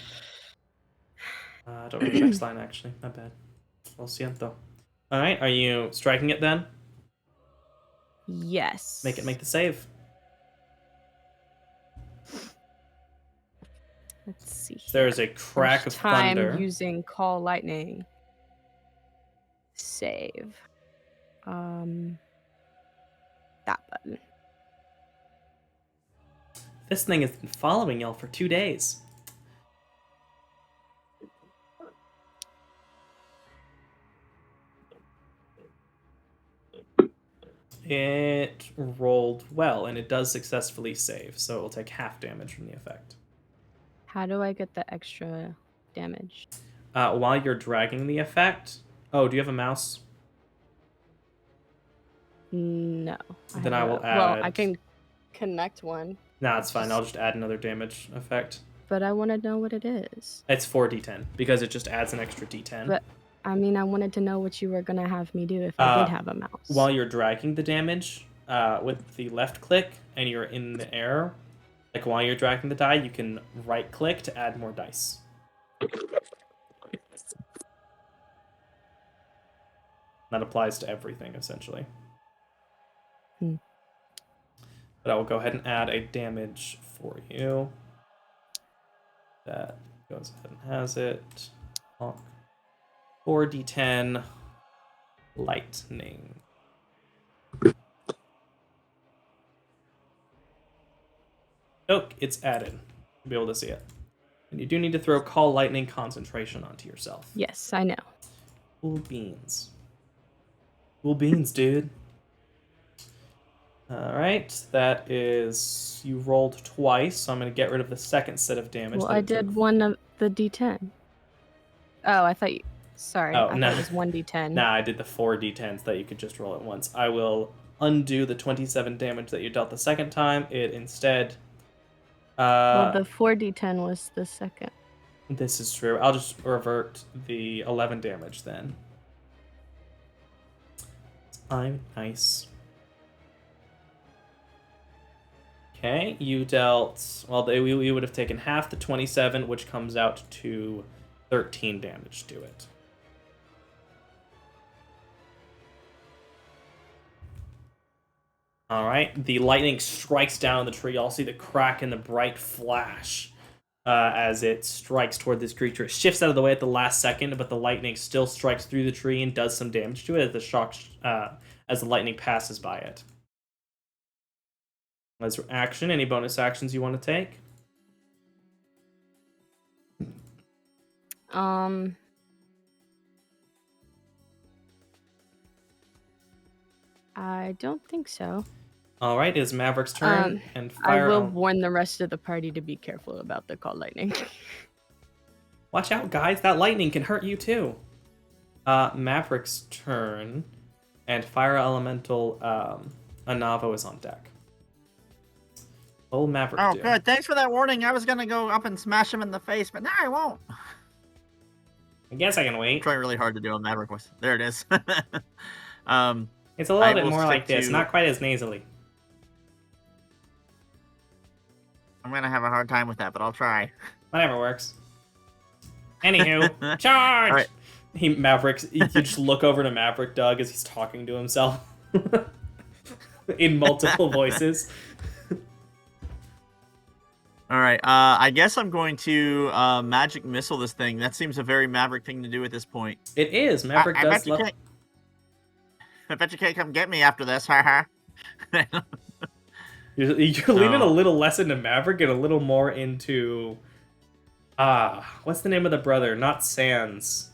I don't read the next line, actually. My bad. Lo siento. Alright, are you striking it then? Yes. Make the save. Let's see here. There's a crack of First time thunder. using Call Lightning. Save. That button. This thing has been following y'all for 2 days. It rolled well, and it does successfully save, so it will take half damage from the effect. How do I get the extra damage? While you're dragging the effect... Oh, do you have a mouse? No. Then I will add... Well, I can connect one. Nah, it's fine. I'll just add another damage effect. But I want to know what it is. It's 4d10, because it just adds an extra d10. But, I mean, I wanted to know what you were going to have me do if I did have a mouse. While you're dragging the damage, with the left click, and you're in the air, like while you're dragging the die, you can right click to add more dice. That applies to everything, essentially. But I will go ahead and add a damage for you. That goes ahead and has it. 4d10 lightning. Oh, it's added. You'll be able to see it. And you do need to throw Call Lightning concentration onto yourself. Yes, I know. Cool beans. Cool beans, dude. Alright, that is... You rolled twice, so I'm going to get rid of the second set of damage. Well, I did one of the d10. Oh, I thought you... Sorry, Oh, I no. thought it was 1d10. Nah, I did the 4d10s that you could just roll at once. I will undo the 27 damage that you dealt the second time. It instead... well, the 4d10 was the second. This is true. I'll just revert the 11 damage then. I'm nice. Okay, you dealt... Well, we would have taken half the 27, which comes out to 13 damage to it. Alright, the lightning strikes down the tree. Y'all see the crack and the bright flash as it strikes toward this creature. It shifts out of the way at the last second, but the lightning still strikes through the tree and does some damage to it as the lightning passes by it. As action, any bonus actions you want to take? I don't think so. All right, it is Maverick's turn, and I fire. will warn the rest of the party to be careful about the Call Lightning. Watch out, guys! That lightning can hurt you too. Maverick's turn, and Fire Elemental Anavo is on deck. Oh, Maverick. Oh, do? good. Thanks for that warning. I was gonna go up and smash him in the face, but now I won't. I guess I can I'm wait. trying really hard to do a Maverick voice. There it is. It's a little I bit will more stick like this, to- not quite as nasally. I'm gonna have a hard time with that, but I'll try. Whatever works. Anywho, charge! All right. You just look over to Maverick Doug as he's talking to himself in multiple voices. All right. I guess I'm going to magic missile this thing. That seems a very Maverick thing to do at this point. It is. Maverick I does bet you love. can't. I bet you can't come get me after this. Haha. You're leaning a little less into Maverick and a little more into. What's the name of the brother? Not Sans.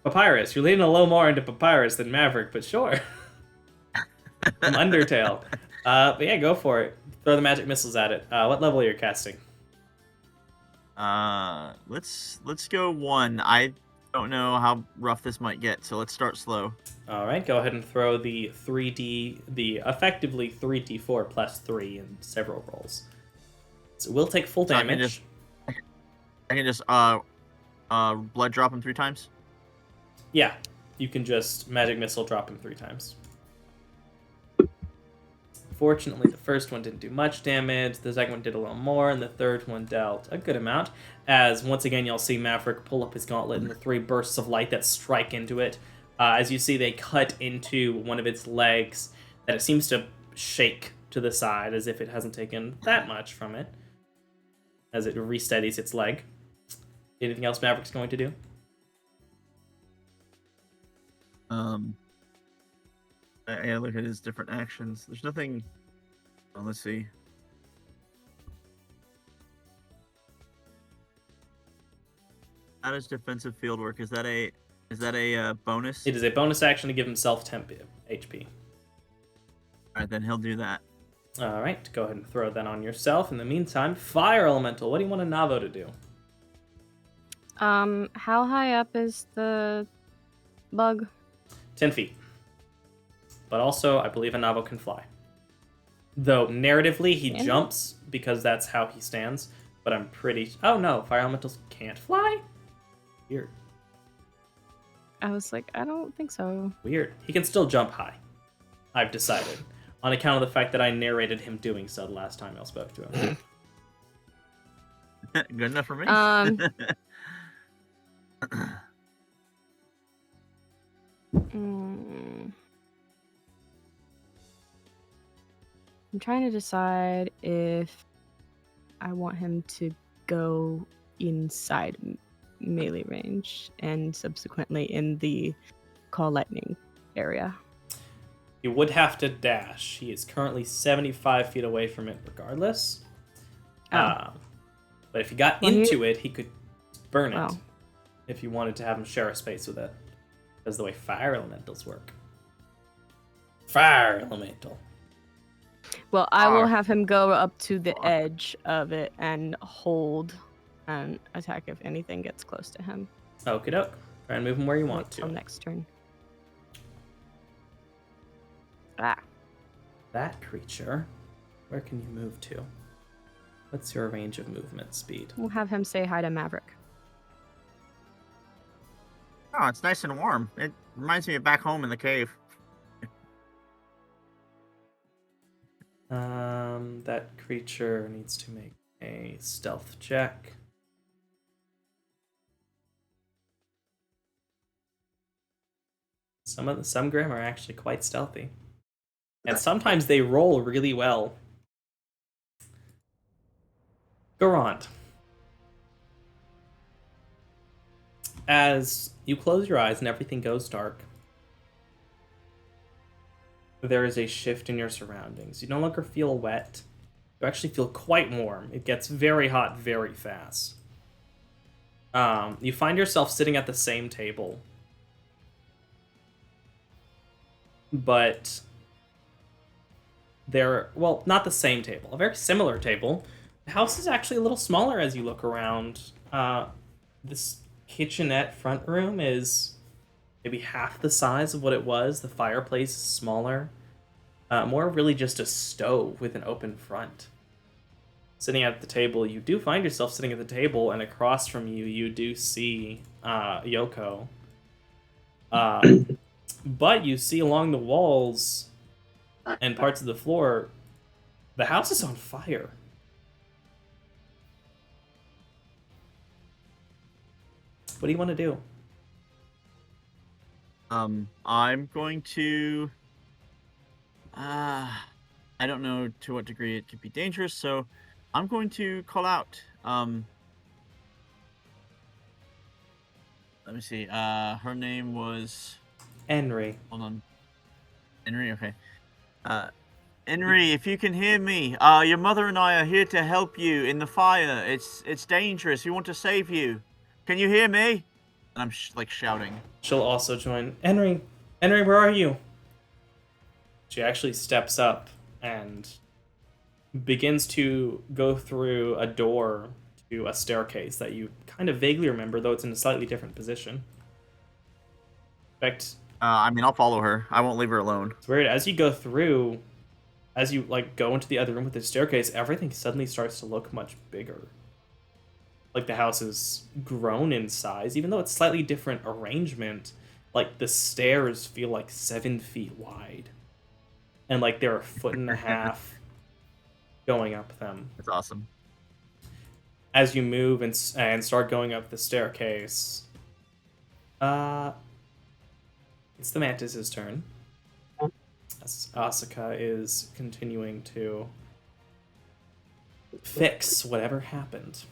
Papyrus. You're leaning a little more into Papyrus than Maverick, but sure. From Undertale. But yeah, go for it. Throw the magic missiles at it. What level are you casting? Let's go 1. I don't know how rough this might get, so let's start slow. All right, go ahead and throw the effectively 3d4 plus 3 in several rolls. So we'll take full So I damage. can just blood drop him 3 times. Yeah, you can just magic missile drop him 3 times. Fortunately, the first one didn't do much damage, the second one did a little more, and the third one dealt a good amount. As once again, you'll see Maverick pull up his gauntlet and the 3 bursts of light that strike into it. As you see, they cut into one of its legs that it seems to shake to the side as if it hasn't taken that much from it. As it re-steadies its leg. Anything else Maverick's going to do? Yeah, look at his different actions. There's nothing. Oh, let's see. How does defensive field work? Is that a bonus? It is a bonus action to give himself 10 HP. All right, then he'll do that. All right, go ahead and throw that on yourself. In the meantime, Fire Elemental, what do you want a Navo to do? How high up is the bug? 10 feet. But also, I believe a Navo can fly. Though, narratively, he Can he? jumps because that's how he stands. But I'm pretty... Oh, no, Fire Elementals can't fly? Weird. I was like, I don't think so. Weird. He can still jump high. I've decided. On account of the fact that I narrated him doing so the last time I spoke to him. Good enough for me. I'm trying to decide if I want him to go inside melee range and subsequently in the call lightning area. He would have to dash. He is currently 75 feet away from it regardless. Oh. But if he got Well, into it, he could burn it. Oh. If you wanted to have him share a space with it. That's the way fire elementals work. Fire elemental. Well, I will have him go up to the edge of it and hold and attack if anything gets close to him. Okie doke. Try and move him where you want Wait to. till next turn. Ah. That creature. Where can you move to? What's your range of movement speed? We'll have him say hi to Maverick. Oh, it's nice and warm. It reminds me of back home in the cave. That creature needs to make a stealth check. Some Grim are actually quite stealthy. And sometimes they roll really well. Garant. As you close your eyes and everything goes dark, there is a shift in your surroundings. You no longer feel wet. You actually feel quite warm. It gets very hot very fast. You find yourself sitting at the same table. But well, not the same table. A very similar table. The house is actually a little smaller as you look around. This kitchenette front room is maybe half the size of what it was. The fireplace is smaller. More really just a stove with an open front. sitting at the table. You do find yourself sitting at the table, and across from you, you do see Yoko. But you see along the walls and parts of the floor, the house is on fire. What do you want to do? I'm going to. I don't know to what degree it could be dangerous, so I'm going to call out. Let me see. Her name was. Henry. Hold on. Henry. Okay. Henry, if you can hear me, your mother and I are here to help you in the fire. It's dangerous. We want to save you. Can you hear me? And I'm like shouting. She'll also join. Henry, where are you? She actually steps up and begins to go through a door to a staircase that you kind of vaguely remember, though it's in a slightly different position. In fact, I mean, I'll follow her. I won't leave her alone. it's weird. As you go through, as you like go into the other room with the staircase, everything suddenly starts to look much bigger. Like the house has grown in size, even though it's slightly different arrangement. Like the stairs feel like 7 feet wide, and like they're 1.5 feet going up them. That's awesome. As you move and start going up the staircase, it's the Mantis's turn. As Asuka is continuing to fix whatever happened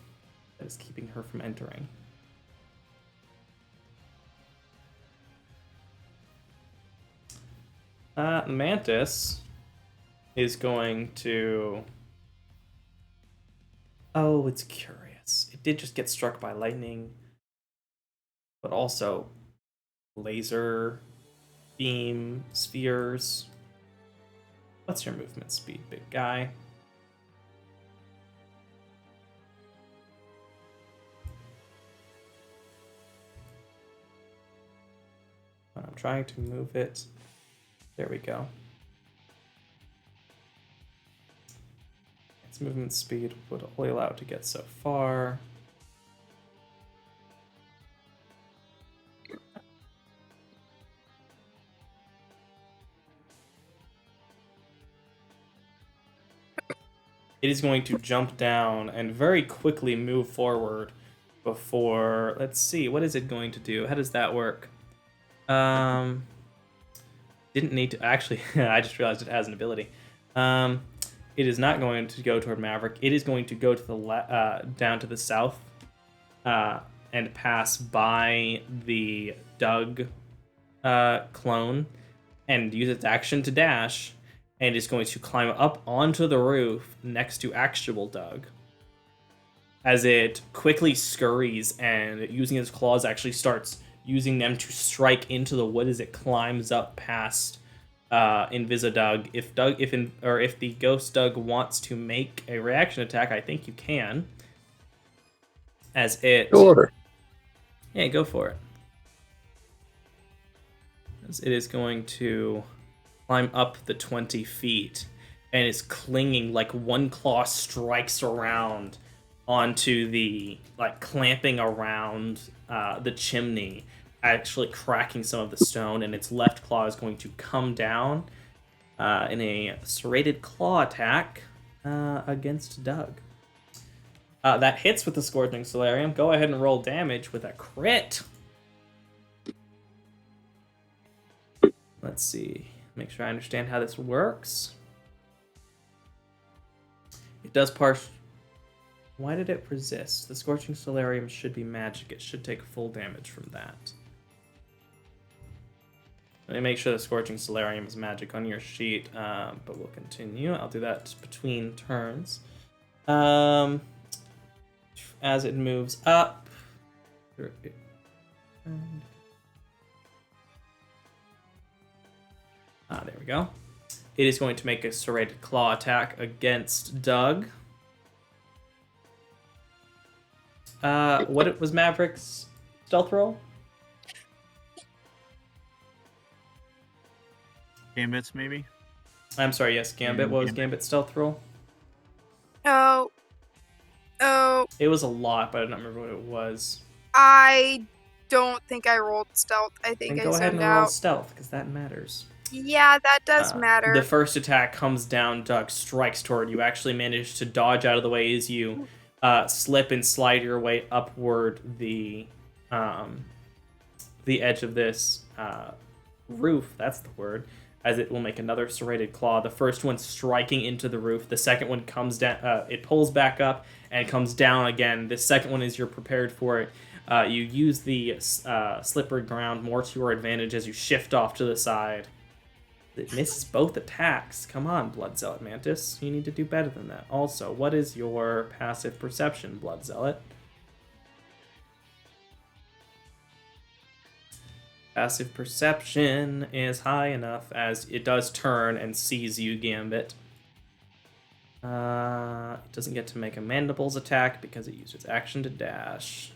that is keeping her from entering. Mantis is going to... Oh, it's curious. It did just get struck by lightning, but also laser beam spheres. What's your movement speed, big guy? I'm trying to move it. There we go. Its movement speed would only allow it to get so far. It is going to jump down and very quickly move forward before... Let's see, what is it going to do? How does that work? Didn't need to... Actually, I just realized it has an ability. It is not going to go toward Maverick. It is going to go to the down to the south and pass by the Doug clone and use its action to dash, and is going to climb up onto the roof next to actual Doug. As it quickly scurries and using its claws actually starts using them to strike into the wood as it climbs up past Invisidug. If the Ghost Doug wants to make a reaction attack, I think you can. As it... Sure. Yeah, go for it. As it is going to climb up the 20 feet and is clinging, like one claw strikes around onto the, like, clamping around the chimney, actually cracking some of the stone, and its left claw is going to come down in a serrated claw attack against Doug. That hits with the Scorching Solarium. Go ahead and roll damage with a crit. Let's see. Make sure I understand how this works. It does Why did it resist? The Scorching Solarium should be magic. It should take full damage from that. Let me make sure the Scorching Solarium is magic on your sheet, but we'll continue. I'll do that between turns. As it moves up... There we go. It is going to make a serrated claw attack against Doug. What was Maverick's stealth roll? Gambits, maybe? I'm sorry, yes, Gambit. What was Gambit's stealth roll? No, It was a lot, but I don't remember what it was. I don't think I rolled stealth. I think Then I go ahead zoned and roll out. stealth, because that matters. Yeah, that does matter. The first attack comes down, Doug strikes toward you. Actually manage to dodge out of the way as you slip and slide your way upward the edge of this roof. That's the word. As it will make another serrated claw. The first one striking into the roof. The second one comes down. It pulls back up and comes down again. The second one, as you're prepared for it, you use the slippery ground more to your advantage as you shift off to the side. It misses both attacks. Come on, Blood Zealot Mantis. You need to do better than that. Also, what is your passive perception, Blood Zealot? Passive perception is high enough as it does turn and sees you, Gambit. It doesn't get to make a mandibles attack because it used its action to dash.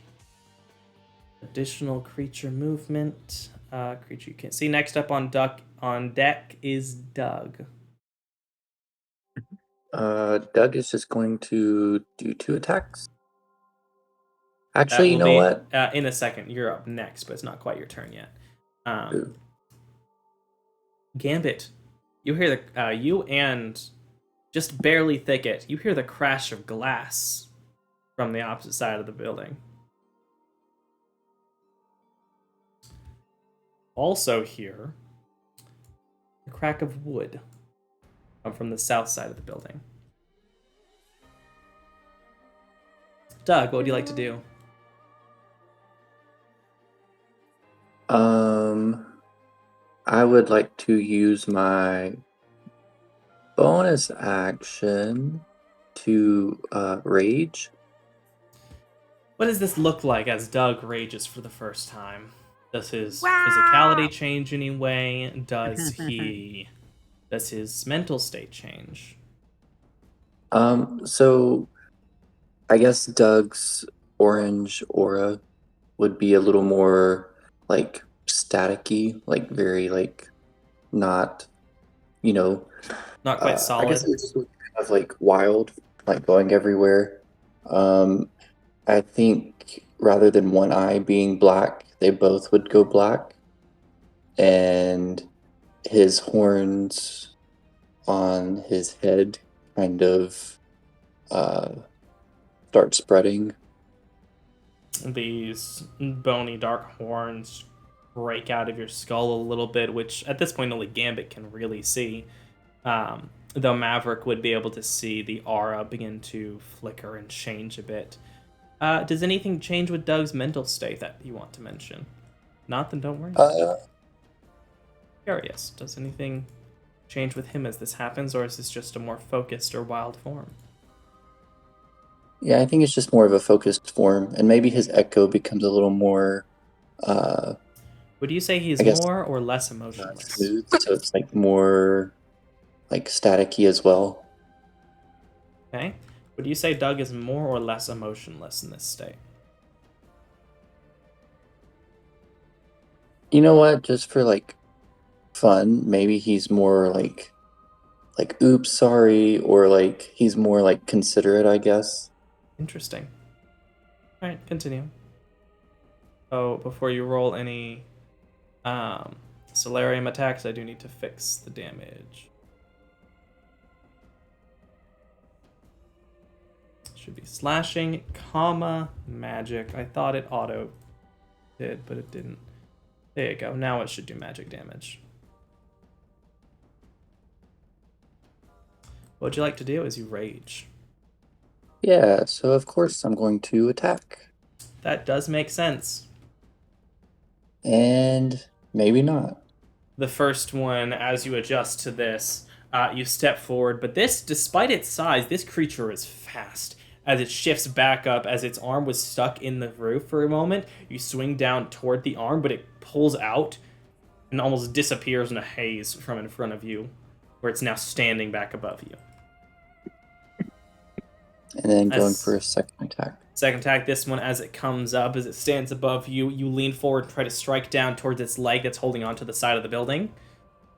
Additional creature movement. Creature you can't see. Next up on deck is Doug. Doug is just going to do 2 attacks. That Actually, you will know be, what? In a second. You're up next, but it's not quite your turn yet. Gambit, you hear you and just barely Thicket, you hear the crash of glass from the opposite side of the building. Also hear the crack of wood come from the south side of the building. Doug, what would you like to do? I would like to use my bonus action to rage. What does this look like as Doug rages for the first time? Does his Wow. physicality change in any way? Does his mental state change? So I guess Doug's orange aura would be a little more like staticky, like very like not, Not quite solid. I guess it would just look kind of like wild, like going everywhere. I think rather than one eye being black, they both would go black, and his horns on his head kind of start spreading. These bony dark horns break out of your skull a little bit, which at this point only Gambit can really see. Though Maverick would be able to see the aura begin to flicker and change a bit. Does anything change with Doug's mental state that you want to mention? Not, then don't worry. Curious, does anything change with him as this happens, or is this just a more focused or wild form? Yeah, I think it's just more of a focused form, and maybe his echo becomes a little more Would you say he's more or less emotionless? smooth, so it's like more like staticky as well. Okay. Would you say Doug is more or less emotionless in this state? You know what? Just for like fun, maybe he's more like oops, sorry, or like he's more like considerate, I guess. Interesting. All right, continue. Oh, before you roll any Solarium attacks, I do need to fix the damage. Should be slashing, comma, magic. I thought it auto did, but it didn't. There you go. Now it should do magic damage. What would you like to do as you rage? Yeah, so of course I'm going to attack. That does make sense. And maybe not. The first one, as you adjust to this, you step forward, but this, despite its size, this creature is fast. As it shifts back up, as its arm was stuck in the roof for a moment, you swing down toward the arm, but it pulls out and almost disappears in a haze from in front of you, where it's now standing back above you. And then going for a second attack. Second attack, this one, as it comes up, as it stands above you, you lean forward and try to strike down towards its leg that's holding onto the side of the building.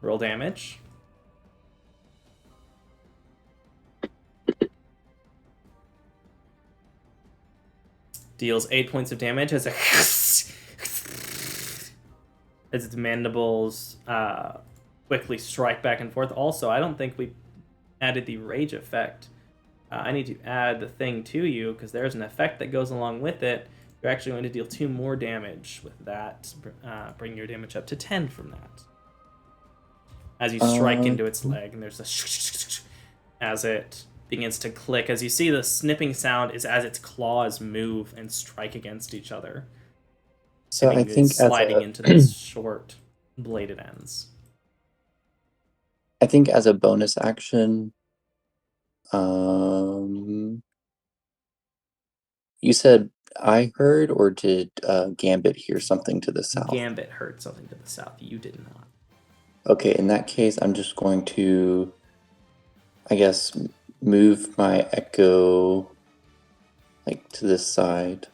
Roll damage. deals 8 points of damage as its mandibles quickly strike back and forth. Also, I don't think we added the rage effect. I need to add the thing to you because there's an effect that goes along with it. You're actually going to deal 2 more damage with that, bring your damage up to 10 from that. As you strike into its leg, and there's a as it begins to click. As you see, the snipping sound is as its claws move and strike against each other. So I think sliding into those short bladed ends. I think as a bonus action, you said I heard, or did Gambit hear something to the south? Gambit heard something to the south. You did not. Okay, in that case, I'm just going to, I guess, move my echo like to this side.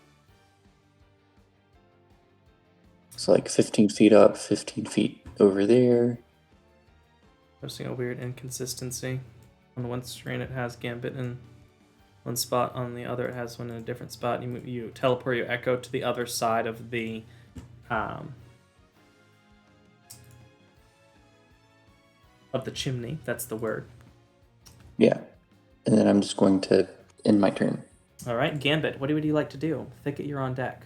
So like 15 feet up, 15 feet over there. Noticing a weird inconsistency. On one screen it has Gambit in one spot, on the other it has one in a different spot. You teleport your echo to the other side of the chimney. That's the word. Yeah. And then I'm just going to end my turn. All right, Gambit, what would you like to do? Thicket, you're on deck.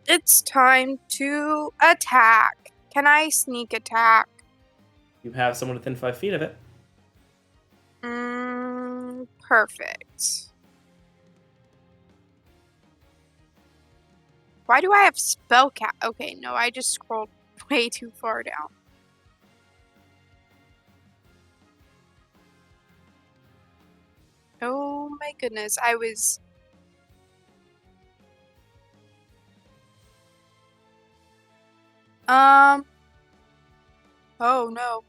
It's time to attack. Can I sneak attack? You have someone within 5 feet of it. Perfect. Why do I have spellcast? Okay, no, I just scrolled way too far down. Oh my goodness, I was... Oh no.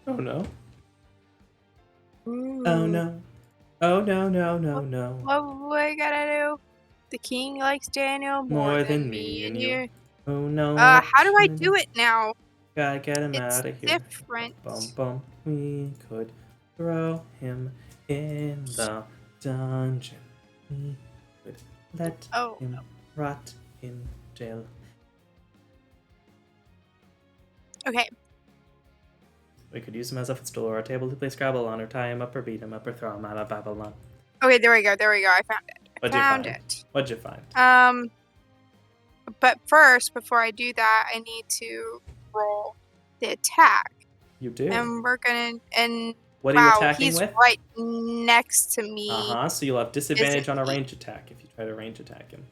Oh no. Ooh. Oh no. Oh no, no, no, no. What do I gotta do? The king likes Daniel more than me and you. Oh no. How do I do it now? Gotta get him It's out of here. different. Bum. We could throw him in the dungeon. We could let him rot in jail. Okay. We could use him as a footstool or a table to play Scrabble on, or tie him up, or beat him up, or throw him out of Babylon. Okay, there we go. I found it. What'd you find? But first, before I do that, I need to roll the attack. You do. And we're gonna what are you attacking he's with? right next to me. So you'll have disadvantage on a range attack if you try to range attack him.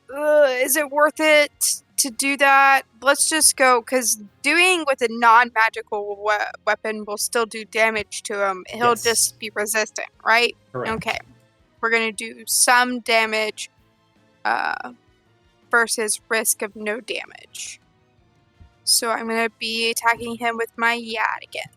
Is it worth it to do that? Let's just go, because doing with a non-magical weapon will still do damage to him. He'll just be resistant, right? Correct. Okay. We're going to do some damage versus risk of no damage. So I'm going to be attacking him with my Yad again.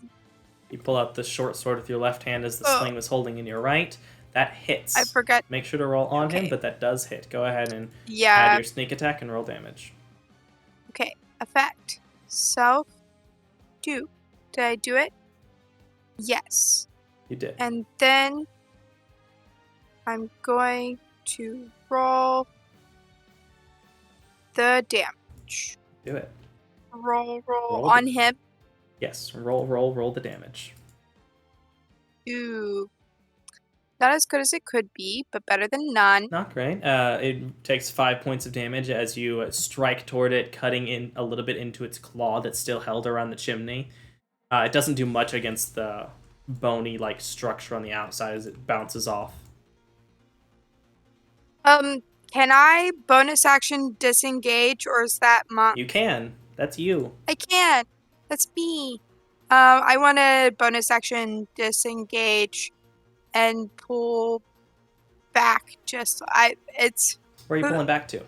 You pull out the short sword with your left hand as the sling was holding in your right. That hits. I forgot. Make sure to roll on him, but that does hit. Go ahead and add your sneak attack and roll damage. Okay. Effect. Self. Do. Did I do it? Yes. You did. And then I'm going to roll the damage. Do it. Roll on him. Yes. Roll the damage. Ooh. Not as good as it could be, but better than none. Not great. It takes 5 points of damage as you strike toward it, cutting in a little bit into its claw that's still held around the chimney. It doesn't do much against the bony structure on the outside as it bounces off. Can I bonus action disengage, or is that my... You can. That's you. I can. That's me. I want to bonus action disengage and pull back. It's... Where are you pulling back to?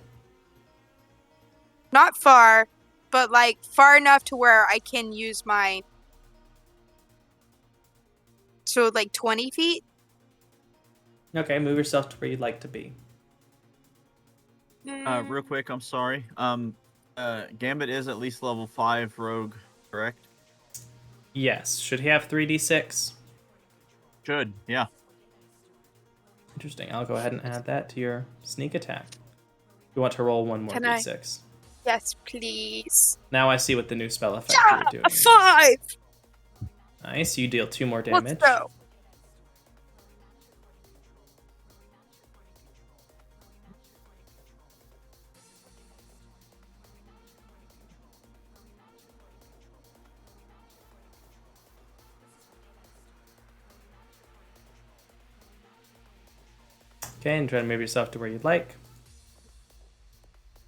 Not far, but far enough to where I can use my... So 20 feet? Okay, move yourself to where you'd like to be. Real quick, I'm sorry. Gambit is at least level 5 rogue. correct? Yes. Should he have 3d6? Should, yeah. Interesting. I'll go ahead and add that to your sneak attack. You want to roll one more Can I? d6. Yes, please. Now I see what the new spell effect Yeah, you're doing a is. 5. Nice. You deal 2 more damage. Let's go. Okay, and try to move yourself to where you'd like.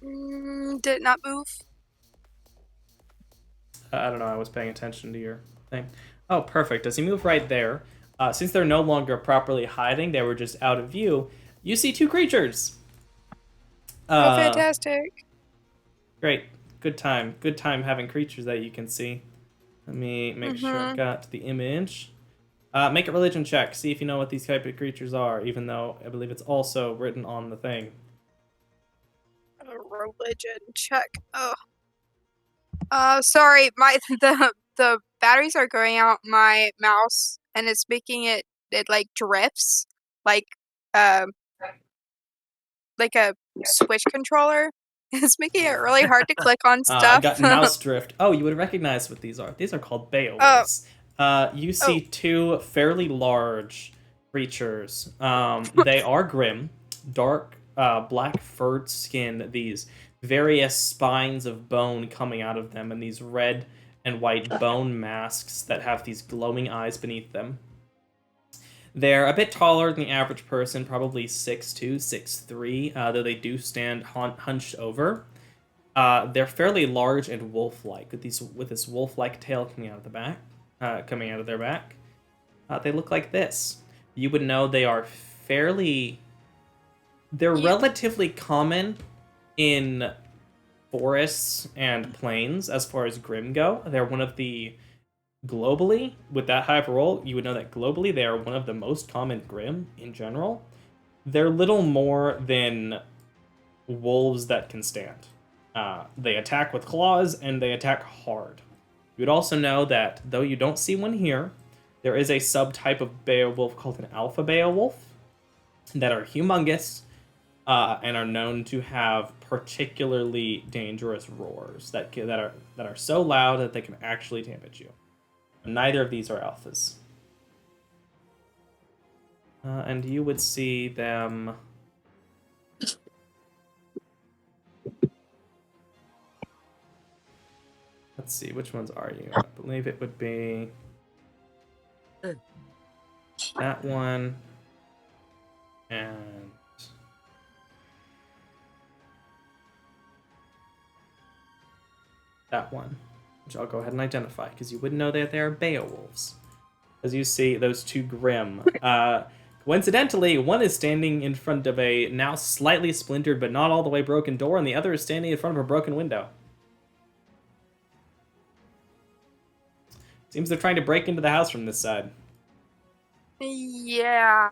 Did it not move? I don't know. I was paying attention to your thing. Oh, perfect. Does he move right there? Since they're no longer properly hiding, they were just out of view. You see 2 creatures. Oh, fantastic. Great. Good time. Good time having creatures that you can see. Let me make sure I've got the image. Make a religion check. See if you know what these type of creatures are, even though I believe it's also written on the thing. A religion check. Oh. Sorry, the batteries are going out my mouse and it's making it like drifts like a Switch controller. It's making it really hard to click on I stuff. got mouse drift. Oh, you would recognize what these are. These are called Beowulfs. You see 2 fairly large creatures. They are grim, dark, black furred skin, these various spines of bone coming out of them, and these red and white bone masks that have these glowing eyes beneath them. They're a bit taller than the average person, probably 6'2", 6'3", though they do stand hunched over. They're fairly large and wolf-like, with this wolf-like tail coming out of the back, coming out of their back. They look like this. You would know they are they're relatively common in forests and plains as far as Grim go. They're one of the globally, with that high of a roll, you would know that globally they are one of the most common Grim in general. They're little more than wolves that can stand. They attack with claws, and they attack hard. You would also know that, though you don't see one here, there is a subtype of Beowulf called an Alpha Beowulf that are humongous and are known to have particularly dangerous roars that are so loud that they can actually damage you. Neither of these are alphas. And you would see them... Let's see, which ones are you? I believe it would be that one and that one, which I'll go ahead and identify because you wouldn't know that they are Beowulfs. As you see, those 2 Grim. Coincidentally, one is standing in front of a now slightly splintered but not all the way broken door, and the other is standing in front of a broken window. Seems they're trying to break into the house from this side. Yeah.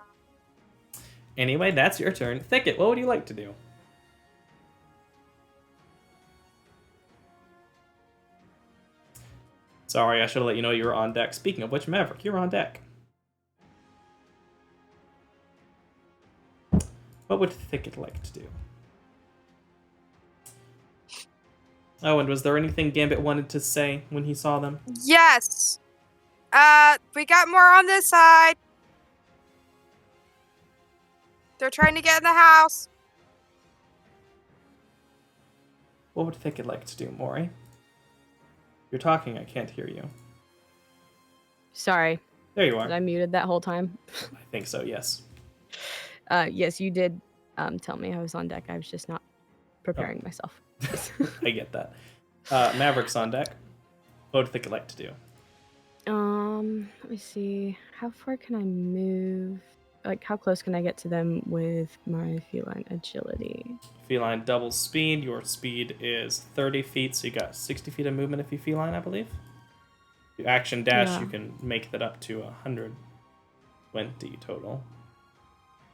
Anyway, that's your turn. Thicket, what would you like to do? Sorry, I should have let you know you were on deck. Speaking of which, Maverick, you're on deck. What would Thicket like to do? Oh, and was there anything Gambit wanted to say when he saw them? Yes. We got more on this side. They're trying to get in the house. What would Thicket like to do, Maury? You're talking, I can't hear you. Sorry. There you Was I are. muted that whole time? I think so, yes. Yes, you did tell me I was on deck. I was just not preparing myself. I get that. Maverick's on deck. What would Thicket like to do? Let me see. How far can I move? Like, how close can I get to them with my feline agility? Feline double speed. Your speed is 30 feet, so you got 60 feet of movement if you feline, I believe. If you action dash, Yeah. you can make that up to 120 total,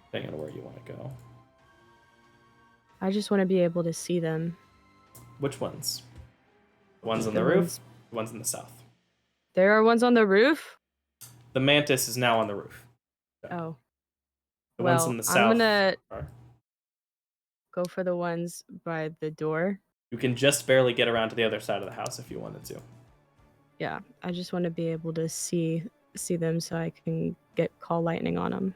depending on where you want to go. I just want to be able to see them. Which ones? The ones on the The roof? ones The ones in the south. There are ones on the roof? The mantis is now on the roof. Oh. The ones Well, in the south. I'm gonna are... go for the ones by the door. You can just barely get around to the other side of the house if you wanted to. Yeah, I just want to be able to see them so I can get call lightning on them.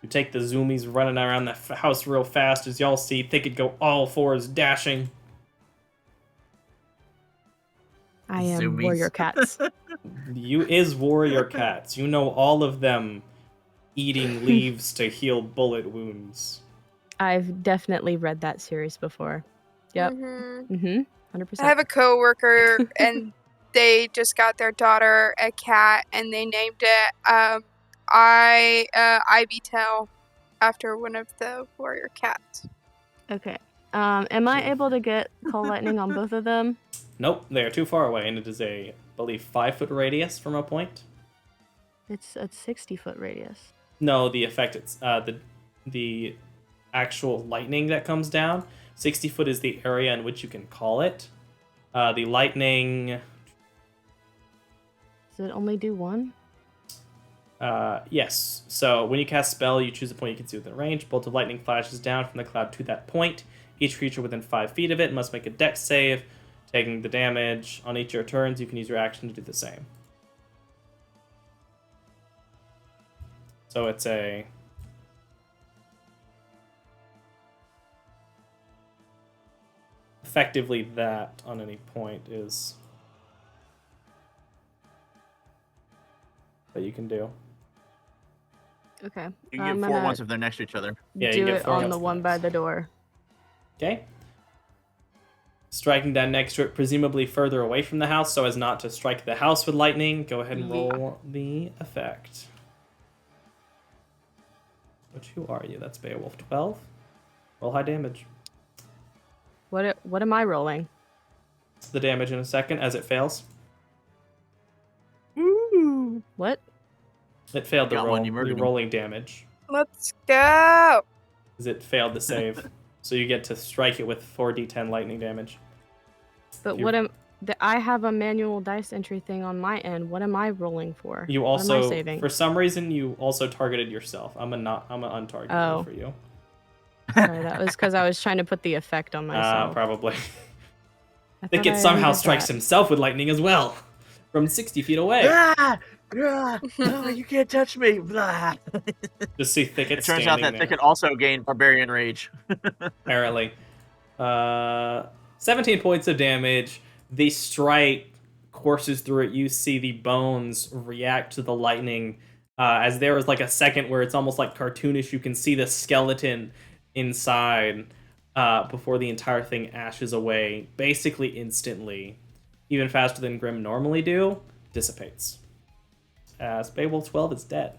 You take the zoomies running around the house real fast as y'all see Thicket go all fours dashing. I am Zoomies. warrior cats. You is warrior cats. You know all of them eating leaves to heal bullet wounds. I've definitely read that series before. Yep. Mhm. 100%. I have a coworker, and they just got their daughter a cat, and they named it Ivy Tail after one of the warrior cats. Okay. Am I able to get call lightning on both of them? Nope, they are too far away, and it is a, I believe, 5-foot radius from a point. It's a 60-foot radius. No, the effect, it's the actual lightning that comes down. 60 foot is the area in which you can call it. The lightning... Does it only do one? Yes. So when you cast spell, you choose a point you can see within range. Bolt of lightning flashes down from the cloud to that point. Each creature within 5 feet of it must make a dex save, taking the damage. On each of your turns, you can use your action to do the same. So it's a... Effectively, that on any point is that you can do. Okay. You can get 4 once if they're next to each other. Yeah, you do get it 4 on once the one by the door. Okay. Striking down next to it, presumably further away from the house, so as not to strike the house with lightning. Go ahead and roll the effect. Which, who are you? That's Beowulf. 12. Roll high damage. What am I rolling? The damage in a second as it fails. Ooh. What? It failed the Got roll. one, you You're murdered him. rolling damage. Let's go! As it failed the save. So you get to strike it with 4d10 lightning damage. But You- I have a manual dice entry thing on my end. What am I rolling for? You What am I also, saving? for some reason, you also targeted yourself. I'm an untargeted Oh. for you. Sorry, that was because I was trying to put the effect on myself. Probably. I thought Thicket I somehow already did strikes that. himself with lightning as well, from 60 feet away. Oh, you can't touch me. Blah. Just see Thicket It turns out standing that there, Thicket also gained Barbarian Rage. apparently. 17 points of damage. The strike courses through it. You see the bones react to the lightning. As there is like a second where it's almost like cartoonish. You can see the skeleton inside before the entire thing ashes away. Basically instantly. Even faster than Grim normally do. Dissipates. As Beowulf 12 is dead.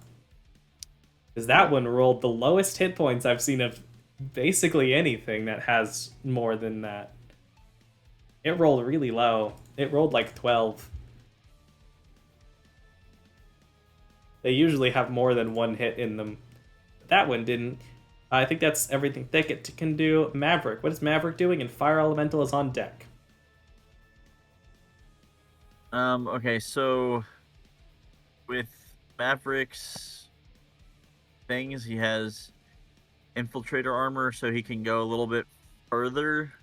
Because that one rolled the lowest hit points I've seen of basically anything that has more than that. It rolled really low. It rolled like 12. They usually have more than one hit in them. But that one didn't. I think that's everything Thicket can do. Maverick. What is Maverick doing? And Fire Elemental is on deck. Okay, so with Maverick's things, he has infiltrator armor, so he can go a little bit further.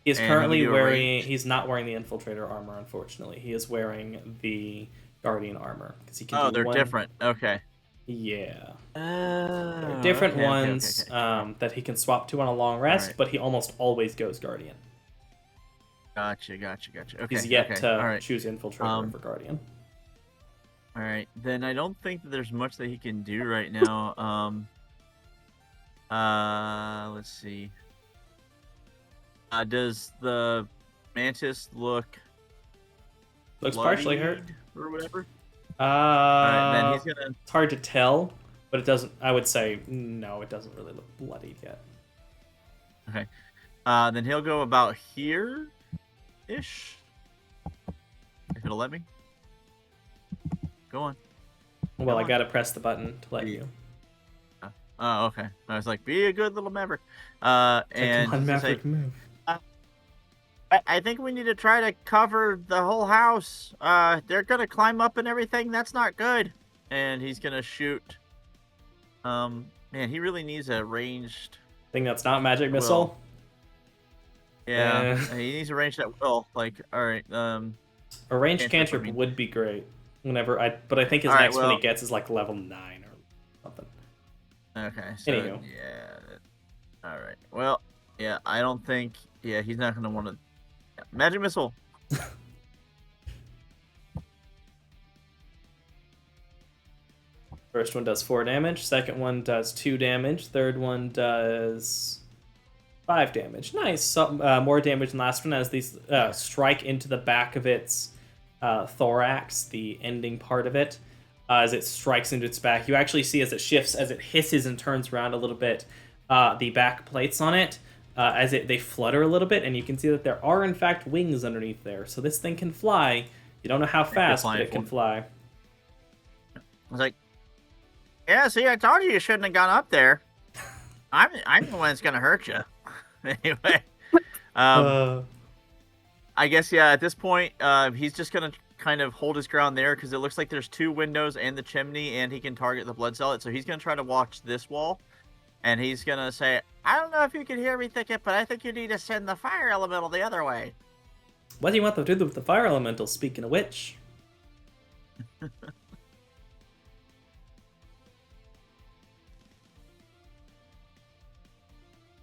He is And currently he can do a wearing... range. He's not wearing the infiltrator armor, unfortunately. He is wearing the Guardian armor. Because he can Oh, do they're one... different. Okay. Yeah. Oh, Different okay, okay, ones okay. that he can swap to on a long rest, Alright. but he almost always goes Guardian. Gotcha. Okay. He's yet okay. to All right. choose Infiltrator over Guardian. All right. Then I don't think that there's much that he can do right now. Let's see. Does the mantis look Looks partially hurt. bloodied or whatever? All Alright, then he's gonna. It's hard to tell, but it doesn't. I would say no, it doesn't really look bloodied yet. Okay. Then he'll go about here, ish. If it'll let me. Go on. Well, I on. gotta press the button to let you. Oh, okay. I was like, be a good little maverick. It's like, And come on, he's gonna say, Maverick, move. I think we need to try to cover the whole house. They're gonna climb up and everything. That's not good. And he's gonna shoot. Man, he really needs a ranged. Thing that's not magic missile. Yeah, he needs a range that will. Like, all right. A ranged cantrip would be great. But I think his next one he gets is like level 9 or something. Okay. So, Anywho. Yeah. All right. Well, yeah. I don't think. Yeah, he's not gonna want to. Magic missile. First one does 4 damage. Second one does 2 damage. Third one does 5 damage. Nice. Some more damage than last one as these strike into the back of its thorax, the ending part of it. As it strikes into its back, you actually see as it shifts, as it hisses and turns around a little bit, the back plates on it, they flutter a little bit, and you can see that there are in fact wings underneath there. So this thing can fly. You don't know how fast, but it can fly. I was like, yeah, see, I told you shouldn't have gone up there. I'm the one that's gonna hurt you. Anyway, I guess yeah. At this point, he's just gonna kind of hold his ground there because it looks like there's 2 windows and the chimney, and he can target the blood zealot. So he's gonna try to watch this wall, and he's gonna say, "I don't know if you can hear me, Thicket, but I think you need to send the fire elemental the other way." What do you want to do with the fire elemental? Speaking of which.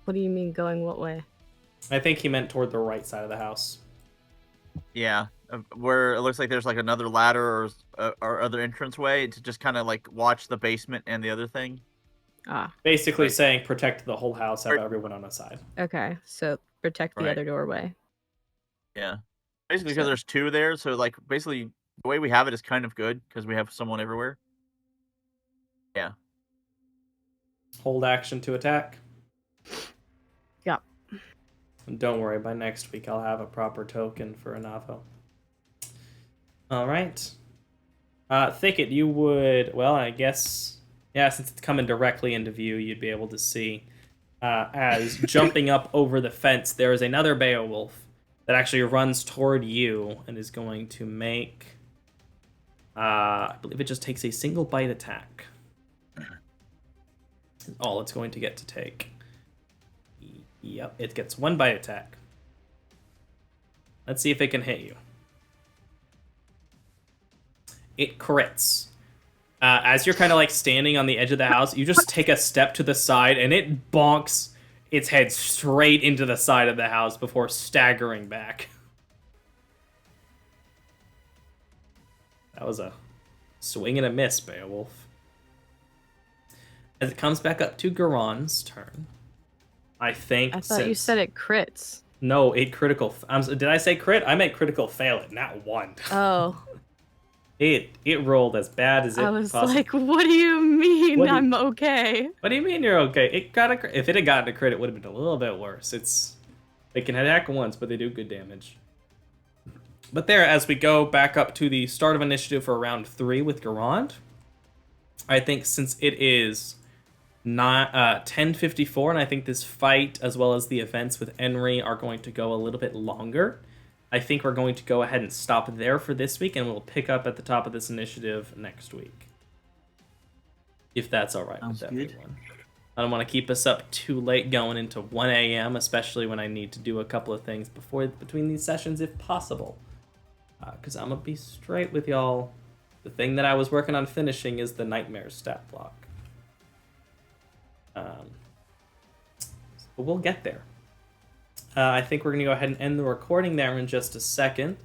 What do you mean going what way? I think he meant toward the right side of the house. Yeah, where it looks like there's like another ladder or other entranceway to just kind of like watch the basement and the other thing. Basically saying protect the whole house, have everyone on a side. Okay, so protect the other doorway. Yeah, basically because there's 2 there, so like basically the way we have it is kind of good because we have someone everywhere. Yeah. Hold action to attack. Yep. And don't worry, by next week I'll have a proper token for Anavo. Alright. Thicket, you would... Well, I guess... Yeah, since it's coming directly into view, you'd be able to see as jumping up over the fence, there is another Beowulf that actually runs toward you and is going to make... I believe it just takes a single bite attack. All it's going to get to take. Yep, it gets 1 bite attack. Let's see if it can hit you. It crits. As you're kind of like standing on the edge of the house, you just take a step to the side and it bonks its head straight into the side of the house before staggering back. That was a swing and a miss, Beowulf. As it comes back up to Garon's turn, I thought you said it crits. No, it critical. Did I say crit? I meant critical fail it, not 1. Oh. It rolled as bad as it I was possibly. like, what do you mean I'm okay? What do you mean you're okay? It got a crit. If it had gotten a crit, it would have been a little bit worse. They can attack once, but they do good damage. But there, as we go back up to the start of initiative for round 3 with Garand, I think since it is not 10:54, and I think this fight as well as the events with Enri are going to go a little bit longer, I think we're going to go ahead and stop there for this week, and we'll pick up at the top of this initiative next week. If that's all right with everyone. I don't want to keep us up too late going into 1 a.m., especially when I need to do a couple of things between these sessions if possible. Because I'm going to be straight with y'all. The thing that I was working on finishing is the Nightmare stat block. But we'll get there. I think we're going to go ahead and end the recording there in just a second.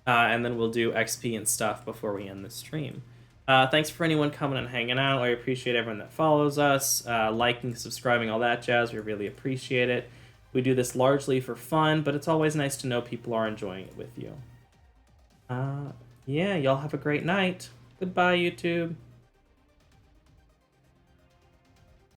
And then we'll do XP and stuff before we end the stream. Thanks for anyone coming and hanging out. I appreciate everyone that follows us. Liking, subscribing, all that jazz. We really appreciate it. We do this largely for fun, but it's always nice to know people are enjoying it with you. Yeah, y'all have a great night. Goodbye, YouTube.